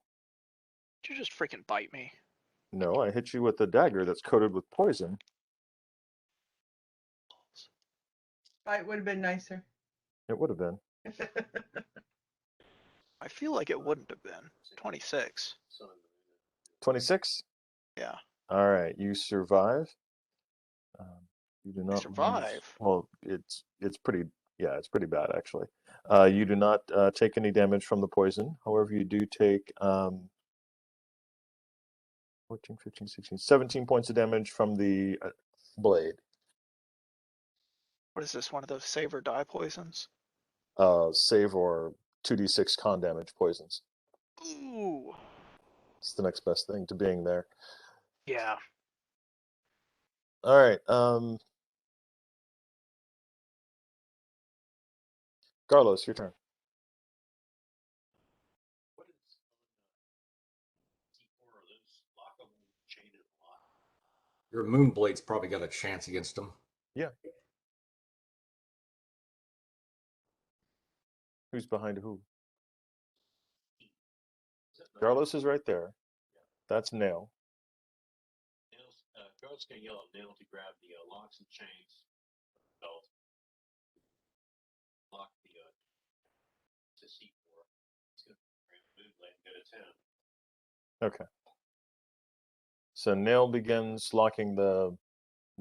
Did you just freaking bite me? No, I hit you with a dagger that's coated with poison. Bite would have been nicer. It would have been. I feel like it wouldn't have been. 26. 26? Yeah. All right, you survive. You do not survive? Well, it's pretty, yeah, it's pretty bad, actually. You do not take any damage from the poison. However, you do take 14, 15, 16, 17 points of damage from the blade. What is this? One of those save or die poisons? Save or 2d6 con damage poisons. Ooh. It's the next best thing to being there. Yeah. All right. Carlos, your turn. What is T4? Are those lockable chain and lock? Your Moonblade's probably got a chance against them. Yeah. Who's behind who? Carlos is right there. That's Nail. Nails, Carlos can yell at Nail to grab the locks and chains belt. Lock the to C4. He's going to grab Moonblade and get a 10. Okay. So Nail begins locking the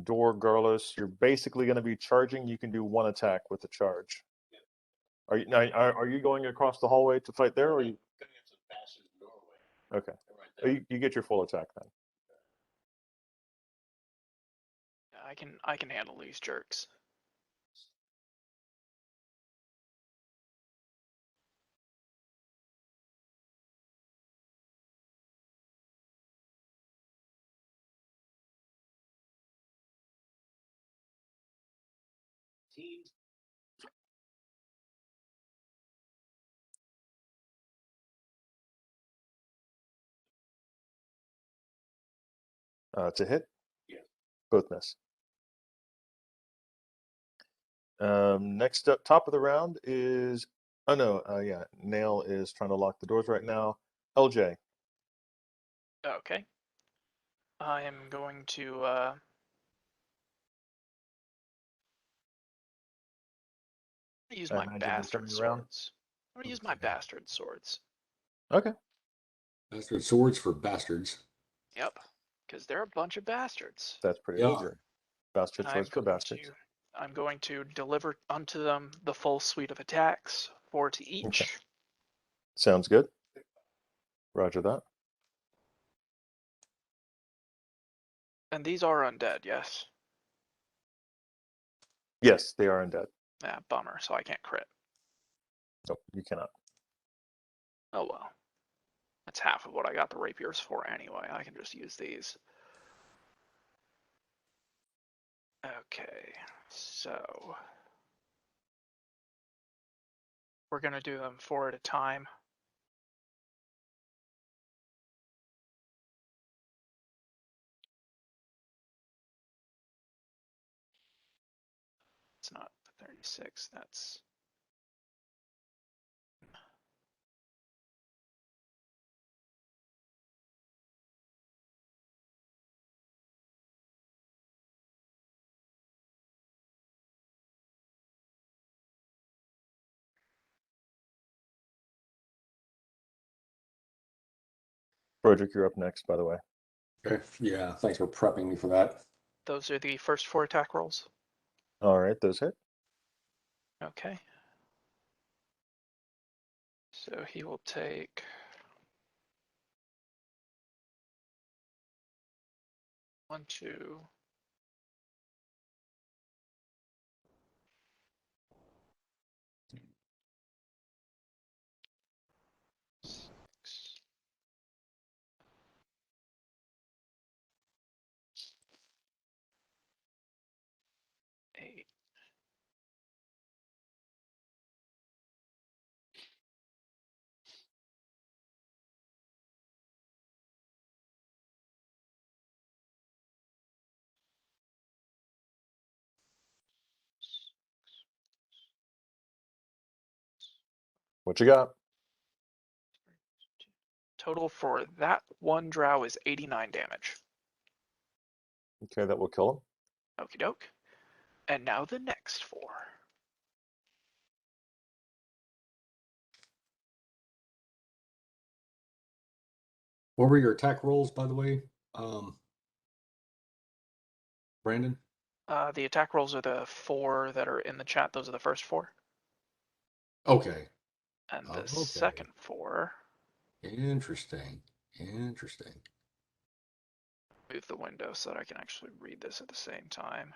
door. Carlos, you're basically going to be charging. You can do one attack with the charge. Are you now? Are you going across the hallway to fight there, or are you? Going at some bastards in the doorway. Okay. They're right Oh, there. you get your full attack then. I can handle these jerks. Teams. To hit. Yeah. Both miss. Next up, top of the round is. Oh no. Yeah. Nail is trying to lock the doors right now. LJ. Okay. I am going to use I my imagine you're bastard turning around. swords. I'm gonna use my Okay. bastard swords. Okay. Bastard swords for bastards. Yep. Because they're a bunch of bastards. That's pretty Yeah. legit. Bastard And swords for bastards. I'm going to deliver unto them the full suite of attacks, 4 to each. Okay. Sounds good. Roger that. And these are undead, yes. Yes, they are undead. Ah, bummer, so I can't crit. Nope, you cannot. Oh well. That's half of what I got the rapiers for anyway. I can just use these. Okay, so we're gonna do them 4 at a time. It's not 36, that's Broderick, you're up next, by the way. Okay. Yeah. Thanks for prepping me for that. those are the first 4 attack rolls. All right, those hit. Okay. So he will take 1, 2. Six. 8. What you got? Total for that one drow is 89 damage. Okay, that will kill him. Okie doke. And now the next 4. What were your attack rolls, by the way, Brandon? The attack rolls are the 4 that are in the chat. Those are the first 4. Okay. And the Okay. second 4. Interesting. Interesting. Move the window so that I can actually read this at the same time.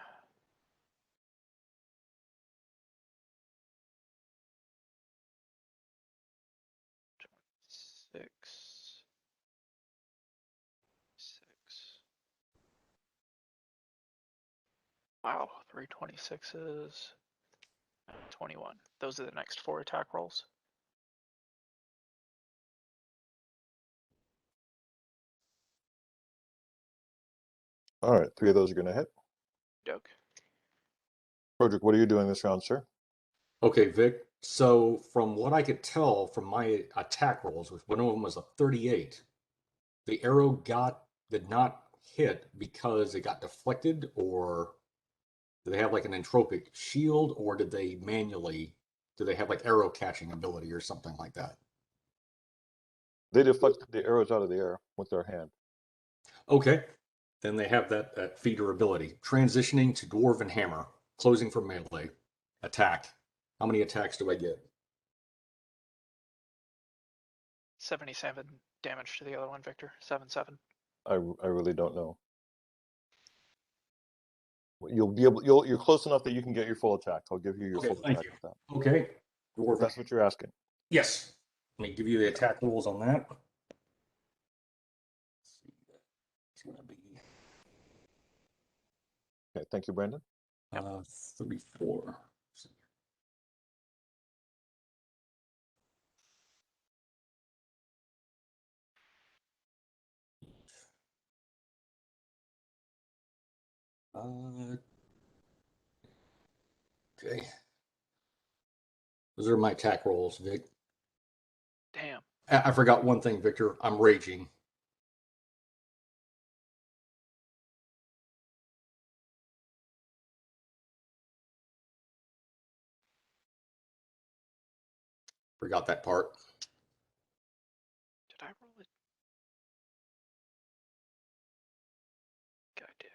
Wow, 326s, 21. Those are the next 4 attack rolls. All right, 3 of those are going to hit. Doke. Roderick, what are you doing this round, sir? Okay, Vic. So from what I could tell from my attack rolls, which one of them was a 38, the arrow did not hit because it got deflected, or do they have like an entropic shield, or do they have like arrow catching ability or something like that? They deflect the arrows out of the air with their hand. Okay, then they have that feeder ability. Transitioning to Dwarven Hammer, closing for melee, attack. How many attacks do I get? 77 damage to the other one, Victor. 7-7. I really don't know. You'll be able. You're close enough that you can get your full attack. I'll give you your Okay, full thank attack you. with that. Okay, If Dwarven. that's what you're asking. Yes. Let me give you the attack rules on that. It's gonna be Okay, thank you, Brandon. 34. Okay. Those are my attack rolls, Vic. Damn. I forgot one thing, Victor. I'm raging. Forgot that part. Did I roll it? I did.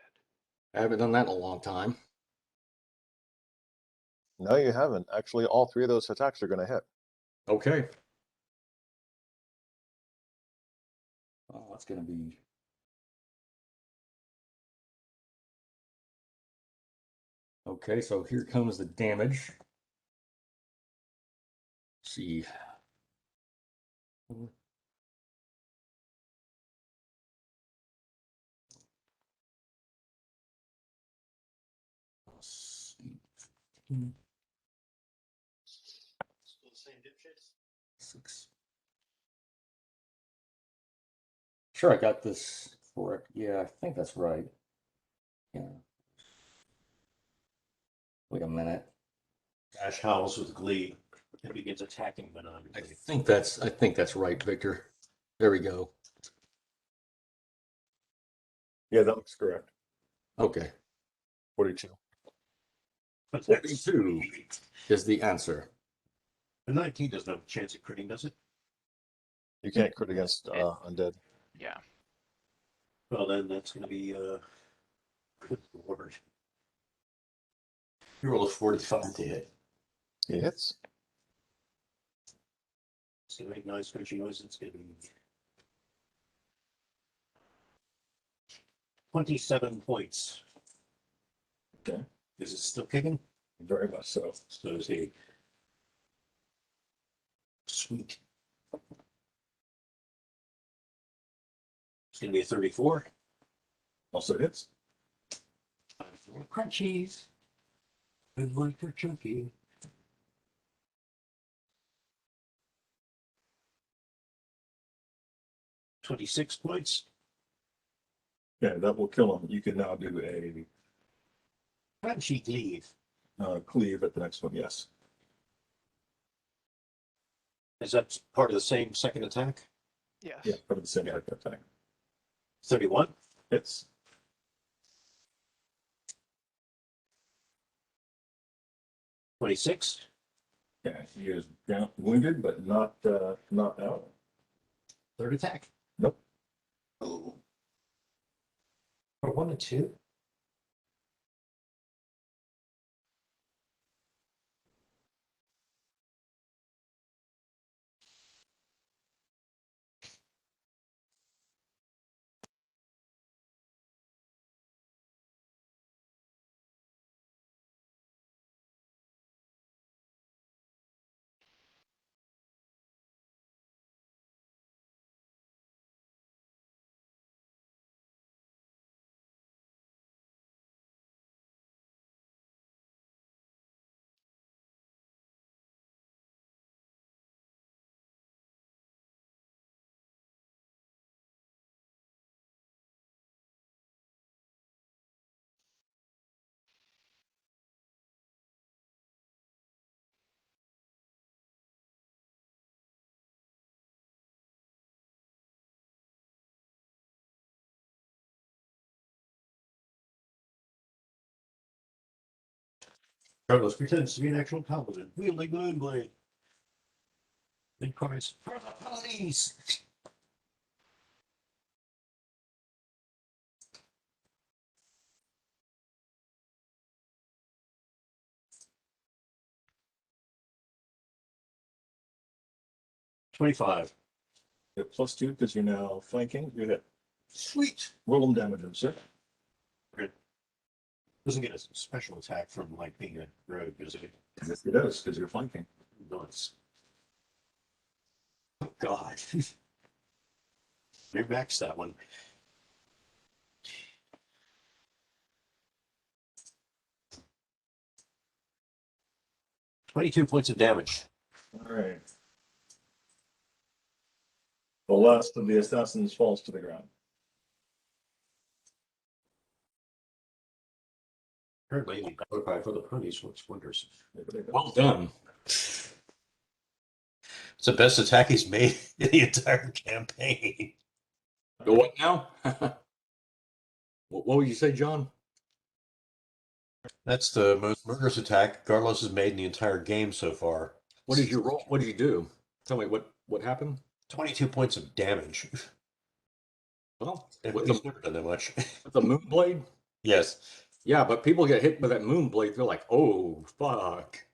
I haven't done that in a long time. No, you haven't. Actually, all 3 of those attacks are going to hit. Okay. Oh, that's gonna be. Okay, so here comes the damage. Let's see. Still the same dipshits? 6. Sure, I got this correct. Yeah, I think that's right. Yeah. Wait a minute. Ash howls with glee and begins attacking Manon. I think that's right, Victor. There we go. Yeah, that looks correct. Okay. 42. 42 is the answer. The 19 doesn't have a chance at critting, does it? You can't crit against undead. Yeah. Well, then that's going to be good lord. You roll a 45 to hit. It hits. It's going to make nice scratchy noise. It's going to be 27 points. Okay. Is it still kicking? Very much so. So is he. Sweet. It's going to be a 34. Also hits. More crunchies. Good one for Chunky. $26 points. Yeah, that will kill him. You can now do a Crunchy leave. cleave at the next one. Yes. Is that part of the same second attack? Yes. Yeah, for the same attack. 31. Hits. $26. Yeah, he is down, wounded, but not out. Third attack. Nope. Oh. For 1 and 2. Carlos pretends to be an actual paladin, wielding the moonblade. Then cries, "For the police!" "25. You have +2 because you're now flanking. You hit. Sweet. Roll them damages, sir. Doesn't get a special attack from like being a rogue, does it? Yes, it does because you're flanking. Nuts. Oh God. You max that one. "22 points of damage." All right. The last of the assassins falls to the ground. Apparently, Battle for the Ponies works wonders. Well done. It's the best attack he's made in the entire campaign. Go what now? What would you say, John? That's the most murderous attack Carlos has made in the entire game so far. What did you roll? What did you do? Tell me what happened. 22 points of damage. Well, And with he's the, never done that much. with the moon blade. Yes. Yeah, but people get hit with that moon blade. They're like, "Oh fuck!"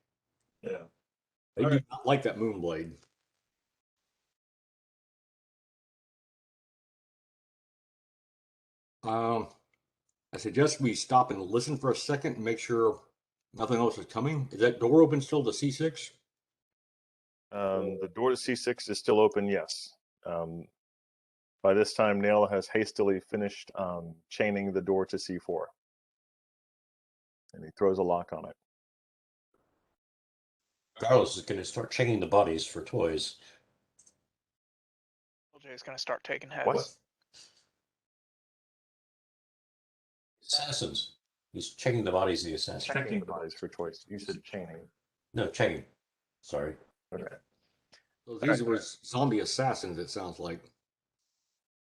Yeah. They All do right. not like that moon blade. I suggest we stop and listen for a second and make sure nothing else is coming. Is that door open still to C6? The door to C6 is still open, yes. By this time, Nail has hastily finished chaining the door to C4. And he throws a lock on it. Carlos is going to start checking the bodies for toys. LJ's gonna start taking heads. What? Assassins. He's checking the bodies of the assassins. Checking the bodies for toys. You said chaining. No, checking. Sorry. Okay. So these were zombie assassins. It sounds like.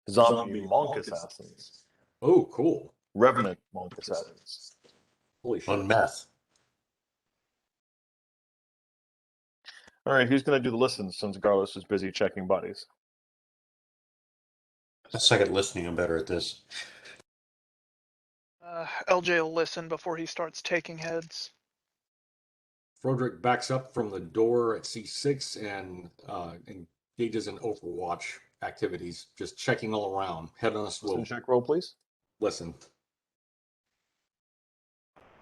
Zombie monk assassins. Oh, cool. Revenant monk assassins. Holy shit. On meth. All right, who's going to do the listens since Carlos is busy checking bodies? A second listening, I'm better at this. LJ will listen before he starts taking heads. Froderick backs up from the door at C6 and engages in Overwatch activities, just checking all around. Head on a swivel. Listen check roll, please. Listen.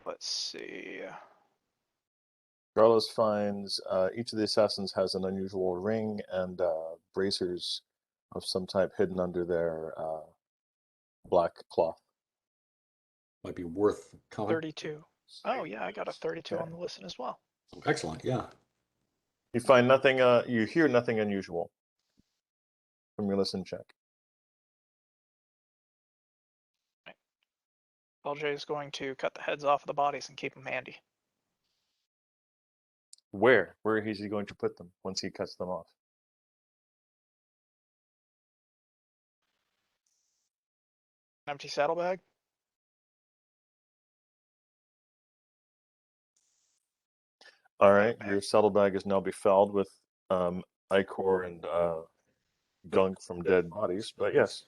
Let's see. Carlos finds each of the assassins has an unusual ring and bracers of some type hidden under their black cloth. Might be worth comment. 32. Oh yeah, I got a 32 on the listen as well. Excellent. Yeah. You find nothing. You hear nothing unusual from your listen check. LJ is going to cut the heads off of the bodies and keep them handy. Where? Where is he going to put them once he cuts them off? Empty saddlebag. All right, your saddlebag is now befouled with ichor and gunk from dead bodies, but yes.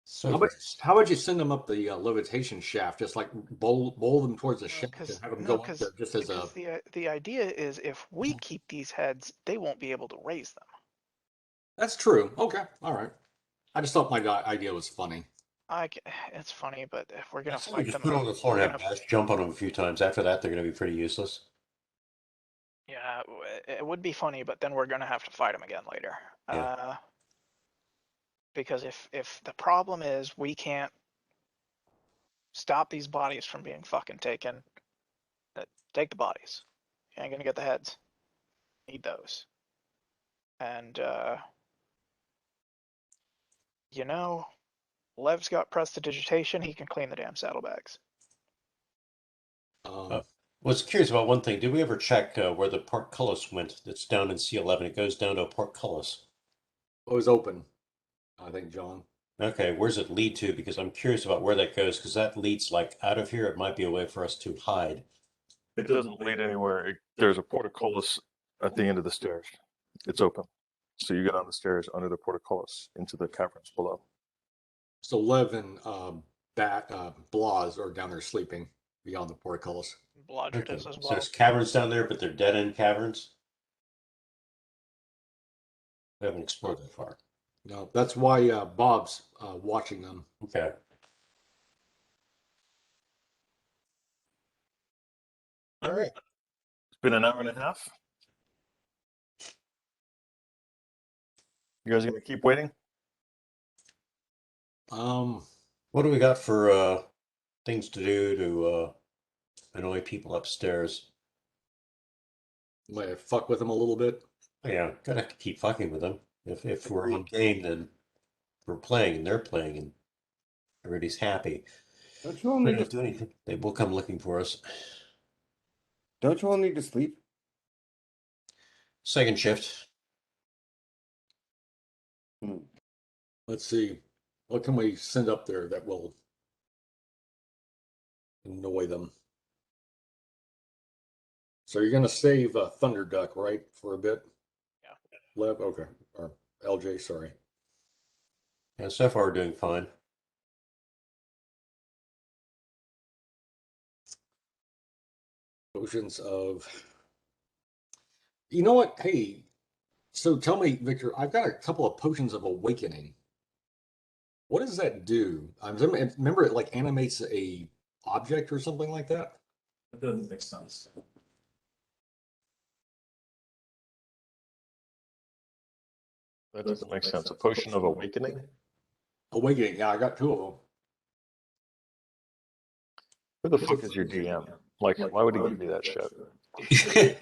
So How about you send them up the levitation shaft, just like bowl them towards the shaft and have them go up there just as a. The idea is if we keep these heads, they won't be able to raise them. That's true. Okay. All right. I just thought my idea was funny. It's funny, but if we're gonna we fight just them, put on the floor and we're have gonna- Bash jump on them a few times. After that, they're going to be pretty useless. yeah, it would be funny, but then we're gonna have to fight them again later. Yeah. Because if the problem is we can't stop these bodies from being fucking taken, take the bodies. You ain't gonna get the heads. Need those. And you know, Lev's got prestidigitation. He can clean the damn saddlebags. Was curious about one thing. Did we ever check where the portcullis went? That's down in C11. It goes down to a portcullis. It was open, I think, John. Okay, where's it lead to? Because I'm curious about where that goes, because that leads like out of here. It might be a way for us to hide. It doesn't lead anywhere. There's a portcullis at the end of the stairs. It's open. So you get on the stairs under the portcullis into the caverns below. So Lev and Blas are down there sleeping beyond the portcullis. Blodgett Okay. is as So well. there's caverns down there, but they're dead end caverns. We haven't explored that far. No, that's why Bob's watching them. Okay. All right. It's been an hour and a half. You guys gonna keep waiting? What do we got for things to do to annoy people upstairs? Might fuck with them a little bit. Yeah, gotta keep fucking with them. If we're on game, then we're playing and they're playing and everybody's happy. Don't you all We need don't to? do anything. They will come looking for us. Don't you all need to sleep? Second shift. Let's see. What can we send up there that will annoy them? So you're gonna save Thunder Duck, right, for a bit? Yeah. Lev, okay, or LJ, sorry. Yeah, so far we're doing fine. Potions of. You know what? Hey, so tell me, Victor, I've got a couple of potions of awakening. What does that do? I remember it like animates a object or something like that. That doesn't make sense. That doesn't make sense. A potion of awakening? Awakening, yeah, I got two of Who the fuck is your DM? Like, why would he give you that shit?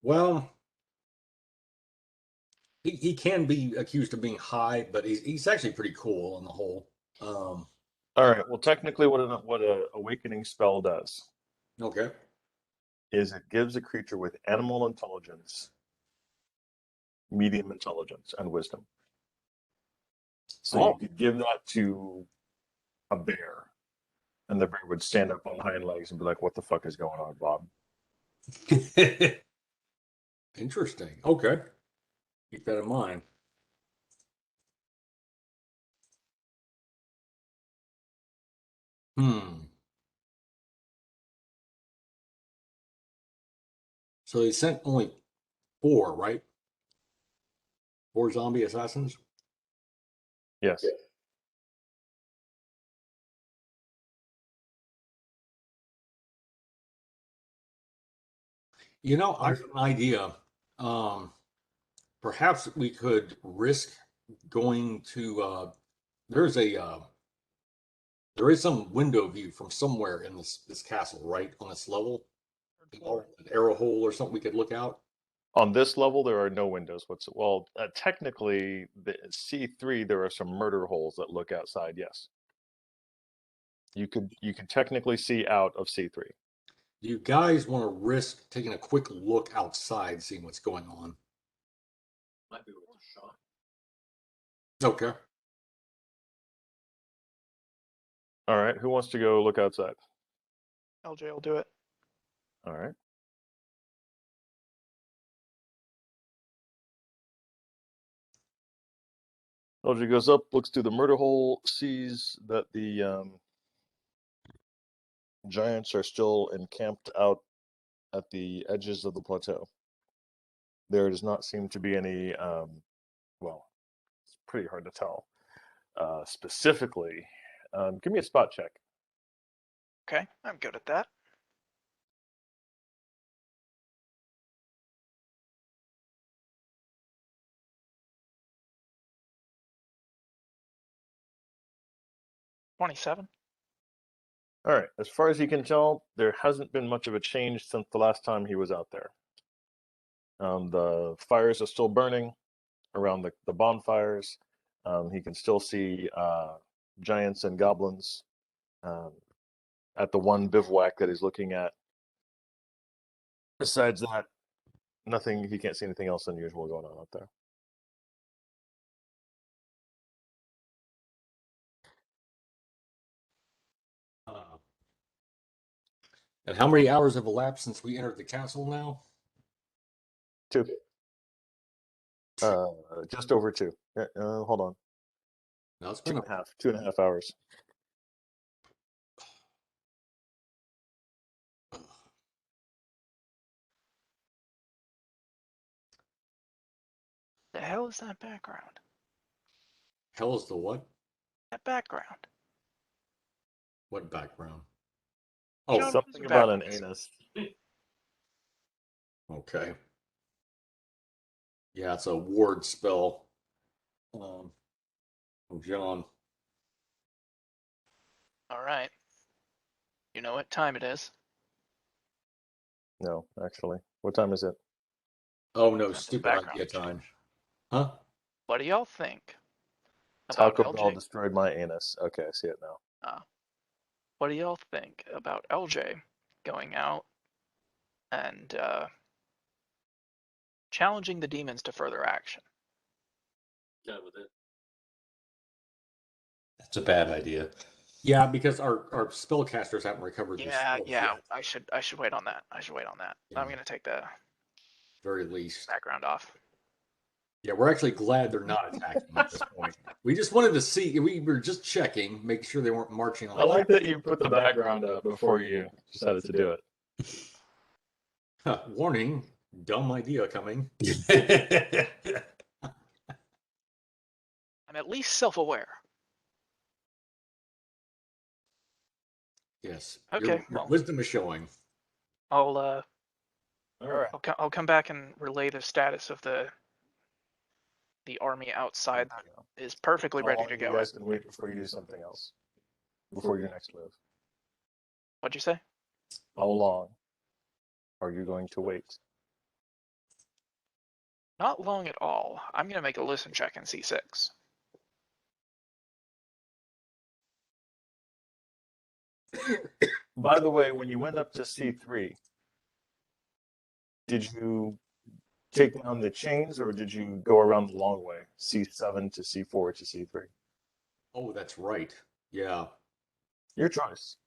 Well, he can be accused of being high, but he's actually pretty cool on the whole. All right. Well, technically, what a awakening spell does Okay. is it gives a creature with animal intelligence, medium intelligence, and wisdom. So you could give that to a bear, and the bear would stand up on hind legs and be like, "What the fuck is going on, Bob?" Interesting. Okay. Keep that in mind. So they sent only 4, right? 4 zombie assassins? Yes. You know, I have an idea. Perhaps we could risk going to there's a there is some window view from somewhere in this castle, right? On this level. An arrow hole or something we could look out. On this level, there are no windows whatsoever. Well, technically, the C3 there are some murder holes that look outside. Yes, you can technically see out of C3. Do you guys want to risk taking a quick look outside, seeing what's going on? Might be worth a shot. Okay. All right, who wants to go look outside? LJ will do it. All right. LG goes up, looks through the murder hole, sees that the giants are still encamped out at the edges of the plateau. There does not seem to be any, well, it's pretty hard to tell. Specifically, give me a spot check. Okay, I'm good at that. $27. All right, as far as he can tell, there hasn't been much of a change since the last time he was out there. The fires are still burning around the bonfires. He can still see giants and goblins at the one bivouac that he's looking at. Besides that, nothing. He can't see anything else unusual going on out there. And how many hours have elapsed since we entered the castle now? 2. Just over 2. Hold on. No, it's 2.5. 2.5 hours. The hell is that background? Hell is the what? That background. What background? You Oh, know, Something there's a about an background. anus. okay. Yeah, it's a ward spell. From John. All right. You know what time it is? No, actually. What time is it? Oh no, Time for the stupid background idea change. time. Huh? What do y'all think about Taco Bell LJ? destroyed my anus. Okay, I see it now. What do y'all think about LJ going out and challenging the demons to further action? That's a bad idea. Yeah, because our spellcasters haven't recovered their Yeah, spells yeah. yet, I should wait on that. I should wait on that. I'm Yeah. gonna take the very least. background off. Yeah, we're actually glad they're not attacking at this point. We just wanted to see. We were just checking, making sure they weren't marching on. I like that you put the background up before you decided to do it. Warning, dumb idea coming. I'm at least self-aware. Yes. Okay, Your well. wisdom is showing. I'll All right. I'll come back and relay the status of the army outside that is perfectly How ready long to are you go. guys can wait before you do something else? Before your next move? What'd you say? How long are you going to wait? Not long at all. I'm gonna make a listen check in C6. By the way, when you went up to C3, did you take down the chains or did you go around the long way? C7 to C4 to C3? Oh, that's right. Yeah. Your choice.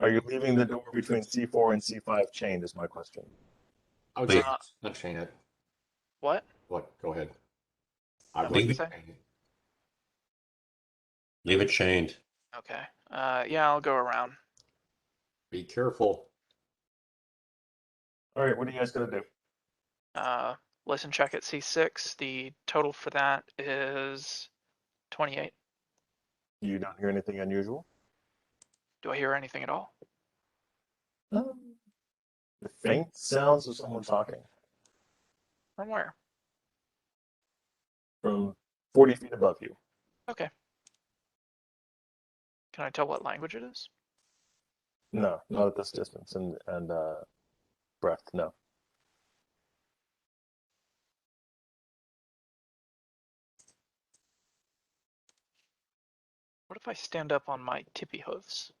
Are you leaving the door between C4 and C5 chained is my question. I would Wait. say unchain it. What? What? Go ahead. I What'd would you Leave say? unchain it. Leave it chained. Okay. Yeah, I'll go around. Be careful. All right, what are you guys going to do? Listen check at C6. The total for that is 28. You don't hear anything unusual? Do I hear anything at all? The faint sounds of someone talking From where? from 40 feet above you. Okay. Can I tell what language it is? No, not at this distance and breath, no. What if I stand up on my tippy hoofs?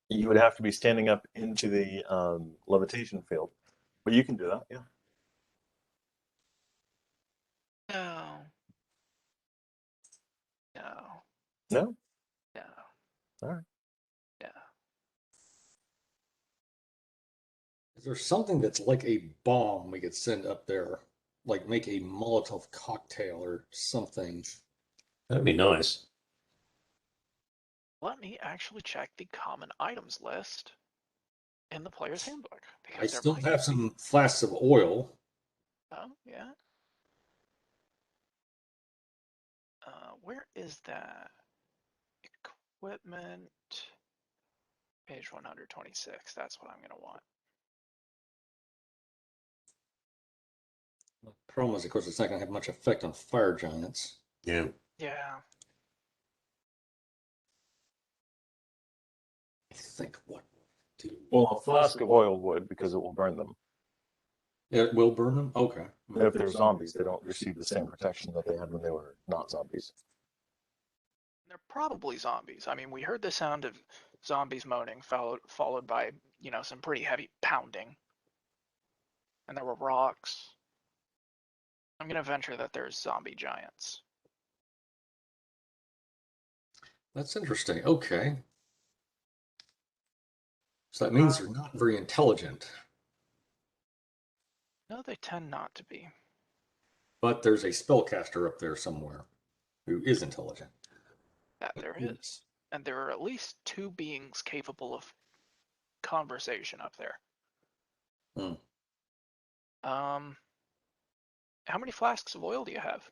You would have to be standing up into the levitation field, but you can do that, yeah. No. No. No? No. All right. No. Is there something that's like a bomb we could send up there? Like make a Molotov cocktail or something. That'd be nice. Let me actually check the common items list in the player's handbook. I Because there still might have be. some flasks of oil. Oh, yeah. Where is that? Equipment. Page 126. That's what I'm going to want. The problem is, of course, it's not going to have much effect on fire giants. Yeah. Yeah. I think what do Well, a flask of oil would because it will burn them. it will burn them? Okay. If they're zombies, they don't receive the same protection that they had when they were not zombies. They're probably zombies. I mean, we heard the sound of zombies moaning, followed by, some pretty heavy pounding. And there were rocks. I'm gonna venture that there's zombie giants. That's interesting. Okay. So that means they're not very intelligent. No, they tend not to be. But there's a spellcaster up there somewhere who is intelligent. That there is. And there are at least 2 beings capable of conversation up there. Hmm. How many flasks of oil do you have?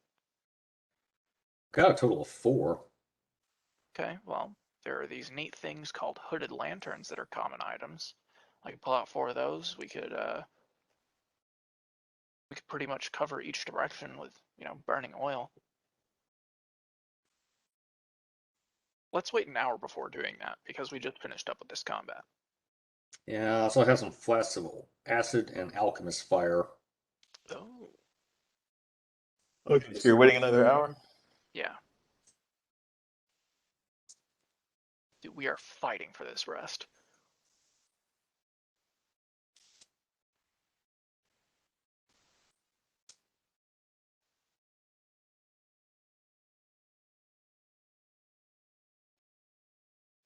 Got a total of 4. Okay, well, there are these neat things called hooded lanterns that are common items. I could pull out 4 of those. We could pretty much cover each direction with, burning oil. Let's wait an hour before doing that because we just finished up with this combat. Yeah, I also have some flasks of acid and alchemist fire. Oh, Okay, so you're waiting another hour? yeah. Dude, we are fighting for this rest.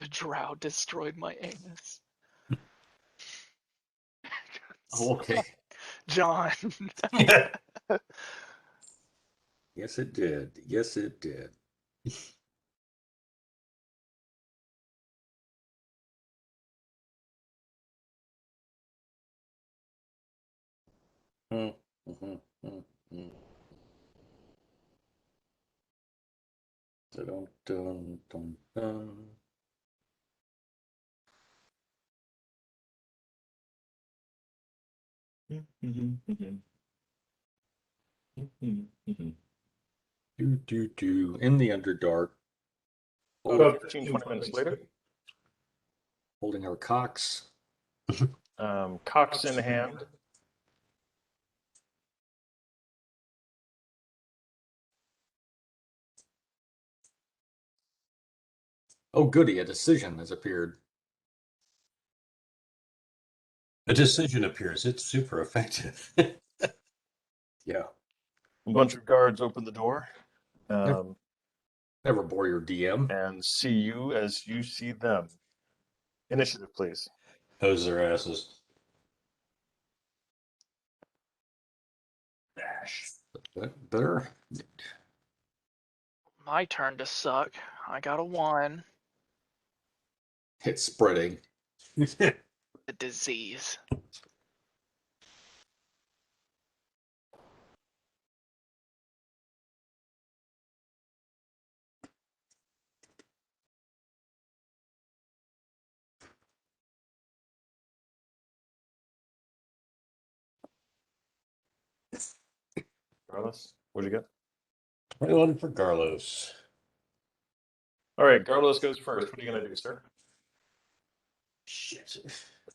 The drow destroyed my anus. Oh, okay. John. Yes, it did. Yes, it did. Mm, mhm, mm, mm. Dun, dun, dun, dun. In the Underdark. About 15, 20 minutes later. Holding our cocks. Cocks in hand. Oh, goody, a decision has appeared. A decision appears. It's super effective. Yeah. A bunch of guards open the door. Never bore your DM. And see you as you see them. Initiative, please. Hose their asses. Dash. Better. My turn to suck. I got a 1. It's spreading. The disease. Carlos, what'd you get? 21 for Garlos. All right, Carlos goes first. What are you going to do, sir? Shit.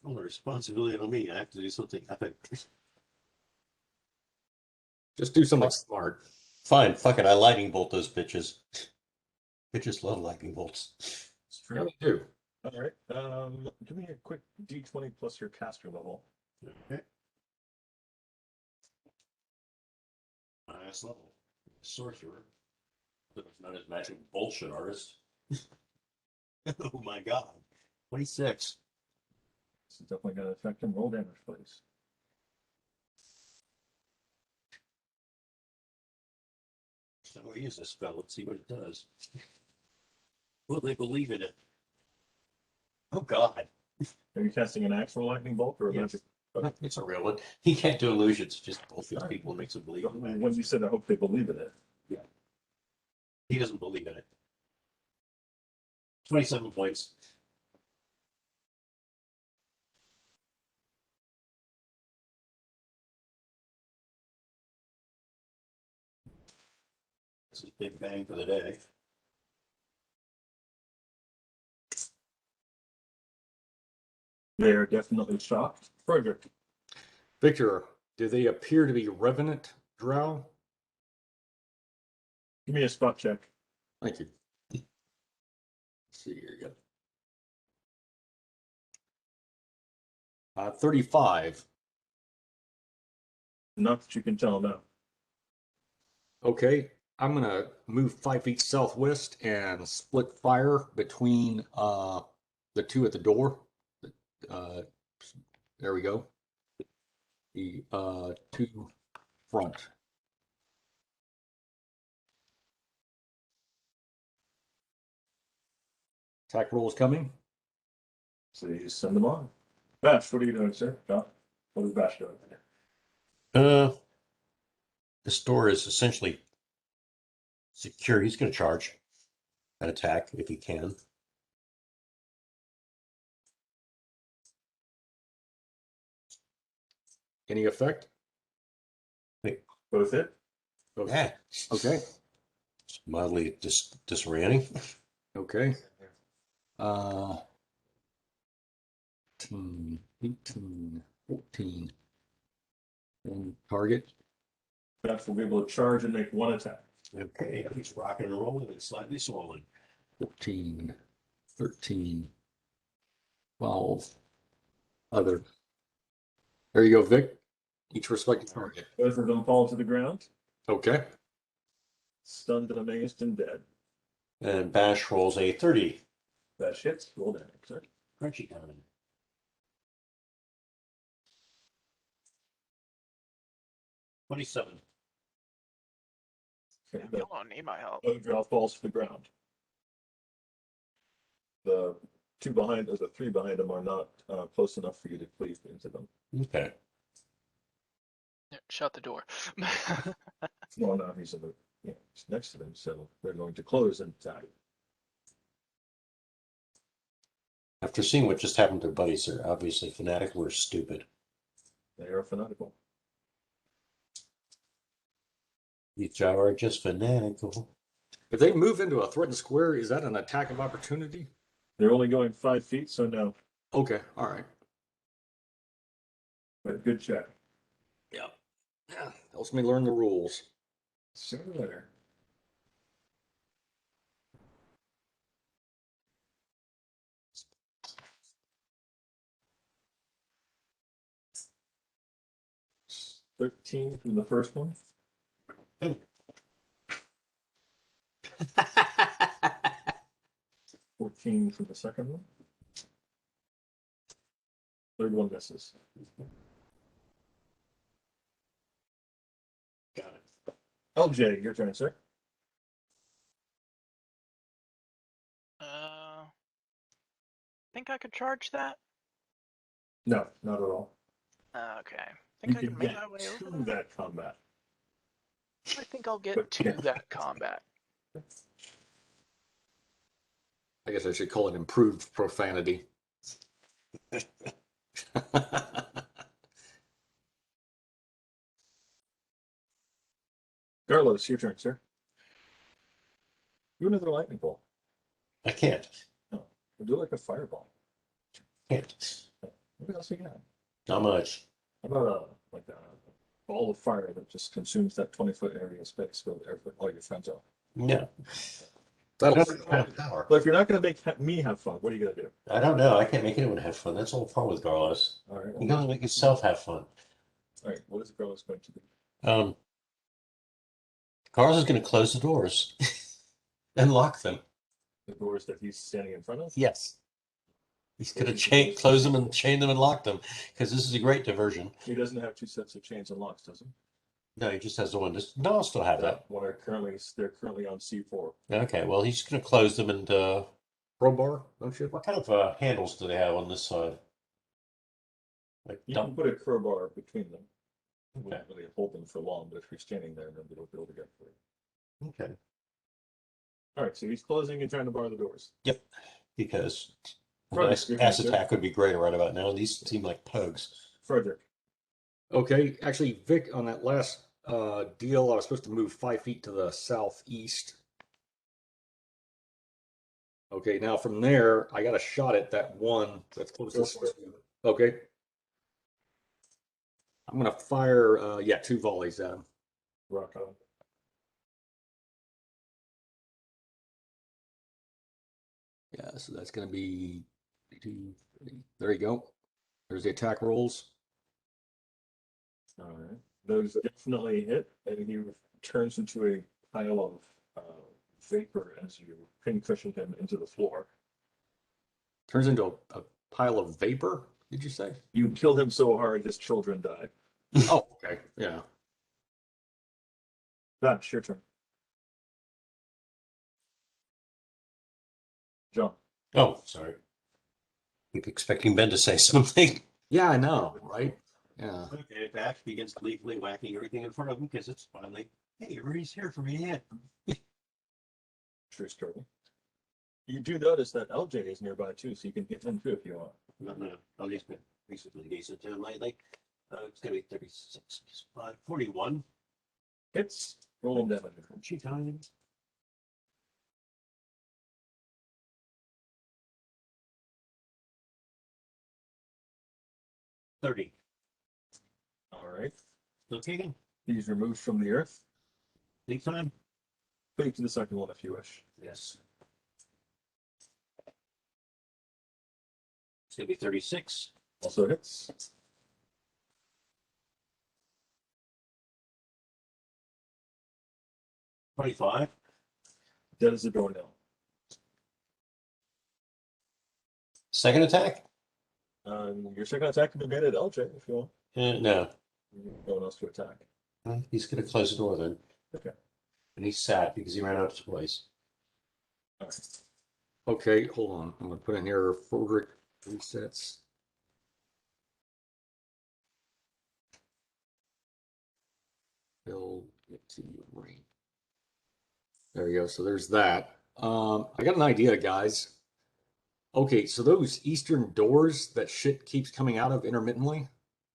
All the responsibility on me. I have to do something epic. Just do something smart. Fine, fuck it. I lightning bolt those bitches. Bitches love lightning bolts. Yeah, we do. All right. Give me a quick D20 plus your caster level. Okay. Highest level. Sorcerer. But it's not as magic bullshit artist. Oh my god. 26. This is definitely going to affect him. Roll damage, please. So we'll use this spell. Let's see what it does. Will they believe in it? Oh god. Are you casting an actual lightning bolt or a Yes. magic? It's a real one. He can't do illusions. Just both these people makes him believe in When magic. you said I hope they believe in it. He doesn't believe in it. 27 points. This is big bang for the day. They are definitely shocked. Frederick. Victor, do they appear to be revenant drow? Give me a spot check. Thank you. Let's see here. Yep. 35. Not that you can tell now. Okay, I'm gonna move 5 feet southwest and split fire between the two at the door. Uh, there we go. The two front. Attack roll is coming. So you just send them on. Bash, what are you doing, sir? John? What is Bash doing? This door is essentially secure. He's going to charge an attack if he can. Any effect? Both hit? Okay. Yeah. Okay. It's mildly disorienting. Okay. 10, 18, 14. And target. Bash will be able to charge and make one attack. Okay, he's rocking and rolling and slightly swollen. 14, 13, 12. Other. There you go, Vic. Each respective target. Both of them fall to the ground, Okay. stunned and amazed and dead. And Bash rolls a 30. Bash hits, roll damage, sir. Crunchy coming. 27. Okay, You don't need my help. the draw falls to the ground. The two behind, or the three behind them are not close enough for you to cleave into them. Okay. Yeah, shut the door. Well, now he's in the, he's next to them, so they're going to close and attack. After seeing what just happened to their buddies, they're obviously fanatical or stupid. They are fanatical. Each are just fanatical. If they move into a threatened square, is that an attack of opportunity? They're only going 5 feet, so no. Okay, all right. But good check. Yeah. Yeah. Helps me learn the rules. Sooner or later. $13 from the first one. 14 from the second one. Third one misses. Got it. LJ, your turn, sir. Think I could charge that? No, not at all. Okay. You Think I can can make get my way to over that? that combat. I think I'll get But to can't. that combat. I guess I should call it improved profanity. Carlos, your turn, sir. Do another lightning bolt. I can't. No, we'll do like a fireball. Can't. What else you got? Not much. How about like a ball of fire that just consumes that 20-foot area of space with all your friends out? No. That'll That's the kind of power. But if you're not going to make me have fun, what are you going to do? I don't know. I can't make anyone have fun. That's all fun with Carlos. All right. You gotta make yourself have fun. All right. What is Carlos going to do? Carlos is going to close the doors and lock them. The doors that he's standing in front of? Yes. He's going to close them and chain them and lock them because this is a great diversion. He doesn't have two sets of chains and locks, does he? No, he just has the one. No, I'll still have that. One they're currently on C4. Okay, well, he's going to close them and crowbar, don't you? what kind of handles do they have on this side? Like You can dump. put a crowbar between them. It Okay. wouldn't really hold them for long, but if you're standing there, then it'll be able to get for you. Okay. All right, so he's closing and trying to bar the doors. Yep. Because Frederick, your ass turn, sir. attack would be great right about now. These seem like pugs. Frederick. Okay, actually, Vic, on that last deal, I was supposed to move 5 feet to the southeast. Okay, now from there, I got a shot at that one that's closest. Okay. I'm gonna fire, 2 volleys at him. Rock on. Yeah, so that's gonna be 2, 3. There you go. There's the attack rolls. All right. Those definitely hit, and turns into a pile of vapor as you pincushion him into the floor. Turns into a pile of vapor, did you say? You kill him so hard his children die. Oh, okay. Yeah. That's your turn. John. Oh, sorry. Keep expecting Ben to say something. Yeah, I know, right? Yeah. Okay, Bash begins gleefully whacking everything in front of him because it's finally, hey, everybody's here for me. Yeah. True story. You do notice that LJ is nearby too, so you can get him too if you want. No. Oh, he's been recently decent down lately. It's gonna be 36, 41. Hits. Roll him damage. She time. $30. All right. Okay, He's removed from the earth. anytime. Put him to the second one if you wish. Yes. It's gonna be 36. Also hits. $25. Dead as a doornail. Second attack? Your second attack can be made at LJ if you want. No. No one else to attack. He's gonna close the door then. Okay. And he's sad because he ran out of toys. All right. Okay, hold on. I'm gonna put in here Frederick resets. Build it to ring. There you go. So there's that. I got an idea, guys. Okay, so those eastern doors that shit keeps coming out of intermittently.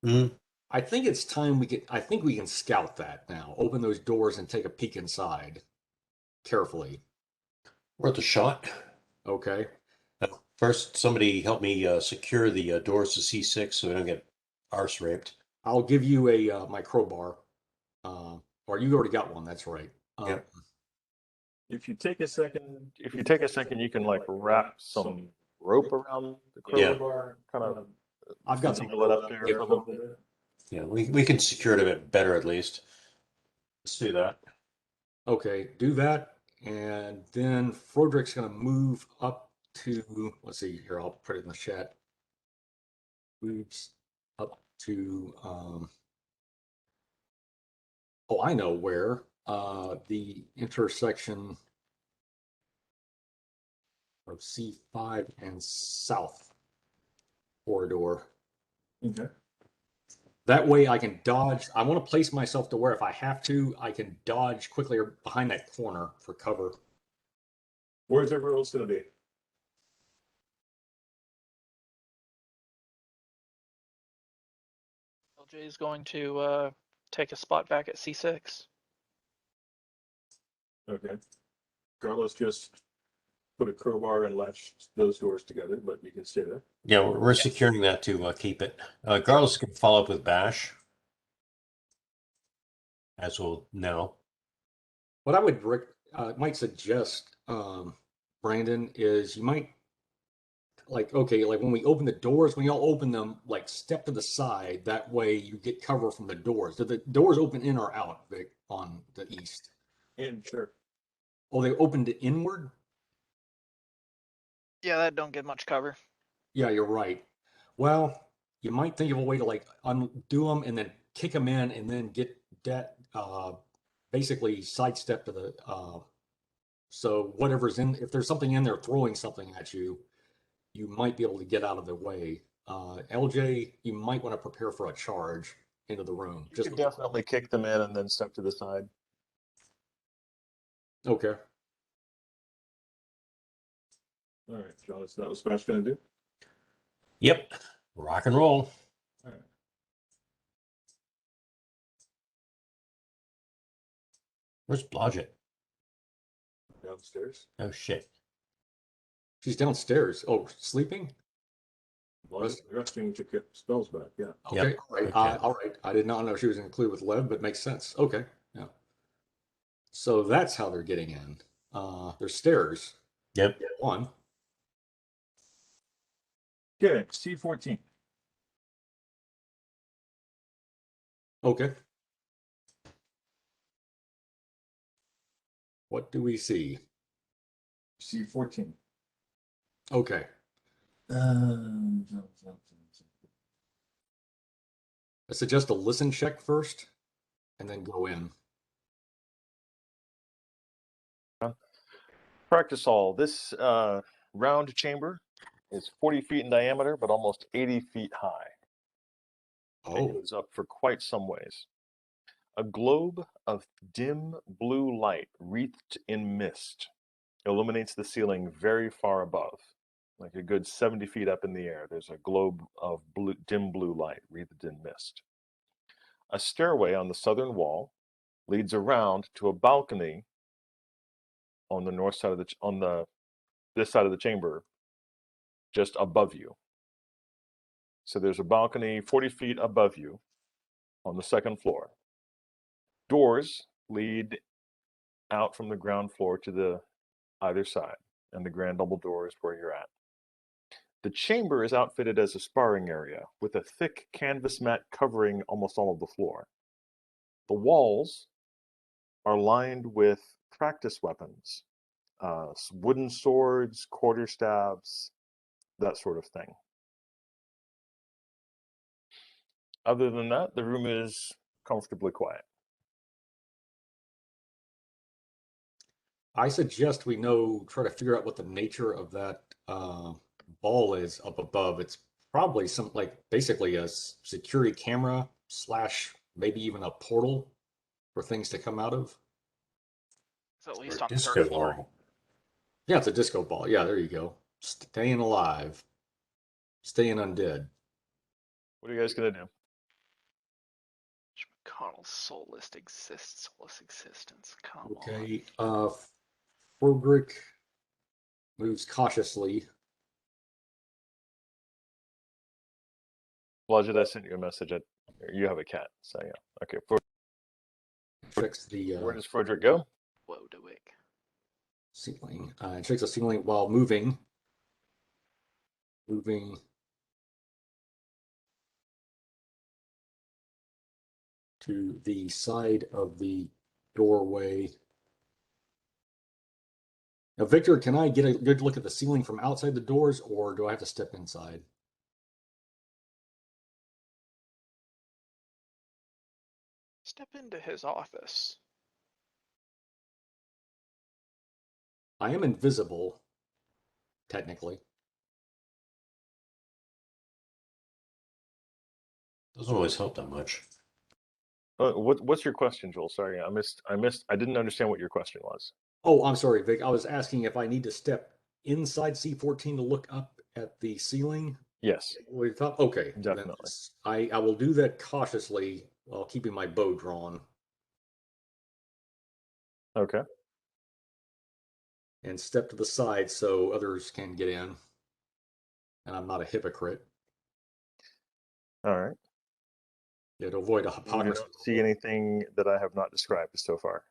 Mm-hmm. I think it's time I think we can scout that now. Open those doors and take a peek inside carefully. Worth a shot. Okay. First, somebody help me secure the doors to C6 so we don't get arse raped. I'll give you a my crowbar. Or you already got one, that's right. Yeah. If you take a second, you can like wrap some rope around the crowbar, kind of. I've got some it up there Yeah. for a little bit. Yeah, we can secure it a bit better at least. Let's do that. Okay, do that. And then Frederick's going to move up to, let's see here, I'll put it in the chat. Moves up to, oh, I know where, the intersection of C5 and south corridor. Okay. That way I can dodge. I want to place myself to where if I have to, I can dodge quickly behind that corner for cover. Where's everyone else going to be? LJ is going to take a spot back at C6. Okay. Carlos just put a crowbar and latch those doors together, but you can stay there. Yeah, we're securing that to keep it. Garlis can follow up with Bash, as we'll know. What I would might suggest, Brandon, is you might like when we open the doors, when y'all open them, like step to the side. That way you get cover from the doors. Do the doors open in or out, Vic, on the east? In, sure. Oh, they opened it inward? Yeah, that don't get much cover. Yeah, you're right. Well, you might think of a way to like undo them and then kick them in and then get that basically sidestep to the so whatever's in, if there's something in there throwing something at you, you might be able to get out of the way. LJ, you might want to prepare for a charge into the room. You can definitely kick them in and then step to the side. Okay. All right, John, is that what Smash going to do? Yep, rock and roll. All right. Where's Blodgett? Downstairs. Oh shit. She's downstairs. Oh, sleeping? Resting to get spells back, yeah. Okay, Yep. all right. Okay. All right. I did not know she was included with Lev, but makes sense. Okay, yeah. So that's how they're getting in. There's stairs. Yep. One. Okay, C14. Okay. What do we see? See 14. Okay. I suggest a listen check first and then go in. Practice all. This round chamber is 40 feet in diameter, but almost 80 feet high. It Oh, goes up for quite some ways. A globe of dim blue light wreathed in mist illuminates the ceiling very far above, like a good 70 feet up in the air. There's a globe of dim blue light wreathed in mist. A stairway on the southern wall leads around to a balcony on the north side of this side of the chamber, just above you. So there's a balcony 40 feet above you on the second floor. Doors lead out from the ground floor to the either side, and the grand double door is where you're at. The chamber is outfitted as a sparring area with a thick canvas mat covering almost all of the floor. The walls are lined with practice weapons, wooden swords, quarterstaffs, that sort of thing. Other than that, the room is comfortably quiet. I suggest we try to figure out what the nature of that ball is up above. It's probably basically a security camera / maybe even a portal for things to come out of. It's at Or least a on the disco third floor. ball. Yeah, it's a disco ball. Yeah, there you go. Staying alive. Staying undead. What are you guys going to do? McConnell's soulless existence. Come on. Okay. Frederick moves cautiously. Blodgett, I sent you a message. You have a cat, so yeah. Okay. Checks the Where does Frederick go? Wodewick. ceiling. Checks the ceiling while moving. To the side of the doorway. Now, Victor, can I get a good look at the ceiling from outside the doors, or do I have to step inside? Step into his office. I am invisible, technically. Doesn't always help that much. What's your question, Joel? Sorry, I missed. I didn't understand what your question was. Oh, I'm sorry, Vic. I was asking if I need to step inside C14 to look up at the ceiling. Yes, Okay, definitely. I will do that cautiously while keeping my bow drawn. Okay. And step to the side so others can get in. And I'm not a hypocrite. All right. Yeah, to avoid You hypocrisy. don't see anything that I have not described so far.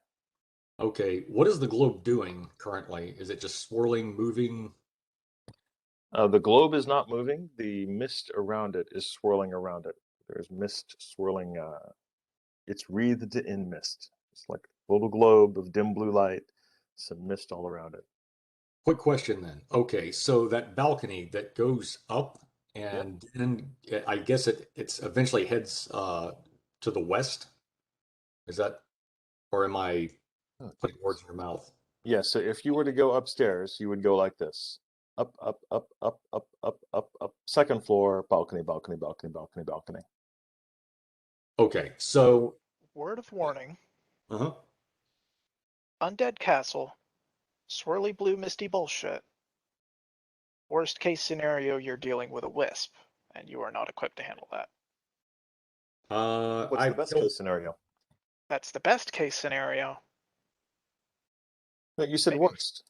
Okay, what is the globe doing currently? Is it just swirling, moving? The globe is not moving. The mist around it is swirling around it. There's mist swirling. It's wreathed in mist. It's like a little globe of dim blue light, some mist all around it. Quick question then. Okay, so that balcony that goes up and then I guess it's eventually heads to the west. Is that, or am I putting words in your mouth? Yeah, so if you were to go upstairs, you would go like this. Up, up, up, up, up, up, up, up. Second floor, balcony, balcony, balcony, balcony, balcony. Okay, so Word of warning. uh-huh. Undead castle. Swirly blue misty bullshit. Worst case scenario, you're dealing with a wisp, and you are not equipped to handle that. What's the best case scenario? That's the best case scenario. No, you said worst.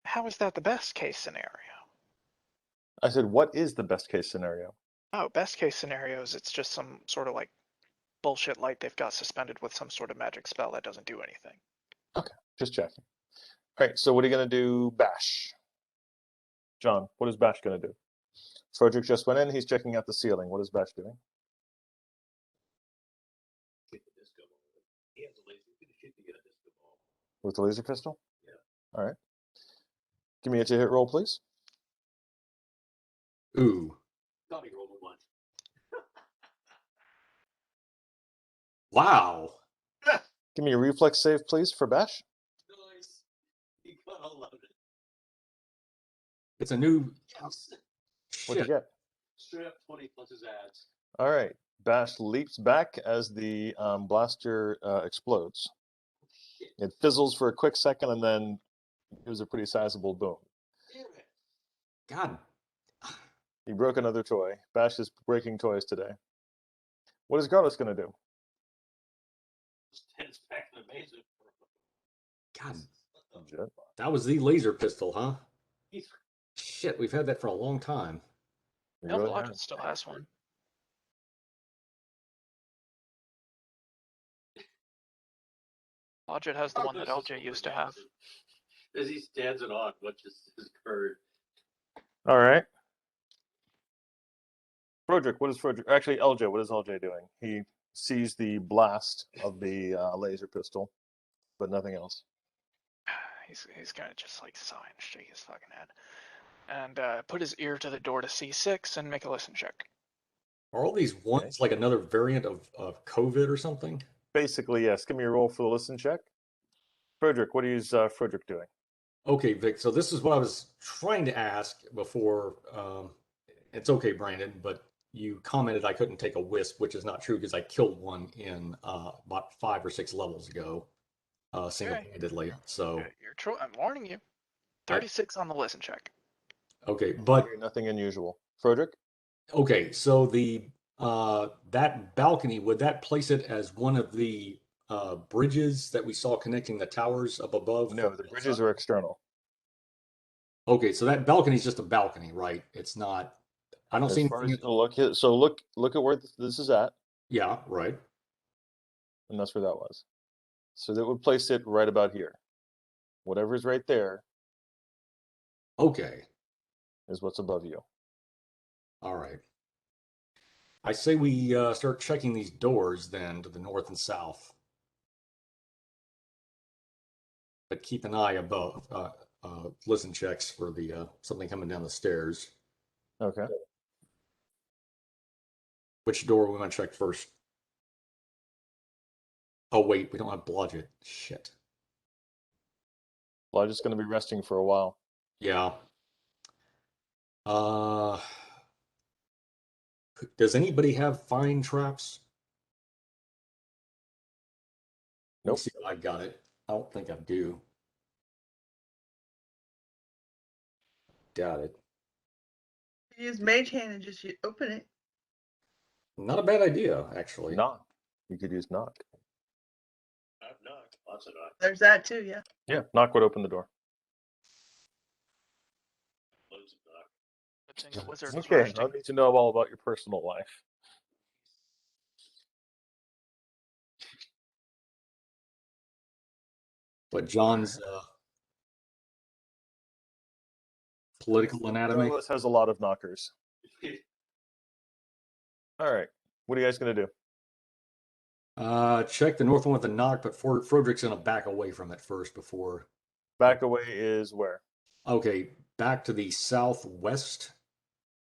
How is that the best case scenario? I said, what is the best case scenario? Oh, best case scenario is it's just some sort of like bullshit light they've got suspended with some sort of magic spell that doesn't do anything. Okay, just checking. All right, so what are you going to do, Bash? John, what is Bash going to do? Frederick just went in. He's checking out the ceiling. What is Bash doing? With the laser pistol? Yeah. All right. Give me a hit roll, please. Ooh. Thought he rolled a one. Wow. Give me a reflex save, please, for Bash. Nice. He got all of it. It's a new. Yes. What'd Shit. you get? Straight up 20 plus his ads. All right. Bash leaps back as the blaster explodes. It fizzles for a quick second, and then it was a pretty sizable boom. Damn it. God. He broke another toy. Bash is breaking toys today. What is Garlis going to do? Stands back in amazement. God. Jet. That was the laser pistol, huh? He's Shit, we've had that for a long time. You No, really Blodgett have. still has one. Blodgett has the one that LJ used to have. As he stands it on, what just occurred. All right. Frederick, what is Frederick? Actually, LJ, what is LJ doing? He sees the blast of the laser pistol, but nothing else. He's gonna just like sigh and shake his fucking head, and put his ear to the door to C6 and make a listen check. Are all these ones like another variant of COVID or something? Basically, yes. Give me a roll for the listen check. Frederick, what is Frederick doing? Okay, Vic. So this is what I was trying to ask before. It's okay, Brandon, but you commented I couldn't take a wisp, which is not true because I killed one in about 5 or 6 levels ago, single-handedly. So I'm warning you. 36 on the listen check. okay, but Nothing unusual. Frederick? okay, so the that balcony, would that place it as one of the bridges that we saw connecting the towers up above? No, the bridges are external. Okay, so that balcony is just a balcony, right? It's not. I don't see As far anything. as look, so look at where this is at, Yeah, right. and that's where that was. So that would place it right about here. Whatever's right there Okay, is what's above you. all right. I say we start checking these doors then to the north and south, but keep an eye above. Listen checks for the something coming down the stairs. Okay. Which door we want to check first? Oh wait, we don't have Blodgett. Shit. Well, I'm just going to be resting for a while. Yeah. Does anybody have fine traps? Nope. Let's see if I got it. I don't think I do. Got it. Use mage hand and just open it. Not a bad idea, actually. Knock. You could use knock. I've knocked. Lots of knocked. There's that too, yeah. Yeah, knock would open the door. Loads of knocked. Good thing the wizard is Okay, I resting. need to know all about your personal life. But John's political anatomy. Douglas has a lot of knockers. All right, what are you guys going to do? Check the north one with a knock, but Frederick's gonna back away from it first before. Back away is where? Okay, back to the southwest,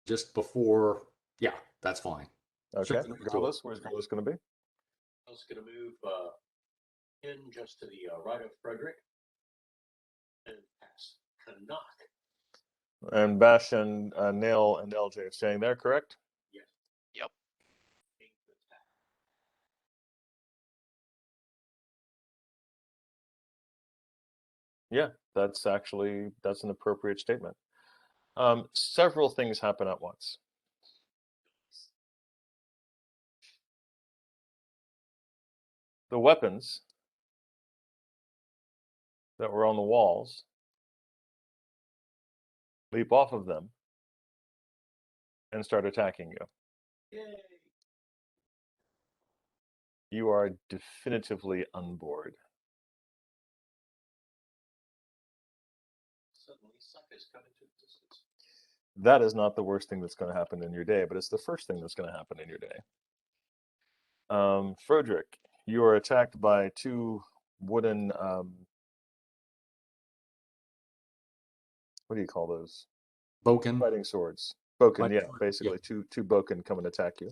just before. Yeah, that's fine. Okay, Check the north door. Garlis, where's Garlis going to be? I was going to move in just to the right of Frederick and pass Canuck. And Bash and Nail and LJ are staying there, correct? Yes. Yep. Yeah, that's an appropriate statement. Several things happen at once. The weapons that were on the walls leap off of them and start attacking you. Yay. You are definitively unboard. Suddenly, suckers come into existence. That is not the worst thing that's going to happen in your day, but it's the first thing that's going to happen in your day. Frederick, you are attacked by two wooden what do you call those? Boken. Fighting swords. Boken, Fighting yeah, sword, basically two Boken come and attack you.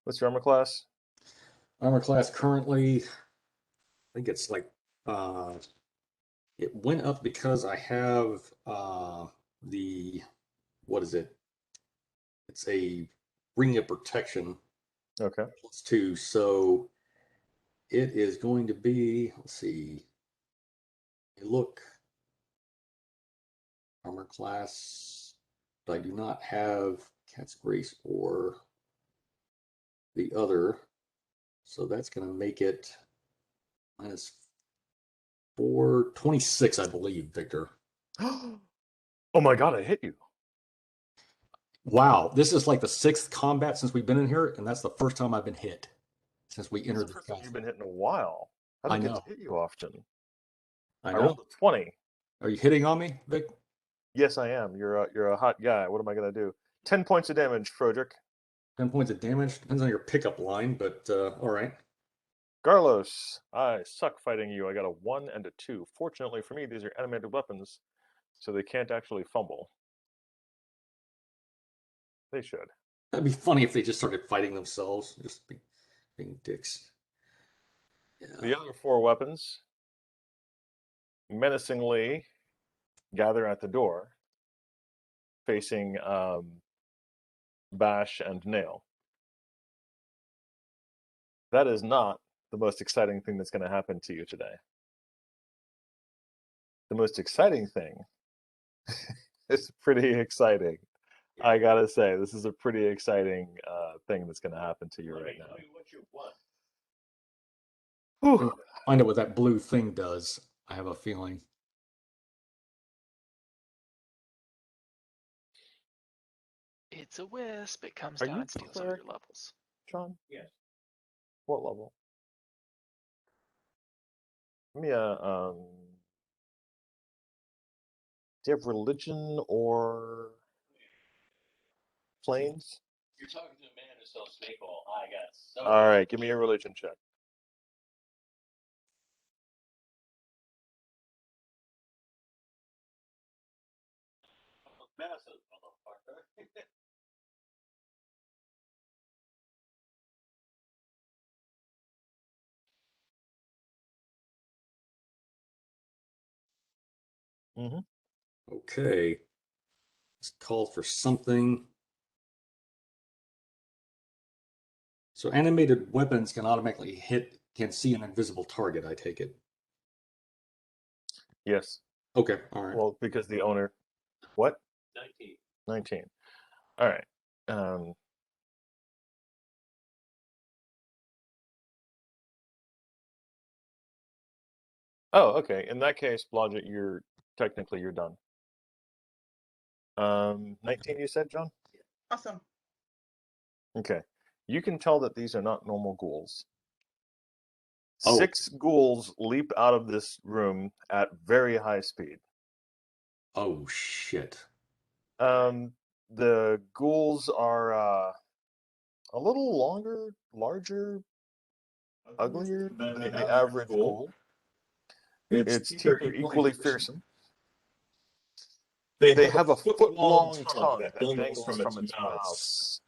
What's your armor class? Armor class currently, I think it's like it went up because I have the what is it? It's a ring of protection Okay. +2, so it is going to be. Let's see. Look, armor class. But I do not have Cat's Grace or the other, so that's going to make it -426, I believe, Victor. Oh my god, I hit you. Wow, this is like the 6th combat since we've been in here, and that's the first time I've been hit since we This is entered the the first time you've castle. been hit in a while. I I don't get know. to hit you often. I I know. rolled a 20. Are you hitting on me, Vic? Yes, I am. You're a hot guy. What am I gonna do? 10 points of damage, Frederick. 10 points of damage. Depends on your pickup line, but all right. Garlos, I suck fighting you. I got a 1 and a 2. Fortunately for me, these are animated weapons, so they can't actually fumble. They should. That'd be funny if they just started fighting themselves, just being dicks. The Yeah. other 4 weapons menacingly gather at the door, facing Bash and Nail. That is not the most exciting thing that's going to happen to you today. The most exciting thing is pretty exciting. I gotta say, this is a pretty exciting thing that's going to happen to you right now. Whew. Find out what that blue thing does. I have a feeling. It's a wisp. It comes Are down you and steals all cleric? your levels. John? Yes. What level? Give me a do you have religion or planes? You're talking to a man who sells snake oil. I got so. All right, give me a religion check. Massive motherfucker. Mm-hmm. Okay. Let's call for something. So animated weapons can automatically can see an invisible target, I take it. Yes. Okay, all right. Well, because the owner. What? 19. 19. All right. Oh, okay. In that case, Blodgett, you're done. 19, you said, John? Awesome. Okay. You can tell that these are not normal ghouls. Oh. 6 ghouls leap out of this room at very high speed. Oh shit. The ghouls are a little longer, larger, uglier than the average ghoul. Its teeth are equally fearsome. They have a foot-long tongue that dangles from its mouth,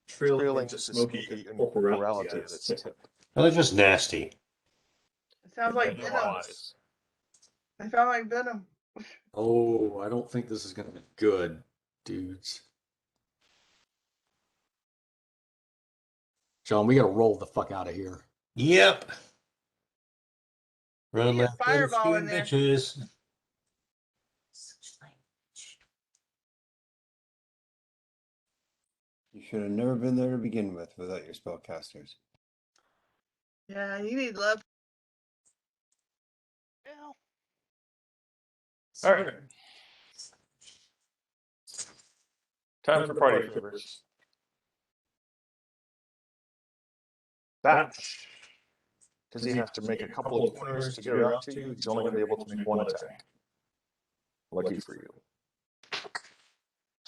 trailing into smoky incorporality at its tip. Well, they're just nasty. It sounds like And no venom. eyes. I found like venom. Oh, I don't think this is gonna be good, dudes. John, we gotta roll the fuck out of here. Yep. Run Need a left, fireball in there. bitches. Such language. You should have never been there to begin with without your spellcasters. Yeah, you need love. Well, All right. Time for party favors. Batch. Does he have to make a couple of corners to get around to you? He's only going to be able to make 1 attack. Lucky for you.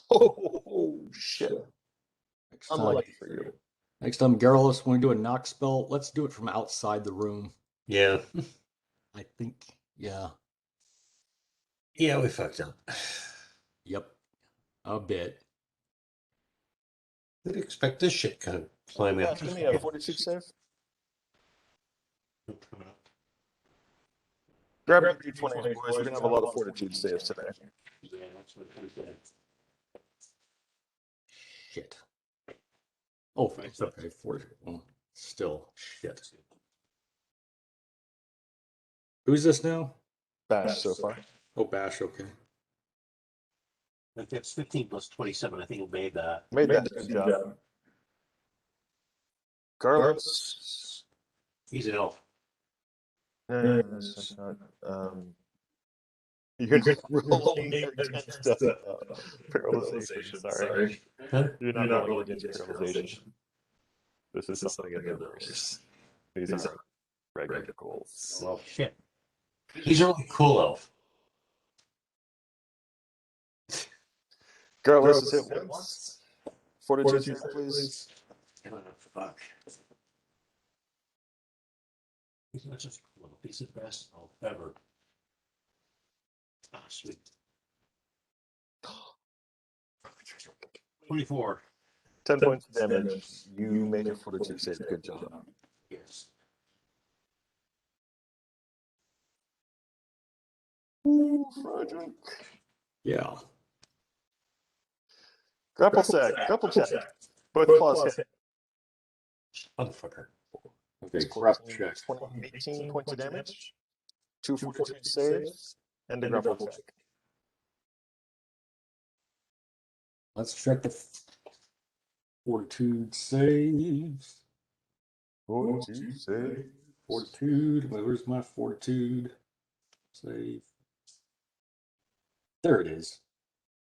Oh, shit. Unlucky for you. Next time, Garrulus, when we do a knock spell, let's do it from outside the room. Yeah. I think, yeah. Yeah, we fucked up. Yep, a bit. Didn't expect this shit kind of climb out. Give me a fortitude save. Grab your d20s, boys. We're gonna have a lot of fortitude saves today. Yeah, that's what we did. Shit. Oh, it's okay. Still shit. Who's this now? Bash so far. Oh, Bash. Okay. If it's 15 plus 27, I think it made that. Made that. Good job. Carlos. He's an elf. No, that's not. You're not rolling against paralyzation, alright? Huh? You're not rolling against paralyzation. This is something in the reverse. These are regular goals. Well, shit. He's a really cool elf. Carlos is hit once. Fortitude save, please. Oh, fuck. He's not just cool. He's the best elf ever. Ah, sweet. 24. 10 points of damage. You made a fortitude save. Good job. Yes. Ooh, Frederick. Yeah. Grapple check. Grapple check. Both claws hit. Motherfucker. Okay. Crap check. 18 points of damage. 2 fortitude saves. And a grapple check. Let's check the fortitude saves. Fortitude save. Fortitude. Where's my fortitude save? There it is.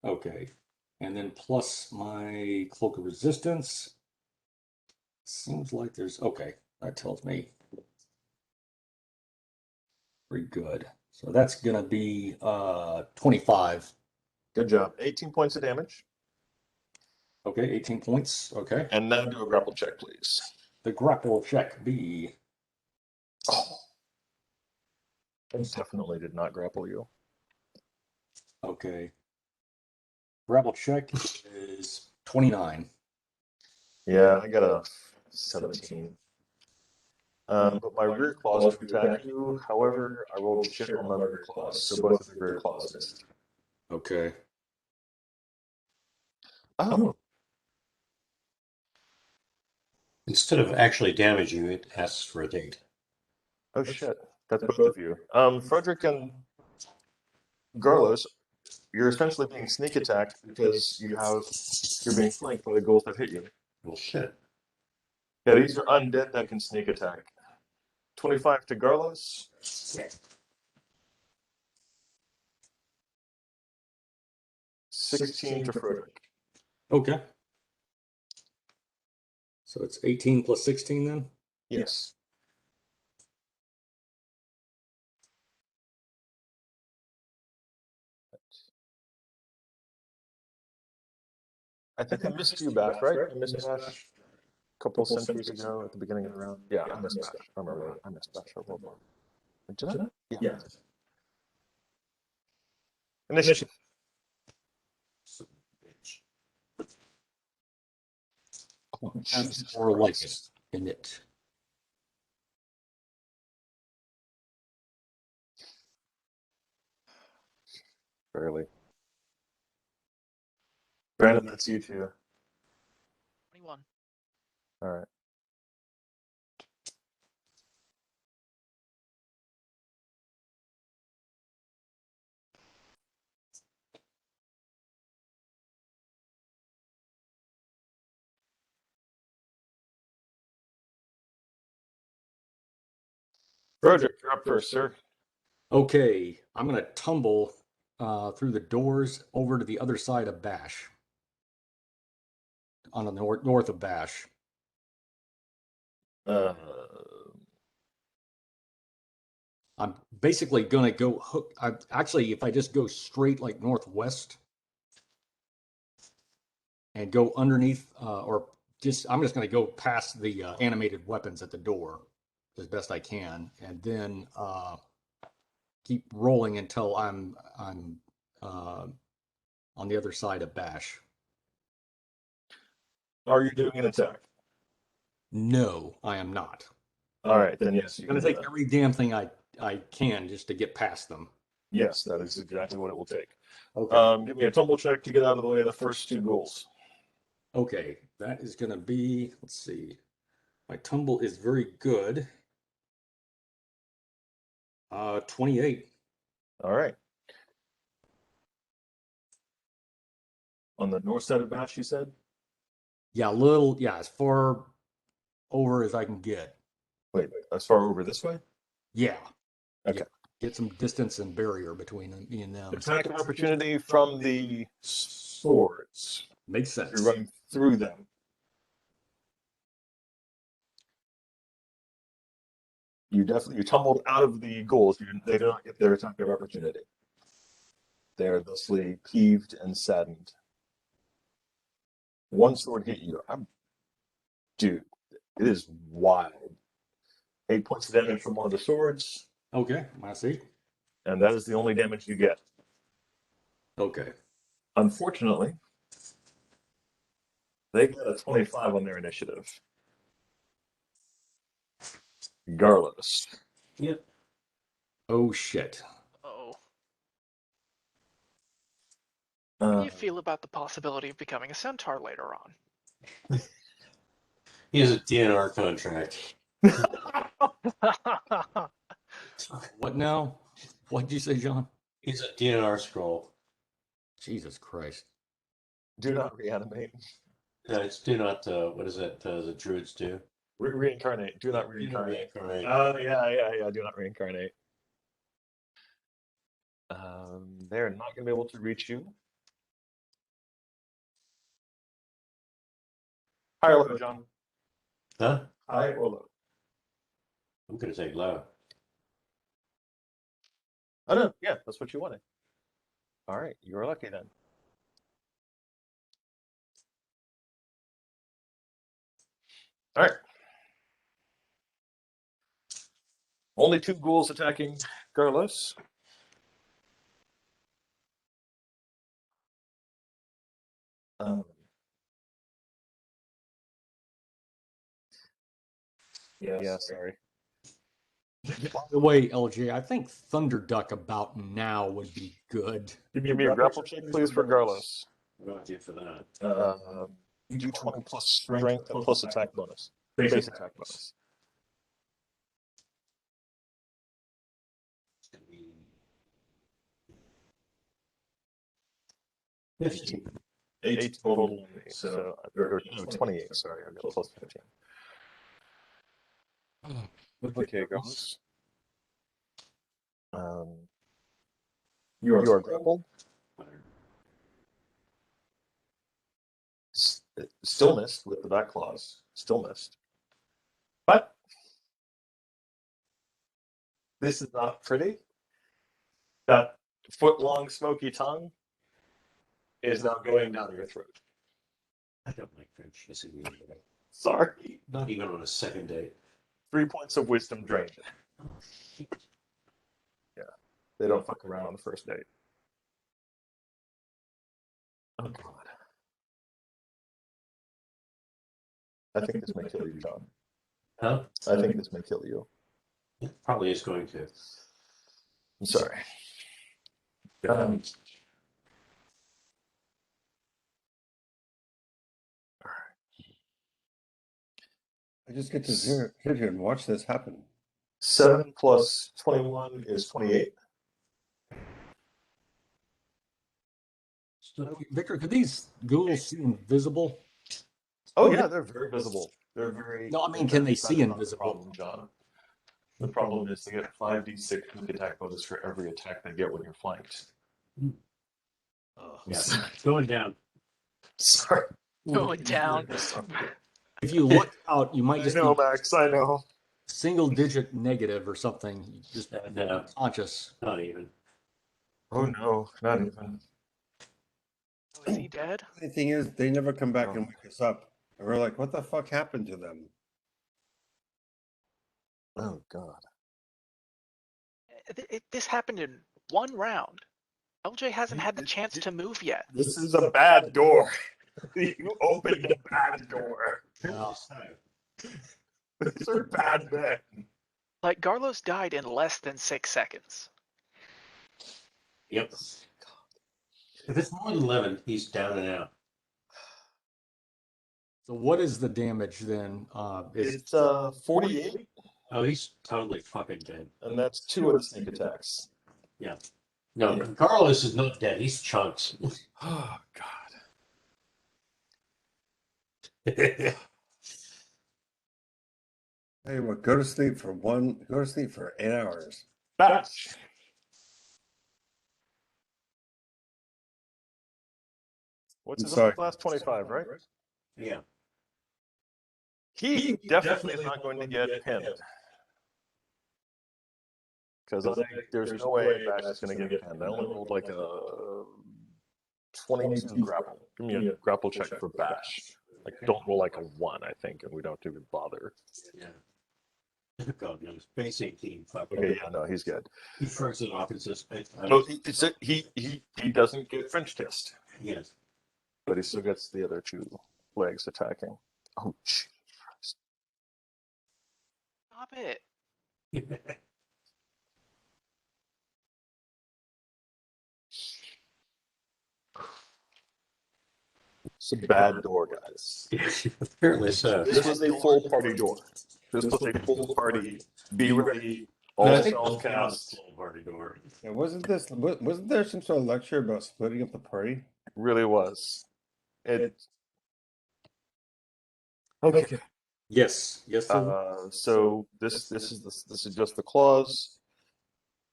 Okay. And then plus my cloak of resistance. Seems like there's, okay, that tells me. Very good. So that's gonna be 25. Good job. 18 points of damage. Okay, 18 points. Okay. And now do a grapple check, please. The grapple check be. Oh. I definitely did not grapple you. Okay. Grapple check is 29. Yeah, I got a 17. But my rear claws to attack you. However, I rolled shit on my rear claws, so both of the rear claws missed. Okay. Oh, Instead of actually damaging you, it asks for a date. oh shit. That's both of you. Frederick and Garlos, you're essentially being sneak attacked because you're being flanked by the ghouls that hit you. Well, shit. Yeah, these are undead that can sneak attack. 25 to Garlos. 16 to Frederick. Okay. So it's 18 plus 16 then? Yes. I think I missed you, Bash, right? I missed Bash a couple centuries ago at the beginning of the round. Yeah, I missed Bash. I remember I missed Bash for a little while. Did I? Yeah. Initiative. Oh, Jesus, more like it in it. Barely. Brandon, that's you too. 21. All right. Frederick, you're up first, sir. Okay, I'm gonna tumble through the doors over to the other side of Bash. On the north of Bash. I'm basically gonna go hook. Actually, if I just go straight like northwest and go underneath, or I'm just gonna go past the animated weapons at the door as best I can, and then keep rolling until I'm on the other side of Bash. Are you doing an attack? No, I am not. All right, then yes, you I'm can gonna do take that. every damn thing I can just to get past them. Yes, that is exactly what it will take. Okay. Give me a tumble check to get out of the way of the first two ghouls. Okay, that is gonna be, let's see. My tumble is very good. 28. All right. On the north side of Bash, you said? Yeah, as far over as I can get. Wait, as far over this way? Yeah. Okay. Yeah. Get some distance and barrier between me and them. Attack of opportunity from the swords. Makes You're sense. running through them. You tumbled out of the ghouls. They do not get their attack of opportunity. They are thusly peeved and saddened. One sword hit you. Dude, it is wild. 8 points of damage from one of the swords, Okay, I see. and that is the only damage you get. Okay. Unfortunately, they got a 25 on their initiative. Garlos. Yep. Oh shit. Oh. How do Uh, you feel about the possibility of becoming a centaur later on? He has a DNR contract. What now? What'd you say, John? He's a DNR scroll. Jesus Christ. do not reanimate. It's do not, what is it, the druids do? Reincarnate. Do not Do not reincarnate. reincarnate. Oh, yeah. Do not reincarnate. They're not going to be able to reach you. High or low, John? Huh? High or low? I'm gonna take low. Oh, no. Yeah, that's what you wanted. All right. You're lucky then. All right. Only two ghouls attacking Garlos. Yeah, sorry. By the way, LJ, I think Thunderduck about now would be good. Give me a grapple check, please, for Garlos. What do I do for that? D20 plus strength and plus attack bonus. Base attack bonus. It's gonna be 15. 8 total. So, or, no, 28. Sorry, I got plus 15. Okay, Garlos. You are grappled. Still missed with the back claws. Still missed. But this is not pretty. That foot-long smoky tongue is now going down your throat. I don't like French kissing you. Sorry. Not even on a second date. 3 points of wisdom drained. Yeah. They don't fuck around on the first date. Oh, God. I think this may kill you, John. Huh? I think this may kill you. It probably is going to. I'm sorry. I just get to sit here and watch this happen. 7 plus 21 is 28. So, Victor, could these ghouls see invisible? Oh yeah, they're very visible. They're very. No, I mean, can they that's see not the invisible? problem, John. The problem is they get 5d6 sneak attack bonus for every attack they get when you're flanked. Yes. Going down. Sorry. Going down. If you look out, you might I just know, be Max. I know. single digit negative or something. You just No, conscious. not even. Oh no, not even. Oh, is he dead? The thing is, they never come back and wake us up. And we're like, what the fuck happened to them? Oh God. This happened in one round. LJ hasn't had the chance to move yet. This is a bad door. You opened a bad door. These are bad men. Like, Garlos died in less than 6 seconds. Yep. If it's more than 11, he's down and out. So what is the damage then? It's 48, Oh, he's totally fucking dead. and that's 2 of the sneak attacks. No, Carlos is not dead. He's chunks. Oh God. Hey, what? Go to sleep for 8 hours. Bash. What's his Sorry. last 25, right? Yeah. He definitely is not going to get pinned. Because there's no way Bash is going to get pinned. I only rolled like a 22 grapple. Give me a grapple check for Bash. Like, don't roll like a 1, I think, and we don't even bother. Yeah. God knows. Base 18. Fuck. Okay, yeah, no, he's good. He shrugs it off and says, No, he doesn't get French kissed, yes. but he still gets the other 2 legs attacking. Oh, Jesus Christ. Stop it. It's a bad door, guys. Apparently so. This was a full party door. This was a full party. Be ready. And All I think spells the cast. party door. Yeah, wasn't there some sort of lecture about splitting up the party? Really was. It. Okay. yes. So this is just the clause.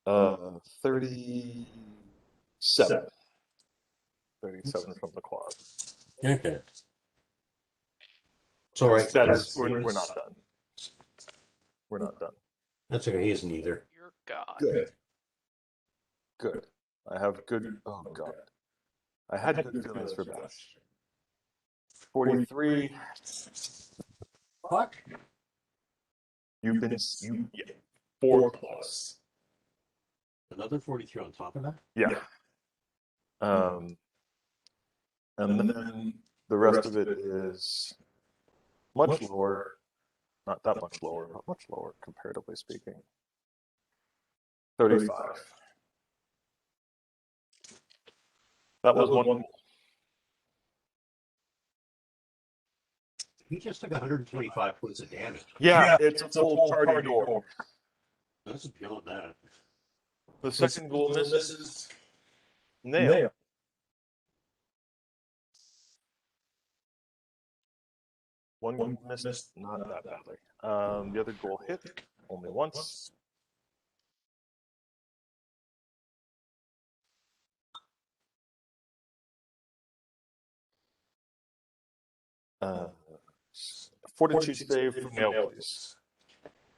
37. 37 from the clause. Okay. It's all right. We're not done. We're not done. That's okay. He isn't either. Dear God. Good. I have good. Oh God. I had good feelings for Bash. 43. Fuck. You've been 4 plus. Another 43 on top of that? Yeah. And then the rest of it is much lower. Not that much lower, but much lower, comparatively speaking. 35. That was one. He just took 125 points of damage. Yeah, it's a full party door. That's beyond that. The second goal misses. Nail. One goal missed, not that badly. The other goal hit only once. Uh, Fortitude save for Nail, please.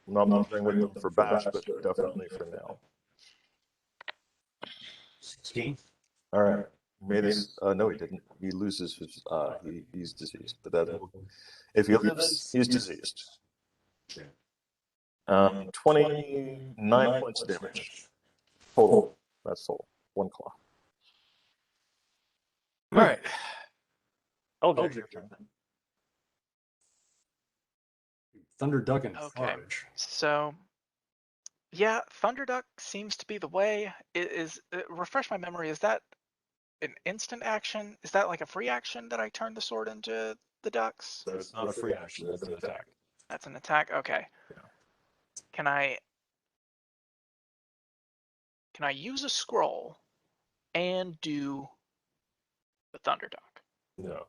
I'm not playing with them for Bash, but definitely for Nail. 16. All right. May this, no, he didn't. He loses his, he's diseased. But that, if he lives, he's diseased. 29 points of damage. Total. That's total. 1 claw. All right. LJ, your turn. Thunder Duck and Okay. Charge. So, yeah, Thunderduck seems to be the way. Refresh my memory, is that an instant action? Is that like a free action that I turn the sword into the ducks? That's not a free action. That's an attack. That's an attack? Okay. Yeah. Can I use a scroll and do the Thunderduck? No.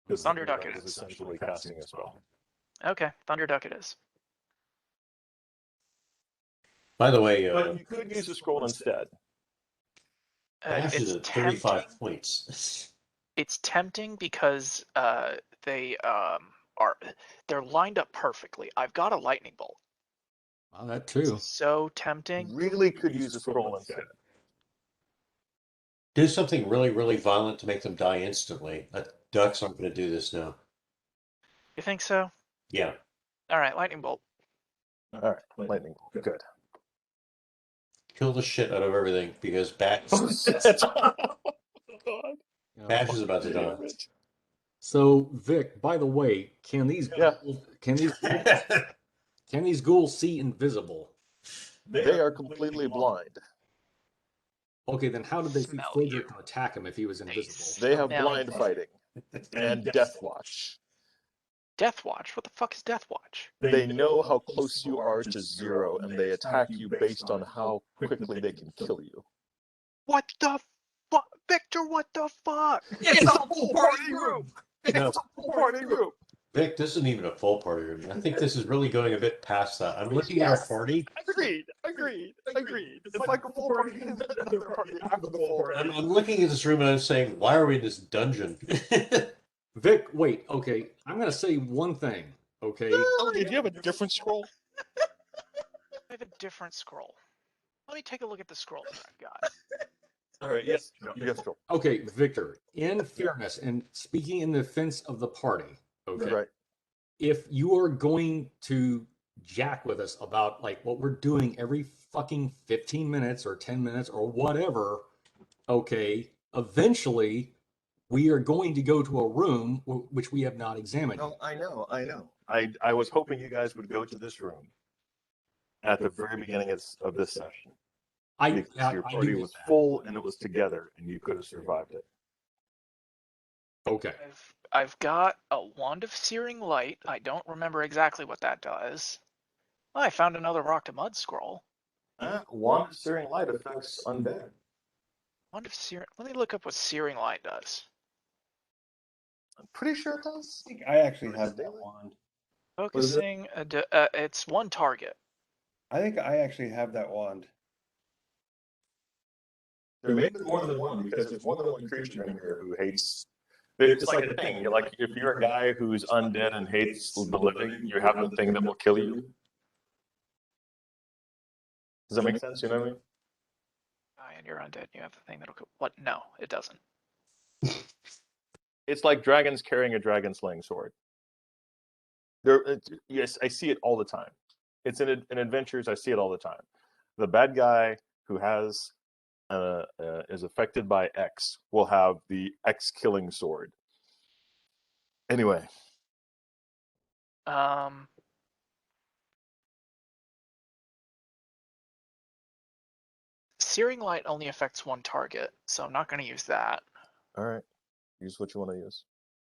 Because Thunderduck is it is. essentially casting a spell. Okay, Thunderduck it is. By the way, But you could use a scroll instead. Bash is It's at 35 tempting. points. It's tempting because they're lined up perfectly. I've got a lightning bolt. Wow, that too. So tempting. Really could use a scroll instead. Do something really, really violent to make them die instantly. Ducks aren't going to do this now. You think so? Yeah. All right, lightning bolt. All right, lightning bolt. Good. kill the shit out of everything because Bash is about to die. So, Vic, by the way, can these Yeah. can these ghouls see invisible? They are completely blind. Okay, then how did they see Smell Frederick you. to attack him if he was invisible? They have Smell blind you. fighting and death watch. Death Watch? What the fuck is Death Watch? They know how close you are to 0, and they attack you based on how quickly they can kill you. What the fuck? Victor, what the fuck? It's a full party group! No. It's a full party group! Vic, this isn't even a full party room. I think this is really going a bit past that. I'm looking at our party. Agreed. It's like a full party and another party after the full party. I'm looking at this room and I'm saying, why are we in this dungeon? Vic, wait, okay. I'm gonna say one thing, okay? Oh, did you have a different scroll? I have a different scroll. Let me take a look at the scroll that I've got. All right, yes, go. Okay, Victor, in fairness and speaking in defense of the party, okay, Right. if you are going to jack with us about like what we're doing every fucking 15 minutes or 10 minutes or whatever, okay, eventually we are going to go to a room which we have not examined. No, I know. I was hoping you guys would go to this room at the very beginning of this session. Because your party was full and it was together, and you could have survived it. Okay. I've got a Wand of Searing Light. I don't remember exactly what that does. Oh, I found another Rock to Mud scroll. Wand of Searing Light affects undead. Wand of Searing. Let me look up what Searing Light does. I'm pretty sure it does. I think I actually have that wand. Focusing. It's one target. I think I actually have that wand. There may be more than one because there's more than one creature in here who hates. It's like the thing. Like if you're a guy who's undead and hates the living, you have the thing that will kill you. Does that make sense? You know what I mean? And you're undead. You have the thing that'll kill. What? No, it doesn't. It's like dragons carrying a dragon slaying sword. Yes, I see it all the time. It's in adventures. I see it all the time. The bad guy who has is affected by X will have the X killing sword. Anyway. Searing Light only affects one target, so I'm not going to use that. All right. Use what you want to use.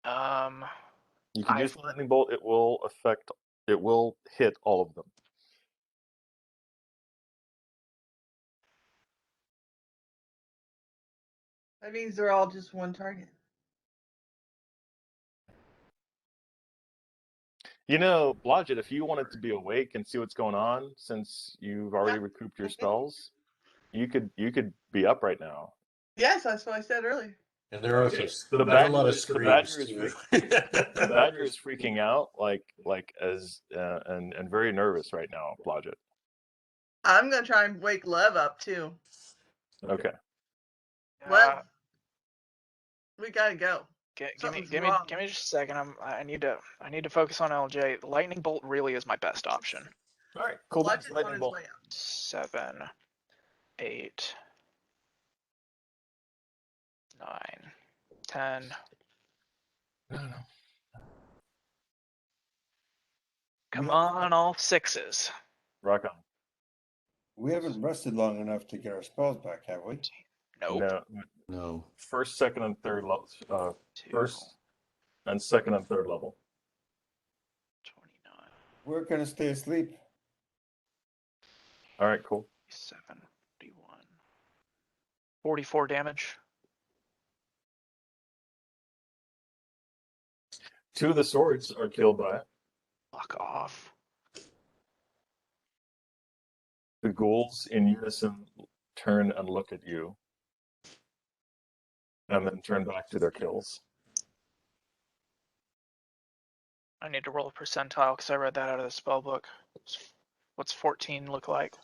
Um, You can use Lightning Bolt. It will hit all of them. That means they're all just one target. You know, Blodgett, if you wanted to be awake and see what's going on, since you've already recouped your spells, you could be up right now. Yes, that's what I said earlier. And there are The a lot of screams. the badger is freaking out, and very nervous right now, Blodgett. I'm gonna try and wake Lev up too. Okay. Lev, we gotta go. Give me just a second. I need to focus on LJ. Lightning Bolt really is my best option. All right, cool. Blodgett's on Lightning his Bolt. way up. 7, 8, 9, 10. Come on, all sixes. Rock on. We haven't rested long enough to get our spells back, have we? Nope. No. First, second, and third level. 2, First and second and third level. 29, We're gonna stay asleep. All right, cool. 7, 41, 44 damage. 2 of the swords are killed by it. Fuck off. The ghouls in unison turn and look at you, and then turn back to their kills. I need to roll a percentile because I read that out of the spell book. What's 14 look like?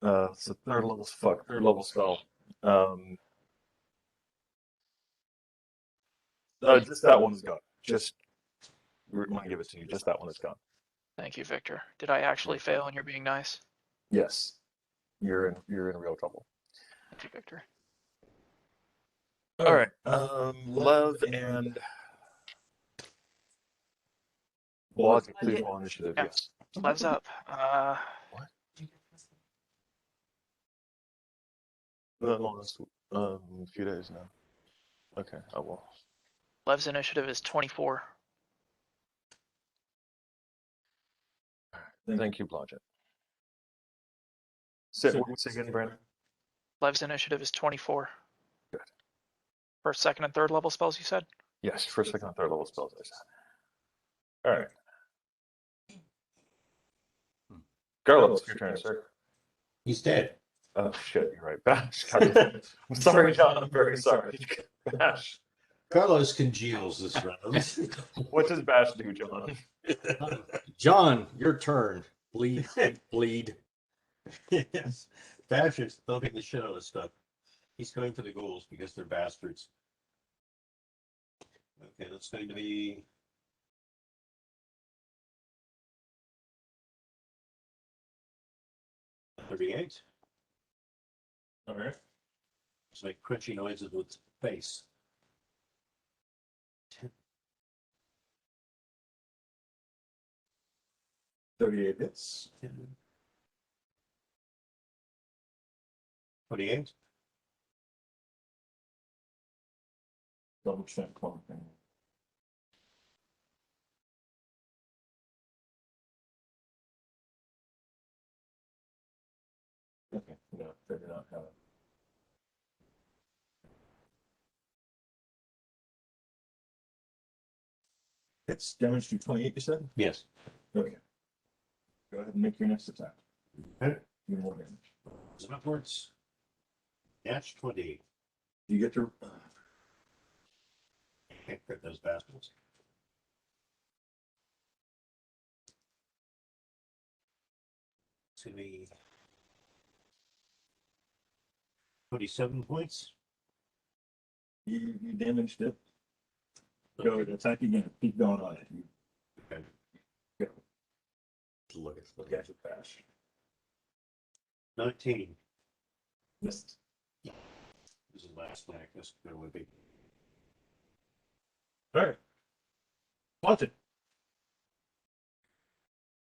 It's a third level spell. Just that one's gone. Just I'm gonna give it to you. Just that one is gone. Thank you, Victor. Did I actually fail and you're being nice? Yes. You're in real trouble. Thank you, Victor. All right. Lev and Blodgett, please roll initiative. Yeah. Yes. Lev's up. What? The last few days now. Okay, I will. Lev's initiative is 24. Thank you, Blodgett. Say again, Brandon. Lev's initiative is 24. Good. First, second, and third level spells, you said? Yes, first, second, and third level spells. I said. All right. Carlos, your turn, sir. He's dead. Oh shit, you're right. Bash. I'm sorry, John. I'm very sorry. Bash. Carlos congeals this round. What does Bash do, John? John, your turn. Bleed, bleed. Yes. Bash is thumping the shit out of stuff. He's going for the ghouls because they're bastards. Okay, that's going to be 38. All right. Just make crunchy noises with its face. 38 hits. 28. Double check one thing. Okay, no, they do not have it. It's damage to 28, you said? Yes. Okay. Go ahead and make your next attack. Okay. Do more damage. Is it upwards? Dash 20. You get to. Can't crit those bastards. It's going to be 27 points. You damaged it. Go ahead, attack again. Keep going on it. Okay. Go. Look at Catch it, Bash. 19. Missed. This is the last one. I guess there would be. All right. Watch it.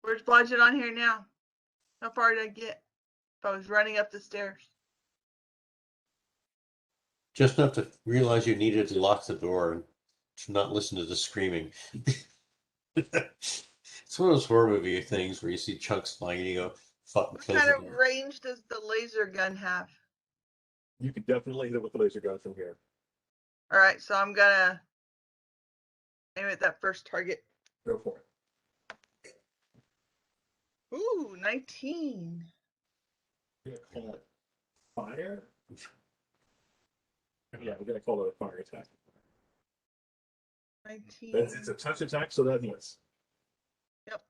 Where's Blodgett on here now? How far did I get? If I was running up the stairs. Just enough to realize you needed to lock the door and to not listen to the screaming. It's one of those horror movie things where you see chunks flying and you go, fuck. What kind of range does the laser gun have? You could definitely hit it with the laser gun from here. All right, so I'm gonna aim at that first target. Go for it. Ooh, 19. We're gonna call it fire. Yeah, we're gonna call it a fire attack. 19. It's a touch attack, so that hits. Yep.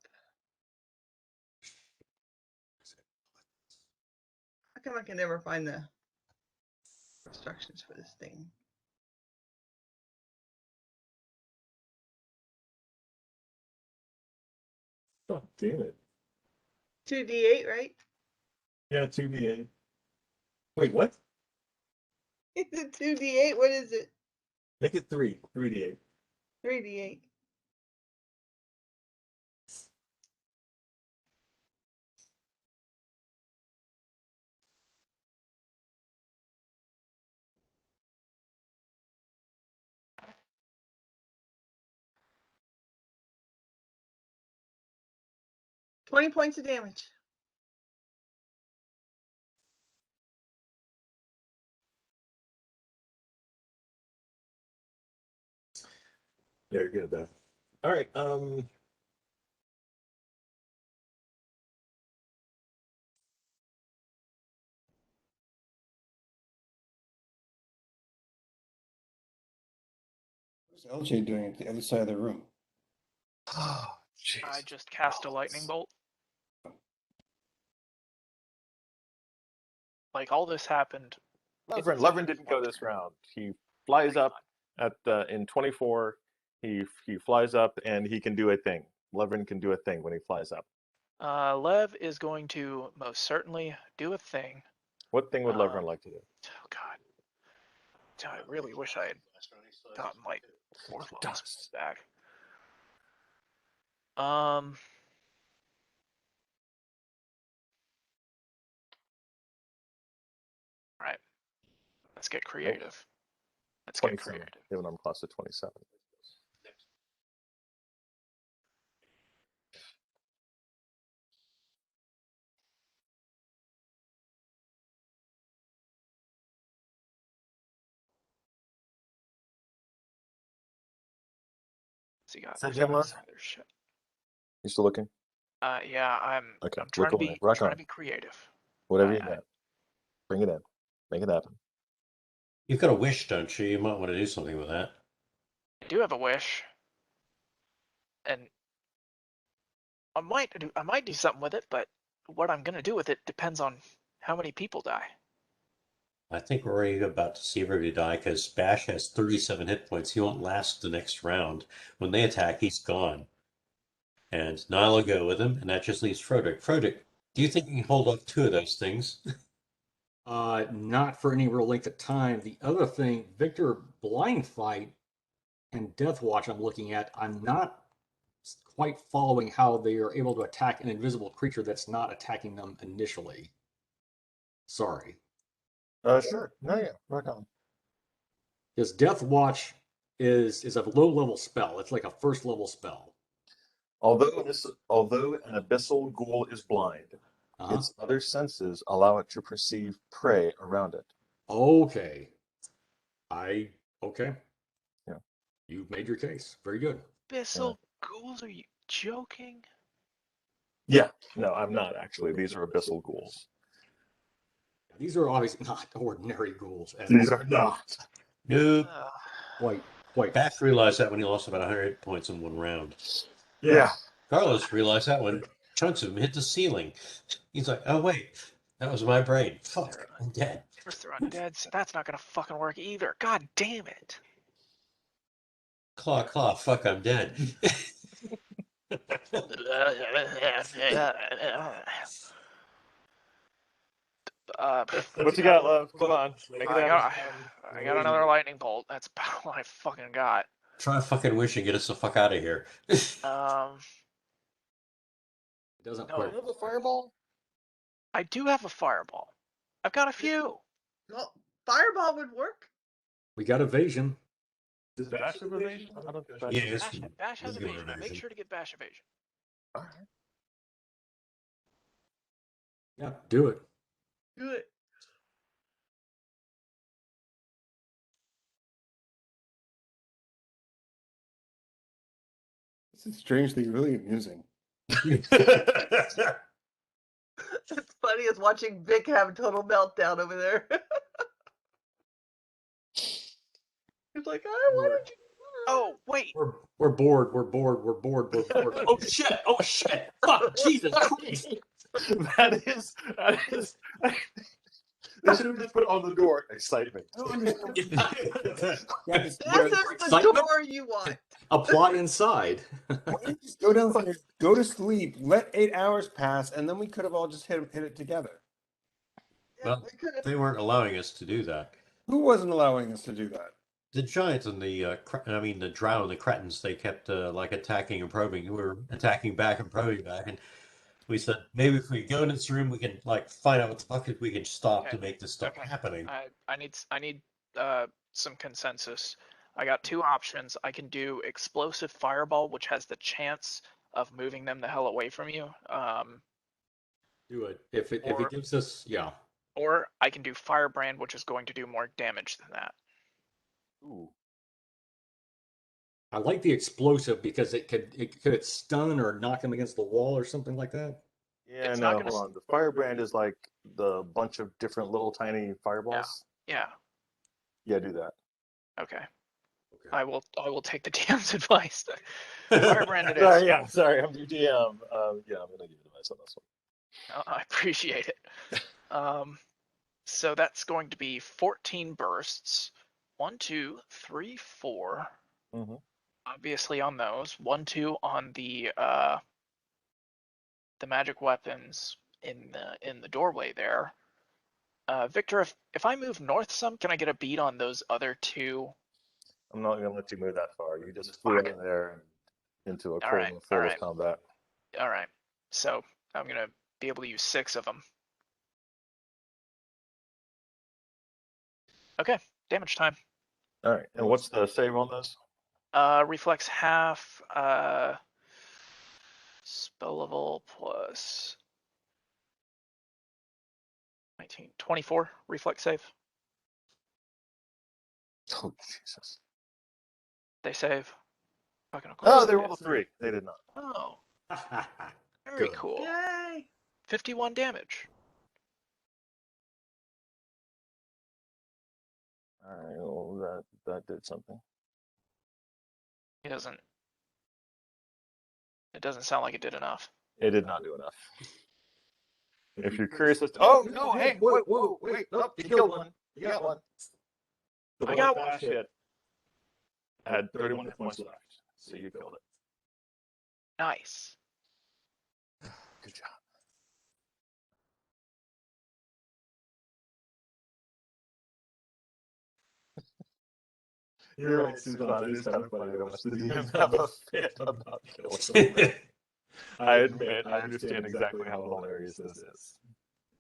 How come I can never find the instructions for this thing? Oh, damn it. 2d8, right? Yeah, 2d8. Wait, what? Is it 2d8? What is it? Make it 3d8. 3d8. $20 points of damage. Yeah, you're good at that. All right. What's LJ doing at the other side of the room? Oh, I just cast a lightning bolt. Like all this happened. Levin didn't go this round. He flies up at in 24. He flies up and he can do a thing. Levin can do a thing when he flies up. Lev is going to most certainly do a thing. What thing would Um, Levern like to do? Oh God. I really wish I had gotten like fourth level spells back. Right. Let's get creative. Let's get 27. creative. Given I'm close to 27. So you got Said Gemma? there's shit. You still looking? Yeah, I'm Okay, trying look to away. be Rock trying on. to be creative. Whatever you I- got. Bring it in. Make it happen. You've got a wish, don't you? You might want to do something with that. I do have a wish, and I might do something with it, but what I'm gonna do with it depends on how many people die. I think we're already about to see everybody die because Bash has 37 hit points. He won't last the next round. When they attack, he's gone. And Nile will go with him, and that just leaves Frodrick. Frodrick, do you think you can hold off two of those things? Not for any real length of time. The other thing, Victor blind fight and Death Watch I'm looking at, I'm not quite following how they are able to attack an invisible creature that's not attacking them initially. Sorry. Sure. No, yeah. Rock on. Because Death Watch is a low level spell. It's like a first level spell. Although an abyssal ghoul is blind, its other senses allow it to perceive prey around it. Okay. Okay. Yeah. You've made your case. Very good. Abyssal ghouls? Are you joking? Yeah. No, I'm not actually. These are abyssal ghouls. These are obviously not ordinary ghouls. These are not. Nope. Quite. Bash realized that when he lost about 100 hit points in one round. Yeah. Carlos realized that when chunks of him hit the ceiling. He's like, oh, wait, that was my brain. Fuck, I'm dead. First they're undead, so that's not gonna fucking work either. God damn it. Claw, claw, fuck, I'm dead. What you got, love? Come on. Make it happen. I got another lightning bolt. That's about what I fucking got. Try a fucking wish and get us the fuck out of here. It doesn't No. quite. You have a fireball? I do have a fireball. I've got a few. Well, fireball would work. We got evasion. Is Bash have evasion? I don't think Bash Yeah, has it's- Bash has it's good evasion. I'll make evasion. sure to get Bash evasion. Alright. Yeah, do it. Do it. This is strangely really amusing. It's funny as watching Vic have a total meltdown over there. He's like, why did you? Oh, wait. We're bored. We're bored. Oh shit! Oh shit! Fuck! Jesus Christ! That is. They should have just put on the door excitement. That's Yes, the excitement. door you want. Apply inside. Why don't you just go downstairs, go to sleep, let 8 hours pass, and then we could have all just hit it together. Yeah, Well, we could have. they weren't allowing us to do that. Who wasn't allowing us to do that? The giants and the drow and the cretins, they kept like attacking and probing. We were attacking back and probing back, and we said maybe if we go in this room, we can like find out what the fuck if we can stop Okay. to make this stuff happening. I need some consensus. I got two options. I can do explosive fireball, which has the chance of moving them the hell away from you. Do it. If it gives us, yeah. Or I can do firebrand, which is going to do more damage than that. Ooh. I like the explosive because it could stun or knock him against the wall or something like that. Yeah, It's no, not gonna hold on. The firebrand is like the bunch of different little tiny fireballs. Yeah. Yeah, do that. Okay. I will take the DM's advice. Firebrand it is. Sorry, I'm your DM. Yeah, I'm gonna give you advice on this one. I appreciate it. So that's going to be 14 bursts. 1, 2, 3, 4. Mhm. Obviously on those. 1, 2 on the the magic weapons in the doorway there. Victor, if I move north some, can I get a beat on those other two? I'm not gonna let you move that far. You just flew out of there and into a All cold right, and all full of right. combat. All right. So I'm gonna be able to use 6 of them. Okay, damage time. All right. And what's the save on this? Reflex half, spell level plus 19, 24 reflex save. Oh Jesus! They save. Fucking of Oh, course they did. rolled a 3. They did not. Oh, very Good. cool. Yay! 51 damage. All right. Well, that did something. It doesn't sound like it did enough. It did not do enough. If you're curious as to, oh no, hey, wait, whoa, wait, nope, you killed one. You got one. The I got bash hit. Had 31 hit points left, so you killed it. Nice. Good job. You're right, Suzanne. It is kind of funny to watch the DM have a fit about killing. I admit, I understand exactly how hilarious this is.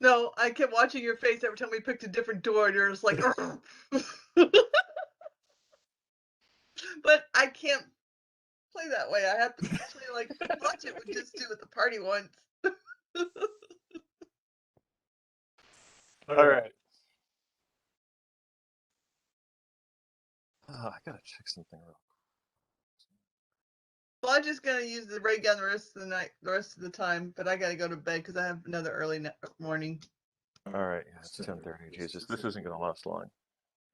No, I kept watching your face every time we picked a different door, and you're just like, but I can't play that way. I have to play like Watch It would just do at the party once. All right. I gotta check something real Well, I'm just gonna use the ray gun the rest of the night, the rest of the time. But I gotta go to bed because I have another early morning. quick. All right, yeah, it's 10:30. Jesus, this isn't gonna last long.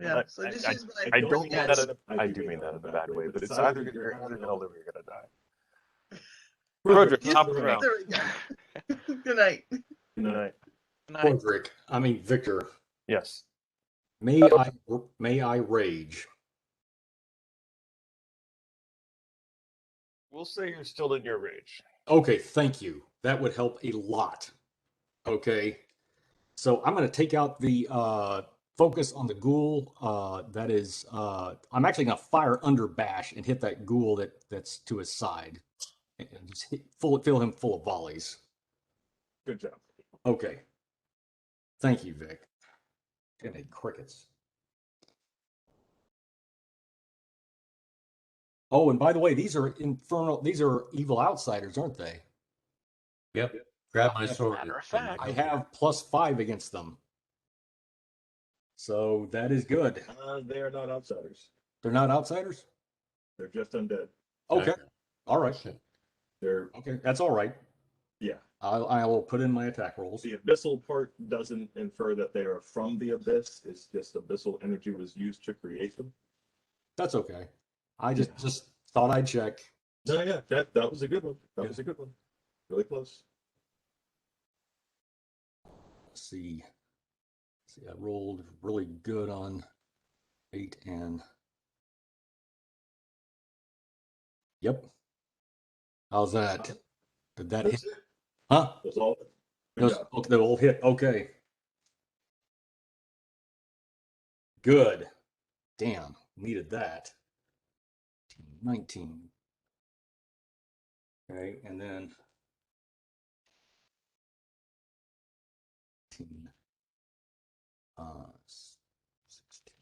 Yeah, so just use my. I don't mean that in I do mean that in a bad way, but it's either you're either gonna live or you're gonna die. Roderick, Use top of the the round. ray gun. Good night. Good night. Victor, Yes. may I rage? We'll say you're still in your rage. Okay, thank you. That would help a lot. Okay. So I'm going to take out the focus on the ghoul. That is, I'm actually going to fire under bash and hit that ghoul that's to his side, and just fill him full of volleys. Good job. Okay. Thank you, Vic. Gonna need crickets. Oh, and by the way, these are infernal. These are evil outsiders, aren't they? Yep. Grab my sword. Matter of fact. I have +5 against them. So that is good. They are not outsiders. They're not outsiders? They're just undead. Okay. All right. They're Okay. That's all right. yeah. I will put in my attack rolls. The abyssal part doesn't infer that they are from the abyss. It's just abyssal energy was used to create them. That's okay. I just thought I'd check. No, yeah, that was a good one. That was a good one. Really close. Let's see. I rolled really good on 8 and. Yep. How's that? Did that hit? That's it. Huh? That's all. Good Those, job. okay, they all hit. Okay. Good. Damn. Needed that. 19. Okay, and then 16. 16.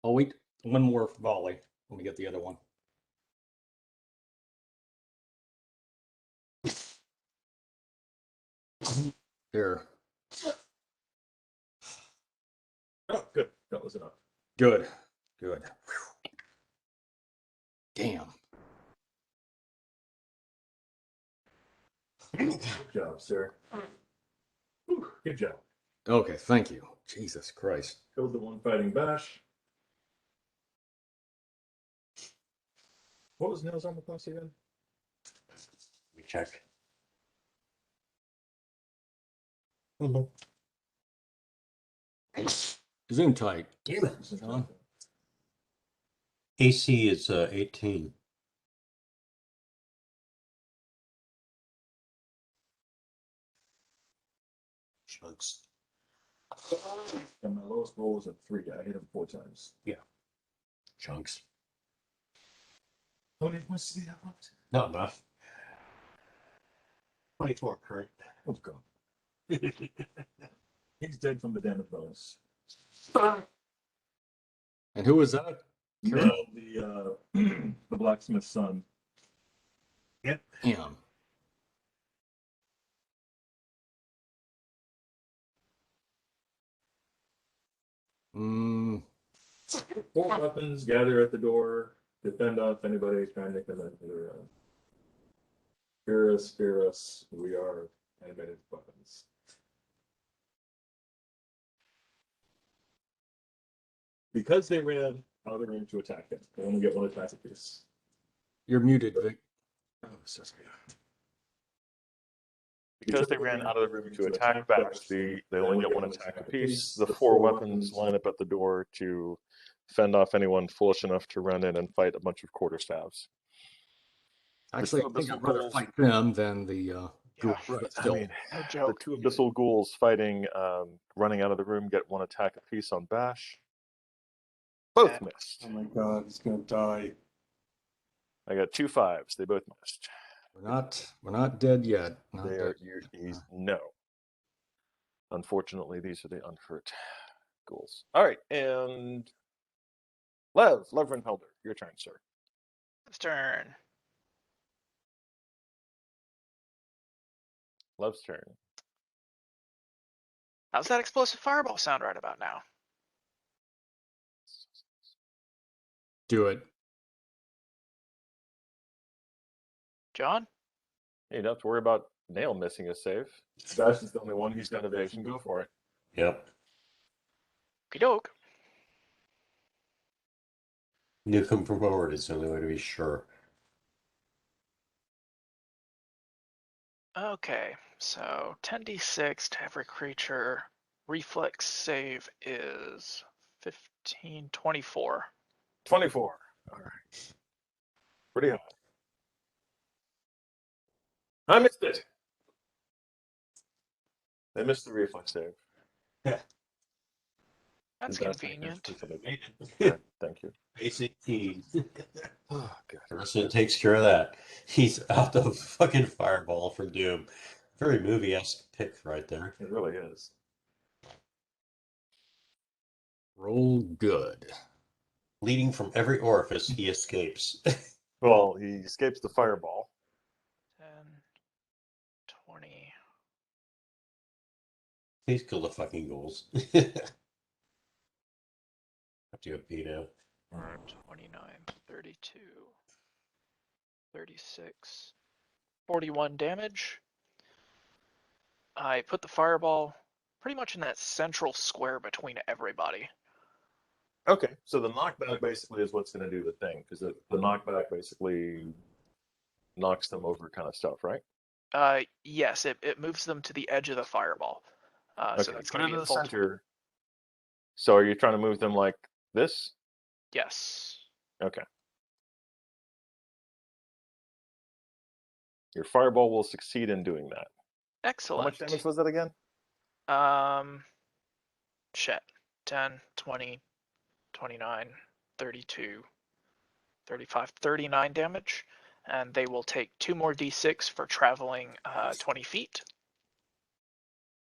Oh, wait. One more volley. Let me get the other one. There. Oh, good. That was enough. Good. Good. Whew. Damn. Good job, sir. Whew, good job. Okay, thank you. Jesus Christ. Killed the one fighting Bash. What was Nails on the plus again? Let me check. Zoom tight. Damn it, John. AC is 18. chunks. And my lowest roll was a 3. I hit him 4 times. Chunks. How many points did he have left? Not enough. 24 current. Oh, God. He's dead from the damage bonus. And who was that? The the blacksmith's son. Him. Mm, 4 weapons, gather at the door, defend off anybody trying to come into the room. Fear us, we are animated weapons. Because they ran out of the room to attack him, they only get 1 attack apiece. you're muted, Vic. Oh, sorry. Because they ran out of the room to attack back, they only get 1 attack apiece. The 4 weapons line up at the door to fend off anyone foolish enough to run in and fight a bunch of quarterstaffs. Actually, I think I'd rather fight them than the group. Yeah. But I still, mean, No the joke. 2 abyssal ghouls fighting, running out of the room, get 1 attack apiece on Bash. Both Yeah. missed. Oh my God, he's gonna die. I got 2 5s. They both missed. we're not dead yet. Not They dead. are. No. Unfortunately, these are the unhurt ghouls. All right, and Lev Renfelder, your turn, sir. It's turn. Lev's turn. How's that explosive fireball sound right about now? Do it. John? Hey, you don't have to worry about Nail missing a save. Bash is the only one who's got evasion. Go for it. Yep. Okey doke. Nuke him from forward is the only way to be sure. Okay, so 10d6 to every creature. Reflex save is 15, 24. 24. All right. Pretty high. I missed it. They missed the reflex save. That's That's convenient. Good, thank you. Basic keys. Oh, God. Person takes care of that. He's out the fucking fireball for Doom. Very movie-esque pick right there. It really is. Roll good. Leading from every orifice, he escapes. Well, he escapes the fireball. 10, 20. Please kill the fucking ghouls. Up to a pedo. 29, 32, 36, 41 damage. I put the fireball pretty much in that central square between everybody. Okay, so the knockback basically is what's going to do the thing, because the knockback basically knocks them over kind of stuff, right? Yes, it moves them to the edge of the fireball. So Okay, that's put going it to in be the a full center. So are you trying to move them like this? Yes. Okay. Your fireball will succeed in doing that. Excellent. How much damage was that again? Shit. 10, 20, 29, 32, 35, 39 damage. And they will take 2 more d6 for traveling 20 feet.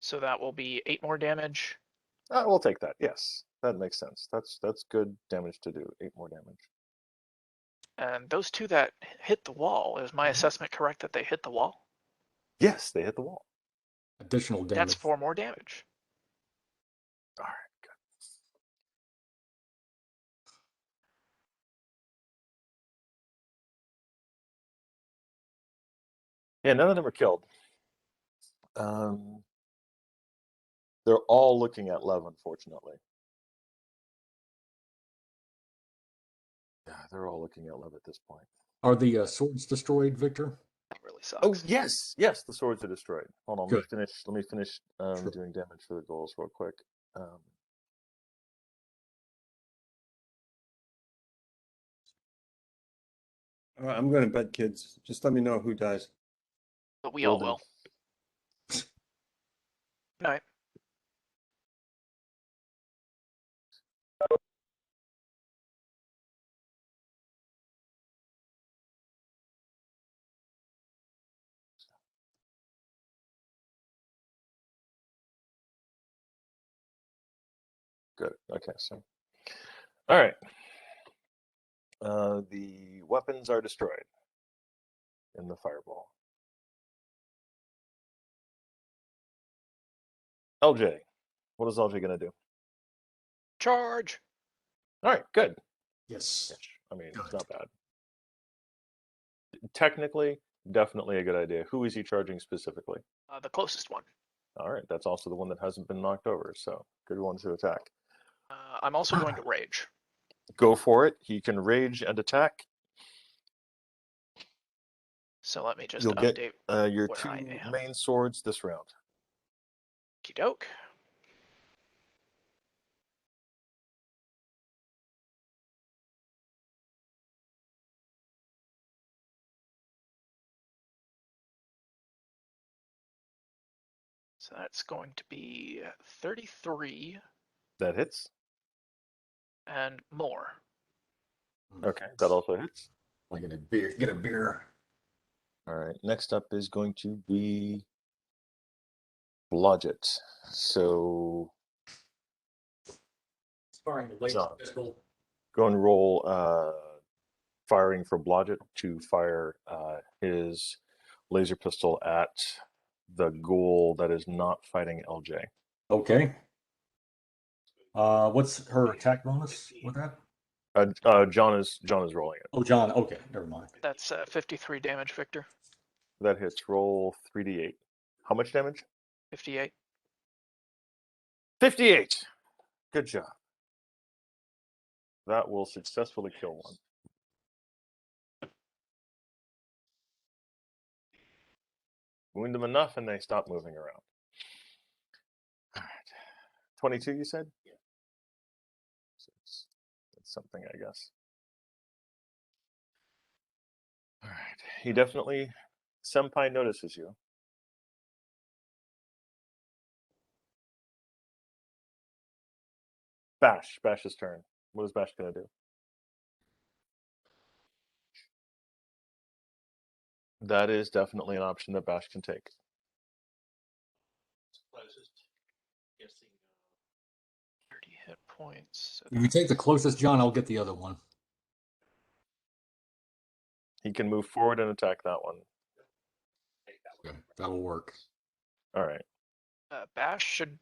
So that will be 8 more damage. We'll take that. Yes, that makes sense. That's good damage to do. 8 more damage. And those 2 that hit the wall, is my assessment correct that they hit the wall? Yes, they hit the wall. Additional damage. That's 4 more damage. All right, good. Yeah, none of them are killed. They're all looking at Lev, unfortunately. Yeah, they're all looking at Lev at this point. Are the swords destroyed, Victor? That really sucks. Oh yes, the swords are destroyed. Hold on, Good. let me finish Sure. doing damage for the ghouls real quick. All right, I'm going to bed, kids. Just let me know who dies. But we all do. will. Night. Good. Okay, so. All right. The weapons are destroyed in the fireball. LJ, what is LJ going to do? Charge. All right, good. Yes. I mean, it's Good. not bad. Technically, definitely a good idea. Who is he charging specifically? The closest one. All right, that's also the one that hasn't been knocked over, so good one to attack. I'm also going to rage. Go for it. He can rage and attack. So let me just You'll get update your where two I am. main swords this round. Okey doke. So that's going to be 33 That hits. and more. Okay, that also hits. Like get a beer. Get a beer. All right, next up is going to be Blodgett. So Firing the laser John. pistol. go and roll firing for Blodgett to fire his laser pistol at the ghoul that is not fighting LJ. Okay. What's her attack bonus with that? John is rolling it. Oh, John. Okay, never mind. That's 53 damage, Victor. That hits. Roll 3d8. How much damage? 58. 58. Good job. That will successfully kill one. Wound them enough and they stop moving around. All right. 22, you said? Yeah. So it's something, I guess. All right. He definitely, Senpai notices you. Bash's turn. What is Bash going to do? That is definitely an option that Bash can take. Closest. Guessing. 30 hit points. So If you take the closest, John, I'll get the other one. He can move forward and attack that one. Okay, that'll work. All right. Bash should.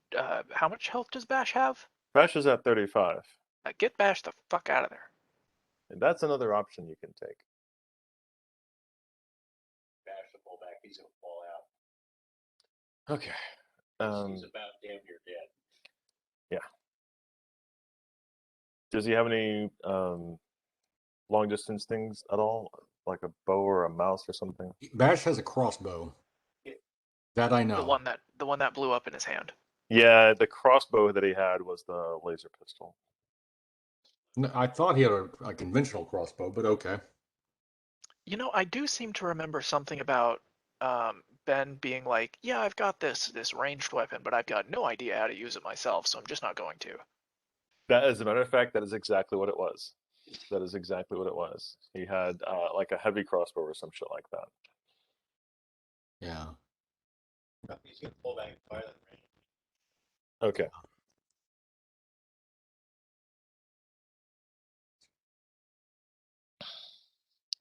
How much health does Bash have? Bash is at 35. Get Bash the fuck out of there. And that's another option you can take. Bash will pull back. He's gonna fall out. Okay. He's about damn near dead. Yeah. Does he have any long distance things at all? Like a bow or a mouse or something? Bash has a crossbow. That I know. The one that blew up in his hand. Yeah, the crossbow that he had was the laser pistol. No, I thought he had a conventional crossbow, but okay. You know, I do seem to remember something about Ben being like, "Yeah, I've got this ranged weapon, but I've got no idea how to use it myself, so I'm just not going to." That, as a matter of fact, that is exactly what it was. That is exactly what it was. He had like a heavy crossbow or some shit like that. Yeah. He's gonna pull back and fire that range. Okay.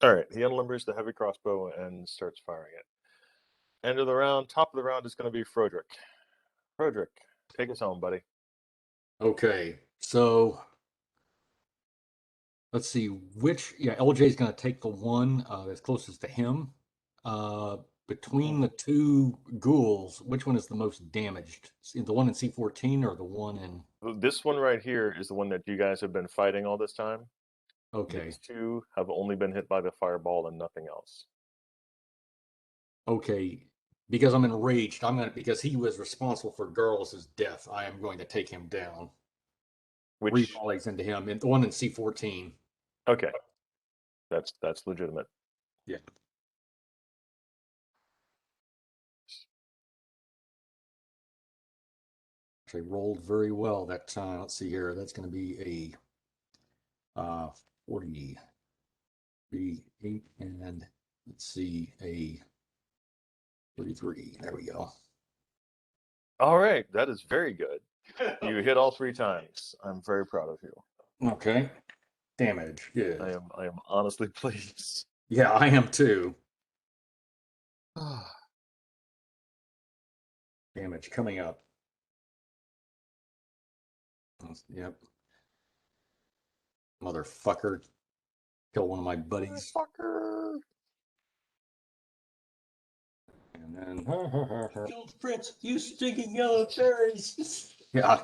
All right. He unlimbers the heavy crossbow and starts firing it. End of the round. Top of the round is going to be Froderick. Froderick, take us home, buddy. Okay. So let's see LJ is going to take the one that's closest to him. Between the two ghouls, which one is the most damaged? The one in C14 or the one in... This one right here is the one that you guys have been fighting all this time. Okay. These two have only been hit by the fireball and nothing else. Okay. Because I'm enraged, because he was responsible for Garrus' death, I am going to take him down. Which... 3 volleys into him, and the one in C14. Okay. That's legitimate. Yeah. Actually rolled very well that time. Let's see here. That's going to be a 48, and let's see, a 33. There we go. All right, that is very good. You hit all 3 times. I'm very proud of you. Okay. Damage. Good. I am honestly pleased. Yeah, I am too. Damage coming up. Yep. Motherfucker. Kill one of my buddies. Fucker. And then. Killed Fritz, you stinking yellow fairies. Yeah.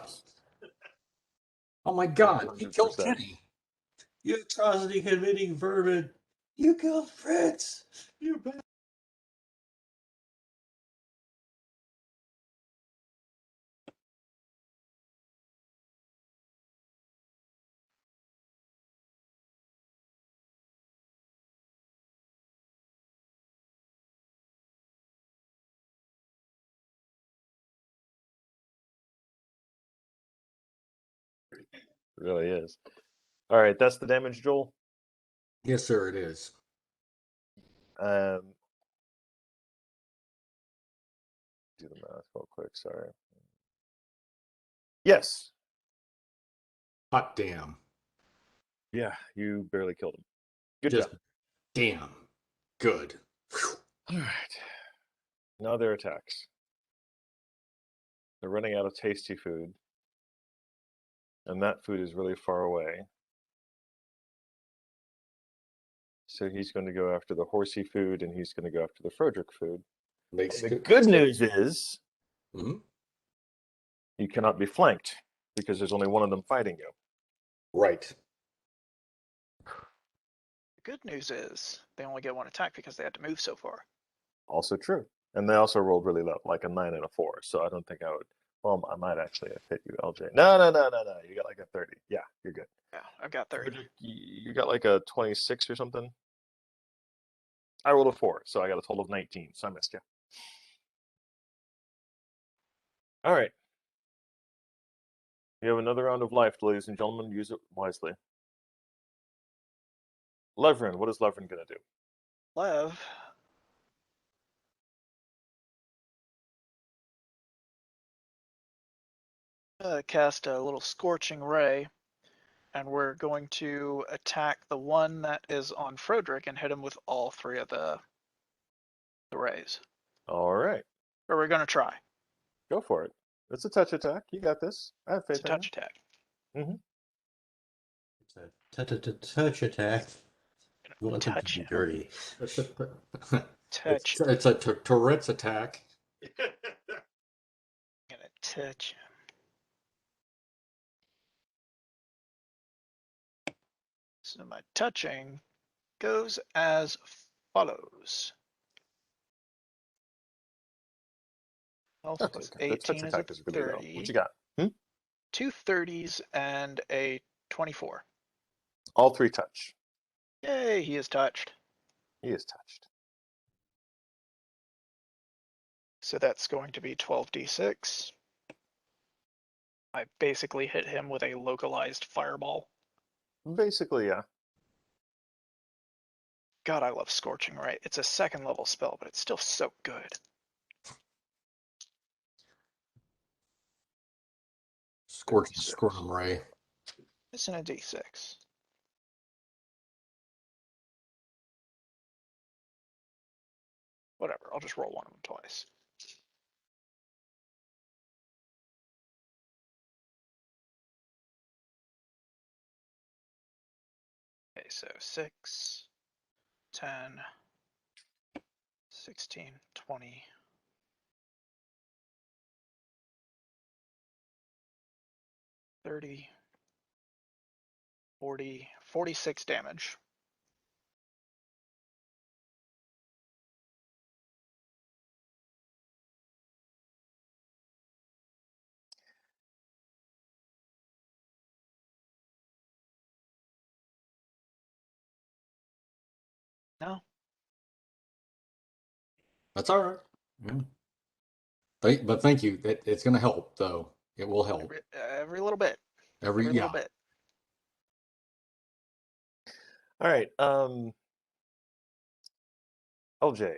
Oh my god, he killed 100%. Kenny. You atrocity committing vermin. You killed Fritz. You bad. Really is. All right, that's the damage, Joel. Yes, sir, it is. Do the math real quick. Sorry. Yes. Hot damn. Yeah, you barely killed him. Good Just job. damn. Good. All right. Now their attacks. They're running out of tasty food. And that food is really far away. So he's going to go after the horsey food and he's going to go after the Frederick food. Makes The good news is Mhm. you cannot be flanked because there's only one of them fighting you. Right. The good news is they only get one attack because they had to move so far. Also true. And they also rolled really low, like a 9 and a 4. So I don't think I would. Well, I might actually have hit you, LJ. No. You got like a 30. Yeah, you're good. Yeah, I've got 30. Frederick, you got like a 26 or something. I rolled a 4, so I got a total of 19. So I missed you. All right. You have another round of life, ladies and gentlemen. Use it wisely. Levrin, what is Levrin going to do? Lev. Cast a little scorching ray, and we're going to attack the one that is on Frederick and hit him with all 3 of the rays. All right. Or we're going to try. Go for it. It's a touch attack. You got this. I have It's faith a touch attack. Mm-hmm. It's a touch attack. You want them to Touch be him. dirty. Touch. It's a Tourette's attack. I'm gonna touch him. So my touching goes as follows. Health That's was okay. The touch 18 is a attack is really low. 30. What you got? 2 30s and a 24. All 3 touch. Yay, he is touched. He is touched. So that's going to be 12d6. I basically hit him with a localized fireball. Basically, yeah. God, I love Scorching Ray. It's a 2nd level spell, but it's still so good. Scorch the scrotum ray. It's in a d6. Whatever, I'll just roll one of them twice. Okay, so 6, 10, 16, 20. 30, 40, 46 damage. No, That's all right. Yeah. But thank you. It's going to help, though. It will help. every little bit. Every Every little bit. All right. LJ,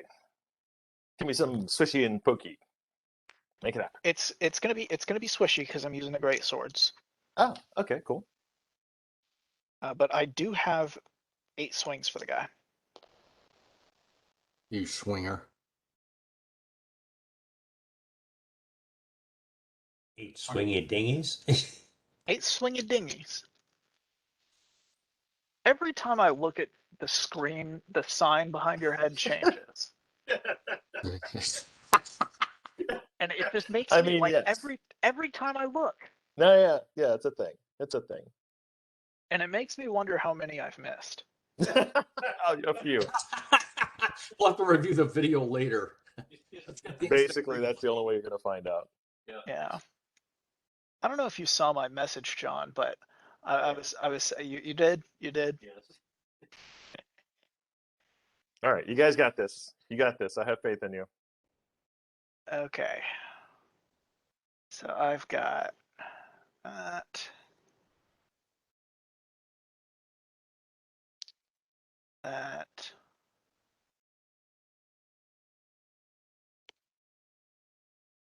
give me some swishy and pokey. Make it happen. It's gonna be swishy because I'm using the great swords. Oh, okay, cool. But I do have 8 swings for the guy. You swinger. 8 swingy dinghies. 8 swingy dinghies. Every time I look at the screen, the sign behind your head changes. And it just makes I me mean, like yes. every time I look. No, yeah, it's a thing. It's a thing. And it makes me wonder how many I've missed. A few. We'll have to review the video later. Basically, that's the only way you're gonna find out. Yeah. I don't know if you saw my message, John, but I was you did? You did? Yes. All right, you guys got this. You got this. I have faith in you. Okay. So I've got that. That.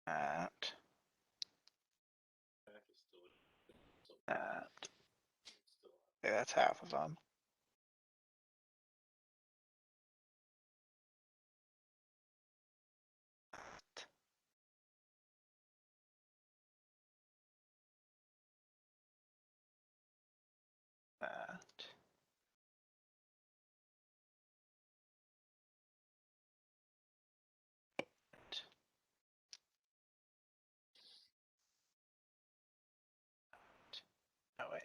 That. That. Yeah, that's half of them. That. Oh wait.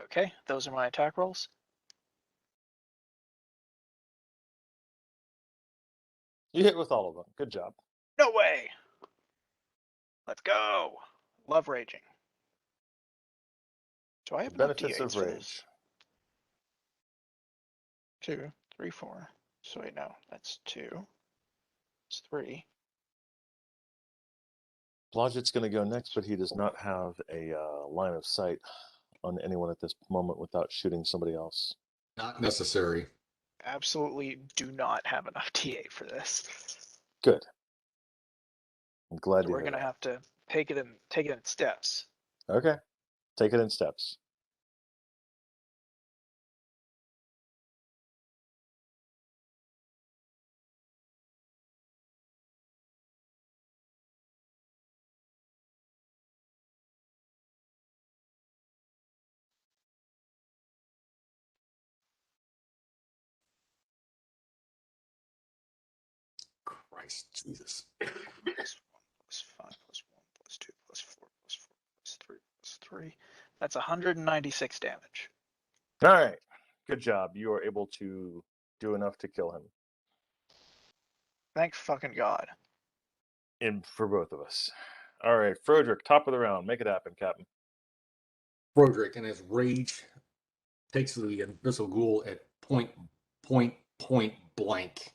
Okay, those are my attack rolls. You hit with all of them. Good job. No way. Let's go. Love raging. Do I have enough Benefits D8s of for rage. this? 2, 3, 4. So wait, no, that's 2. It's 3. Blodgett's going to go next, but he does not have a line of sight on anyone at this moment without shooting somebody else. Not necessary. Absolutely do not have enough D8 for this. Good. I'm glad So to we're hear gonna that. have to take it in steps. Okay. Take it in steps. Christ, Jesus. Plus 1, plus 5, plus 1, plus 2, plus 4, plus 4, plus 3, plus 3. That's 196 damage. All right. Good job. You are able to do enough to kill him. Thank fucking God. For both of us. All right, Frederick, top of the round. Make it happen, Captain. Broderick, in his rage, takes the Abyssal Ghoul at point blank.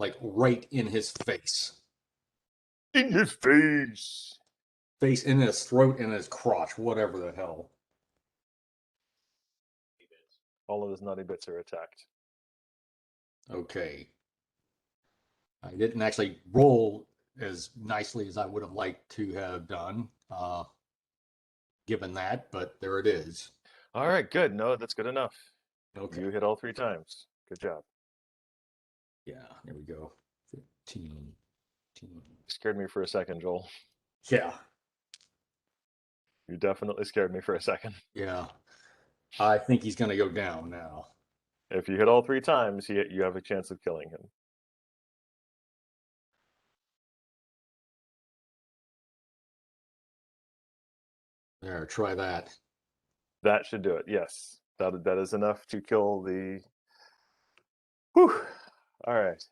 Like right in his face. In his face. Face, in his throat, in his crotch, whatever the hell. All of his nutty bits are attacked. Okay. I didn't actually roll as nicely as I would have liked to have done, given that, but there it is. All right, good. No, that's good enough. Okay. You hit all 3 times. Good job. Yeah, there we go. 15. You scared me for a second, Joel. Yeah, You definitely scared me for a second. yeah. I think he's going to go down now. If you hit all 3 times, you have a chance of killing him. There, try that. That should do it. Yes, that is enough to kill the. Whew. All right.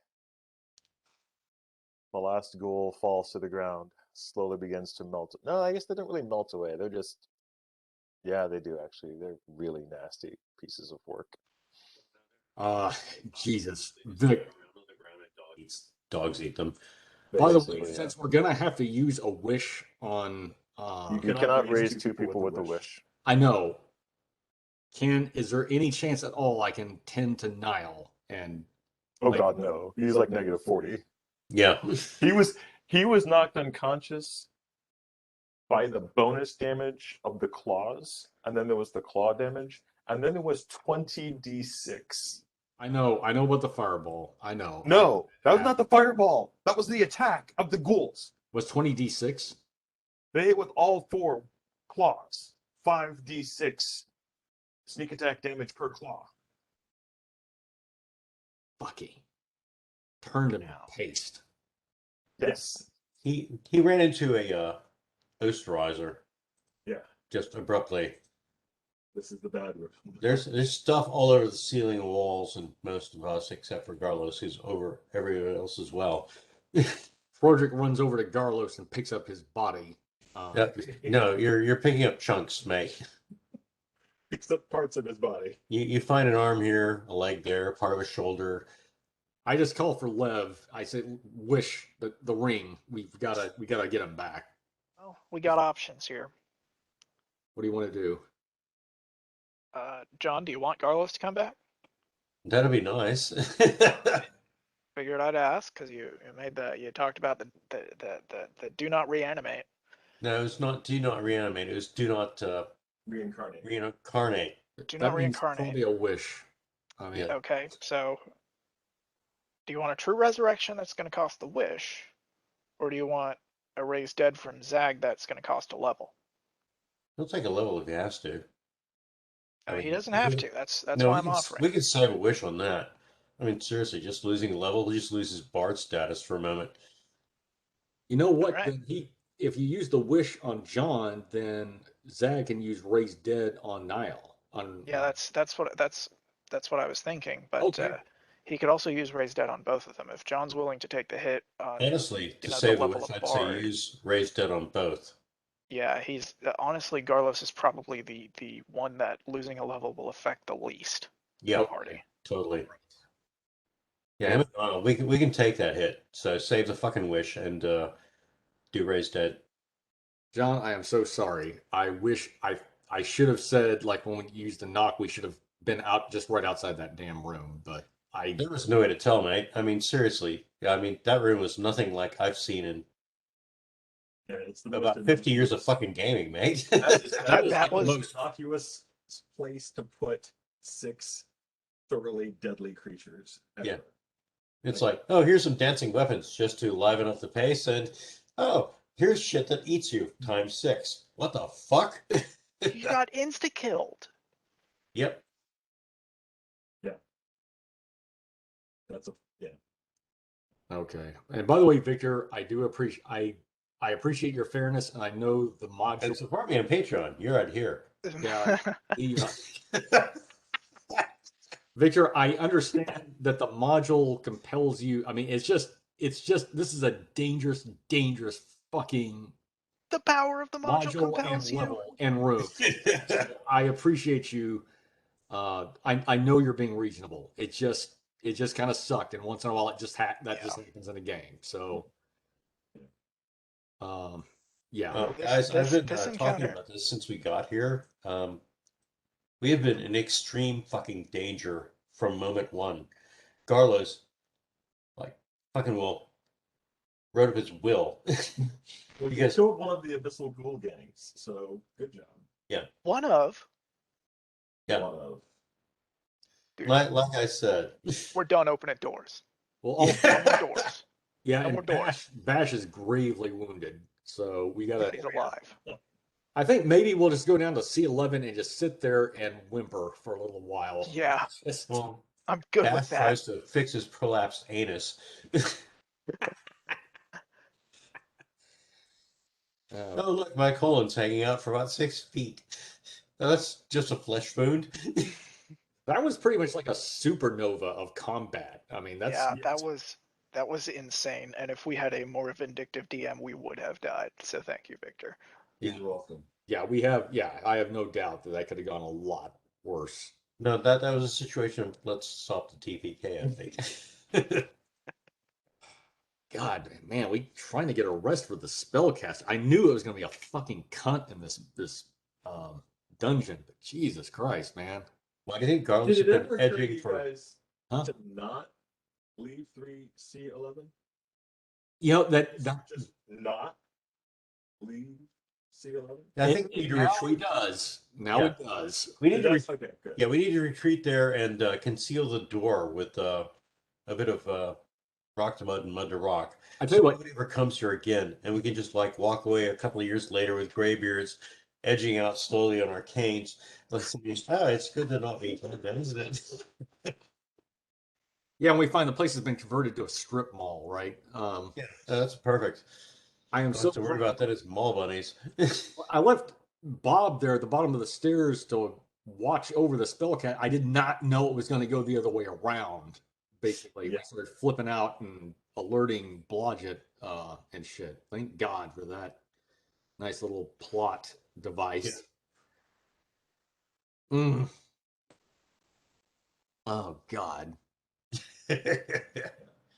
The last ghoul falls to the ground, slowly begins to melt. No, I guess they don't really melt away. They're just. Yeah, they do actually. They're really nasty pieces of work. Jesus. Dogs eat them. By the Basically, way, yeah. since we're going to have to use a wish on. You cannot raise 2 people with a wish. I know. Is there any chance at all I can tend to Nile and Oh God, no. He's like negative 40. Yeah. He was knocked unconscious by the bonus damage of the claws, and then there was the claw damage, and then there was 20d6. I know about the fireball. I know. No, that was not the fireball. That was the attack of the ghouls. Was 20d6? They hit with all 4 claws. 5d6 sneak attack damage per claw. Fucky. Turned him paste. Yes. He ran into a Osterreiser Yeah. just abruptly. This is the bad one. There's stuff all over the ceiling and walls, and most of us, except for Garlos, who's over everywhere else as well. Froderick runs over to Garlos and picks up his body. No, you're picking up chunks, mate. Picks up parts of his body. You find an arm here, a leg there, part of a shoulder. I just call for Lev. I say, wish the ring. We gotta get him back. Well, we got options here. What do you want to do? John, do you want Garlos to come back? That'd be nice. Figured I'd ask because you talked about the do not reanimate. No, it's not do not reanimate. It was do not Reincarnate. reincarnate. Do not That means reincarnate. probably a wish. I mean, Yeah. Okay, so do you want a true resurrection that's going to cost the wish, or do you want a raised dead from Zag that's going to cost a level? He'll take a level if he has to. No, I he mean, doesn't have to. That's no, why I'm offering. we could save a wish on that. I mean, seriously, just losing a level, he just loses bard status for a moment. you know what? Right. Then if you use the wish on John, then Zag can use raised dead on Niall. Yeah, that's what I was thinking. But Okay. he could also use raised dead on both of them if John's willing to take the hit on. Honestly, to the save the level wish, of I'd say bard. use raised dead on both. Yeah, he's honestly Garlos is probably the one that losing a level will affect the least. Yeah, Party. totally. Yeah, him and Donald, we can take that hit. So save the fucking wish and do raised dead. John, I am so sorry. I wish I should have said, like, when we used the knock, we should have been out just right outside that damn room. But There was no way to tell, mate. I mean, seriously. I mean, that room was nothing like I've seen in Yeah, it's the about 50 years of fucking gaming, mate. That was- the most innocuous place to put 6 thoroughly deadly creatures. ever. Yeah. It's like, oh, here's some dancing weapons just to liven up the pace, and oh, here's shit that eats you ×6. What the fuck? You got insta killed. Yep. That's a yeah. okay. And by the way, Victor, I do appreciate I appreciate your fairness, and I know the And module. support me on Patreon. You're out here. Yeah. Victor, I understand that the module compels you. I mean, it's just this is a dangerous fucking The power of the module module compels and you. level and room. I appreciate you. I know you're being reasonable. It just kind of sucked, and once in a while it just just happens in a game. So, yeah. Guys, I've been this talking encounter- about this since we got here. We have been in extreme fucking danger from moment one. Garlos, like, fucking wrote up his will. Well, You you guys- killed one of the abyssal ghoul gangs, so good job. One of. Yeah. One of. Dude, Like I said. we're done opening doors. Well, No more doors. yeah, No more and doors. Bash is gravely wounded, so we gotta. He's alive. I think maybe we'll just go down to C11 and just sit there and whimper for a little while. Yeah, Just- Well, I'm good Bash with that. tries to fix his prolapsed anus. Oh, look, my colon's hanging out for about 6 feet. Now, that's just a flesh wound. that was pretty much like a supernova of combat. I mean, that's Yeah, that was insane. And if we had a more vindictive DM, we would have died. So thank you, Victor. You're welcome. yeah. I have no doubt that could have gone a lot worse. No, that was a situation of let's stop the TPK, I think. God, man, we trying to get a rest for the spellcaster. I knew it was going to be a fucking cunt in this dungeon, but Jesus Christ, man. Why do you think Garland's Did it been ever occur to edging you for? guys Huh? to not leave 3C11? You know that Just not leave C11. I think we need to now retreat. it does. Now Yeah. it does. We need to Okay, good. yeah, we need to retreat there and conceal the door with a bit of rock to mud and mud to rock. I tell you what, Nobody ever comes here again, and we can just like walk away a couple of years later with graybeards, edging out slowly on our canes. Let's see. Oh, it's good to not be dead, then, isn't it? yeah, and we find the place has been converted to a strip mall, right? Yeah, that's perfect. I am Don't so have to worry about that. It's mall bunnies. I left Bob there at the bottom of the stairs to watch over the spellcast. I did not know it was going to go the other way around. Basically, Yeah. we started flipping out and alerting Blodgett and shit. Thank God for that nice little plot device. Mm. Oh God,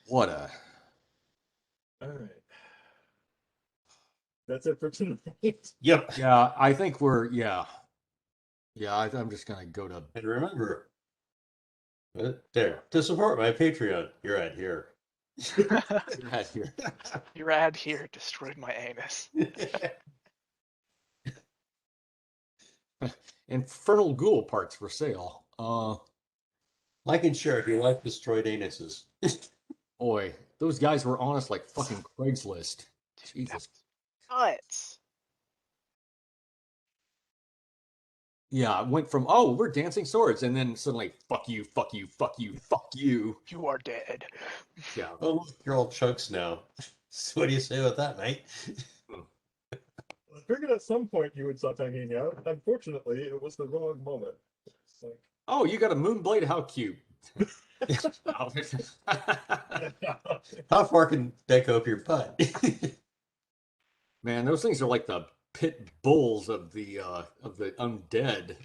what a All right. That's it for tonight. Yep. yeah. I think we're yeah. I'm just gonna go to And remember, there to support my Patreon, you're at here. bed here. Your ad here destroyed my anus. Infernal Ghoul parts for sale. Like and share if you like destroyed anuses. Boy, those guys were honest like fucking Craigslist. Jesus. Nuts. Yeah, it went from oh, we're dancing swords, and then suddenly fuck you, fuck you, fuck you, fuck you. You are dead. Yeah. Oh, look, you're all chunks now. So what do you say about that, mate? I figured at some point you would stop hanging out. Unfortunately, it was the wrong moment. It's like, Oh, you got a moonblade? How cute. How far can that go up your butt? Man, those things are like the pit bulls of the undead.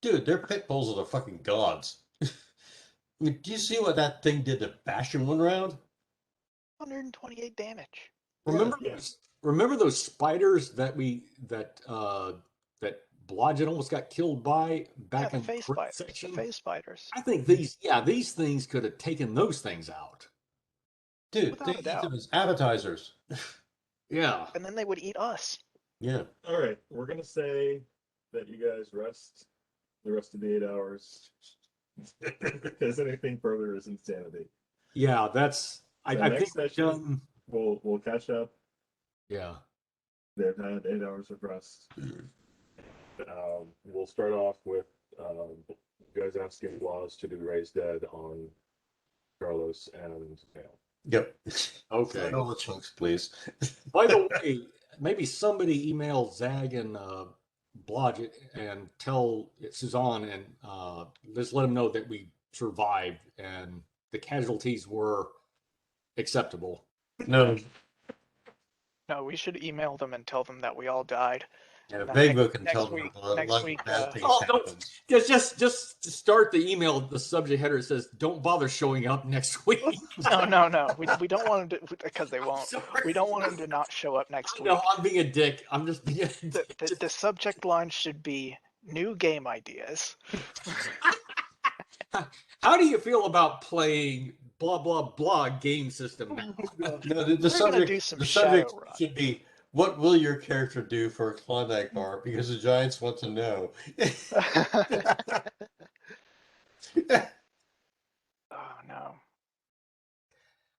Dude, they're pit bulls of the fucking gods. I mean, do you see what that thing did to Bastion one round? 128 damage. Remember Yeah. remember those spiders that that Blodgett almost got killed by back Yeah, in the face the spiders. The section? face spiders. I think these things could have taken those things out. Dude, Without they a eat doubt. them as appetizers. Yeah. And then they would eat us. Yeah. all right, we're gonna say that you guys rest the rest of the 8 hours. Because anything further is insanity. Yeah, that's The I next think we've session- done We'll catch up. yeah. They've had 8 hours of rest. We'll start off with you guys asking Laws to do Raise Dead on Carlos and Hale. Yep. Okay. Find all the chunks, please. By the way, maybe somebody email Zag and Blodgett and tell Suzanne and just let them know that we survived and the casualties were acceptable. No. No, we should email them and tell them that we all died. Yeah, Then Vague next- can next tell them week- a lot next of week, bad things Oh, don't- happen. Just to start the email, the subject header says, "Don't bother showing up next week." No. We don't want them to, because they won't. Sorry. We don't want them to not show up next week. No, I'm being a dick. I'm just being a dick. The subject line should be new game ideas. How do you feel about playing blah blah blah game system now? No, the We're gonna subject, do some the subject Shadowrun. should be, what will your character do for a Klondike bar? Because the Giants want to know. Oh no.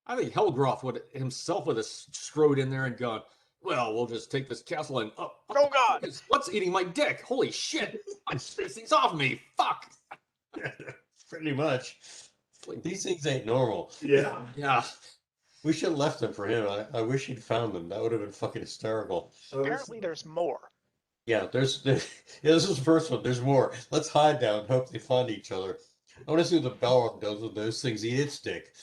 I think Helgroth would himself would have strode in there and gone, "Well, we'll just take this castle and oh God. what's eating my dick? Holy shit! These things off me! Fuck!" Pretty much. These things ain't normal. Yeah. Yeah. We should have left them for him. I wish he'd found them. That would have been fucking hysterical. Apparently there's more. Yeah, yeah, this is the first one. There's more. Let's hide down and hope they find each other. I want to see what the Balrog does with those things eat its dick.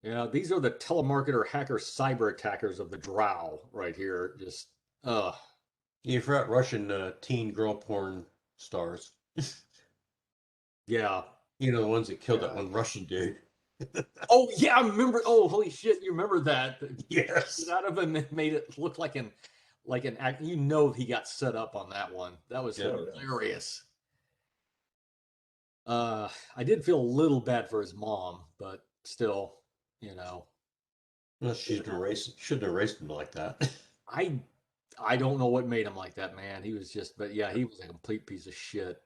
Yeah, these are the telemarketer hacker cyber attackers of the Drow right here. Just You forgot Russian teen girl porn stars. yeah. You know, the ones that killed that God. one Russian dude. Oh yeah, I remember. Oh holy shit, you remember that? Yes. Out of him made it look like an act. You know he got set up on that one. That was Yeah. hilarious. I did feel a little bad for his mom, but still, you know. Well, shouldn't have raced him like that. I don't know what made him like that, man. He was just, but yeah, he was a complete piece of shit.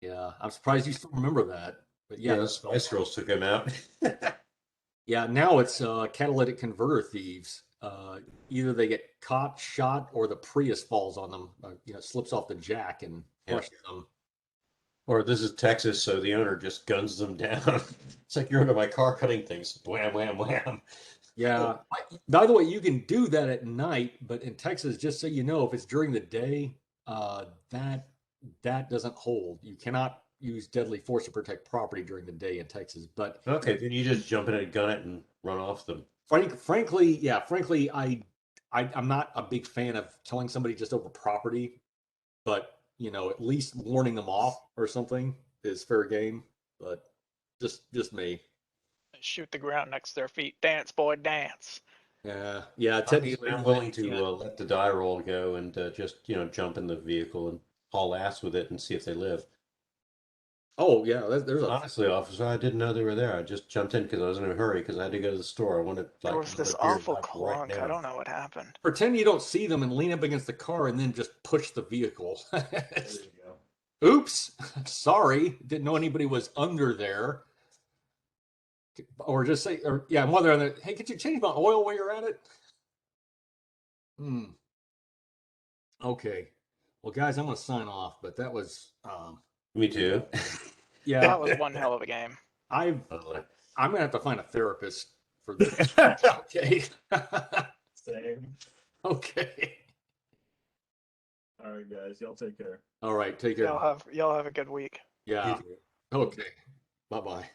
Yeah, I'm surprised you still remember that. But yeah, Yeah, the Spice Girls took him out. yeah. Now it's catalytic converter thieves. Either they get caught, shot, or the Prius falls on them. Slips off the jack and crushes them. Or this is Texas, so the owner just guns them down. It's like you're under my car cutting things. Wham, wham, wham. Yeah. By the way, you can do that at night, but in Texas, just so you know, if it's during the day, that doesn't hold. You cannot use deadly force to protect property during the day in Texas. But Okay, then you just jump in and gun it and run off them. frankly, I'm not a big fan of killing somebody just over property. But at least warning them off or something is fair game. But just me. Shoot the ground next to their feet. Dance, boy, dance. Yeah. Technically, I'm willing to let the die roll go and just jump in the vehicle and haul ass with it and see if they live. Oh yeah, there's a Honestly, officer, I didn't know they were there. I just jumped in because I was in a hurry because I had to go to the store. I wanted There like was this another beer awful right clunk. now. I don't know what happened. pretend you don't see them and lean up against the car and then just push the vehicle. There you go. Oops, sorry, didn't know anybody was under there. Or just say, I'm wondering, hey, could you change my oil while you're at it? Okay. Well, guys, I'm going to sign off, but that was, Me too. yeah, That was one hell of a game. I'm Totally. going to have to find a therapist for this. Okay. Same. Okay. All right, guys. Y'all take care. All right. Take care. Y'all have a good week. Yeah. Okay. Bye-bye.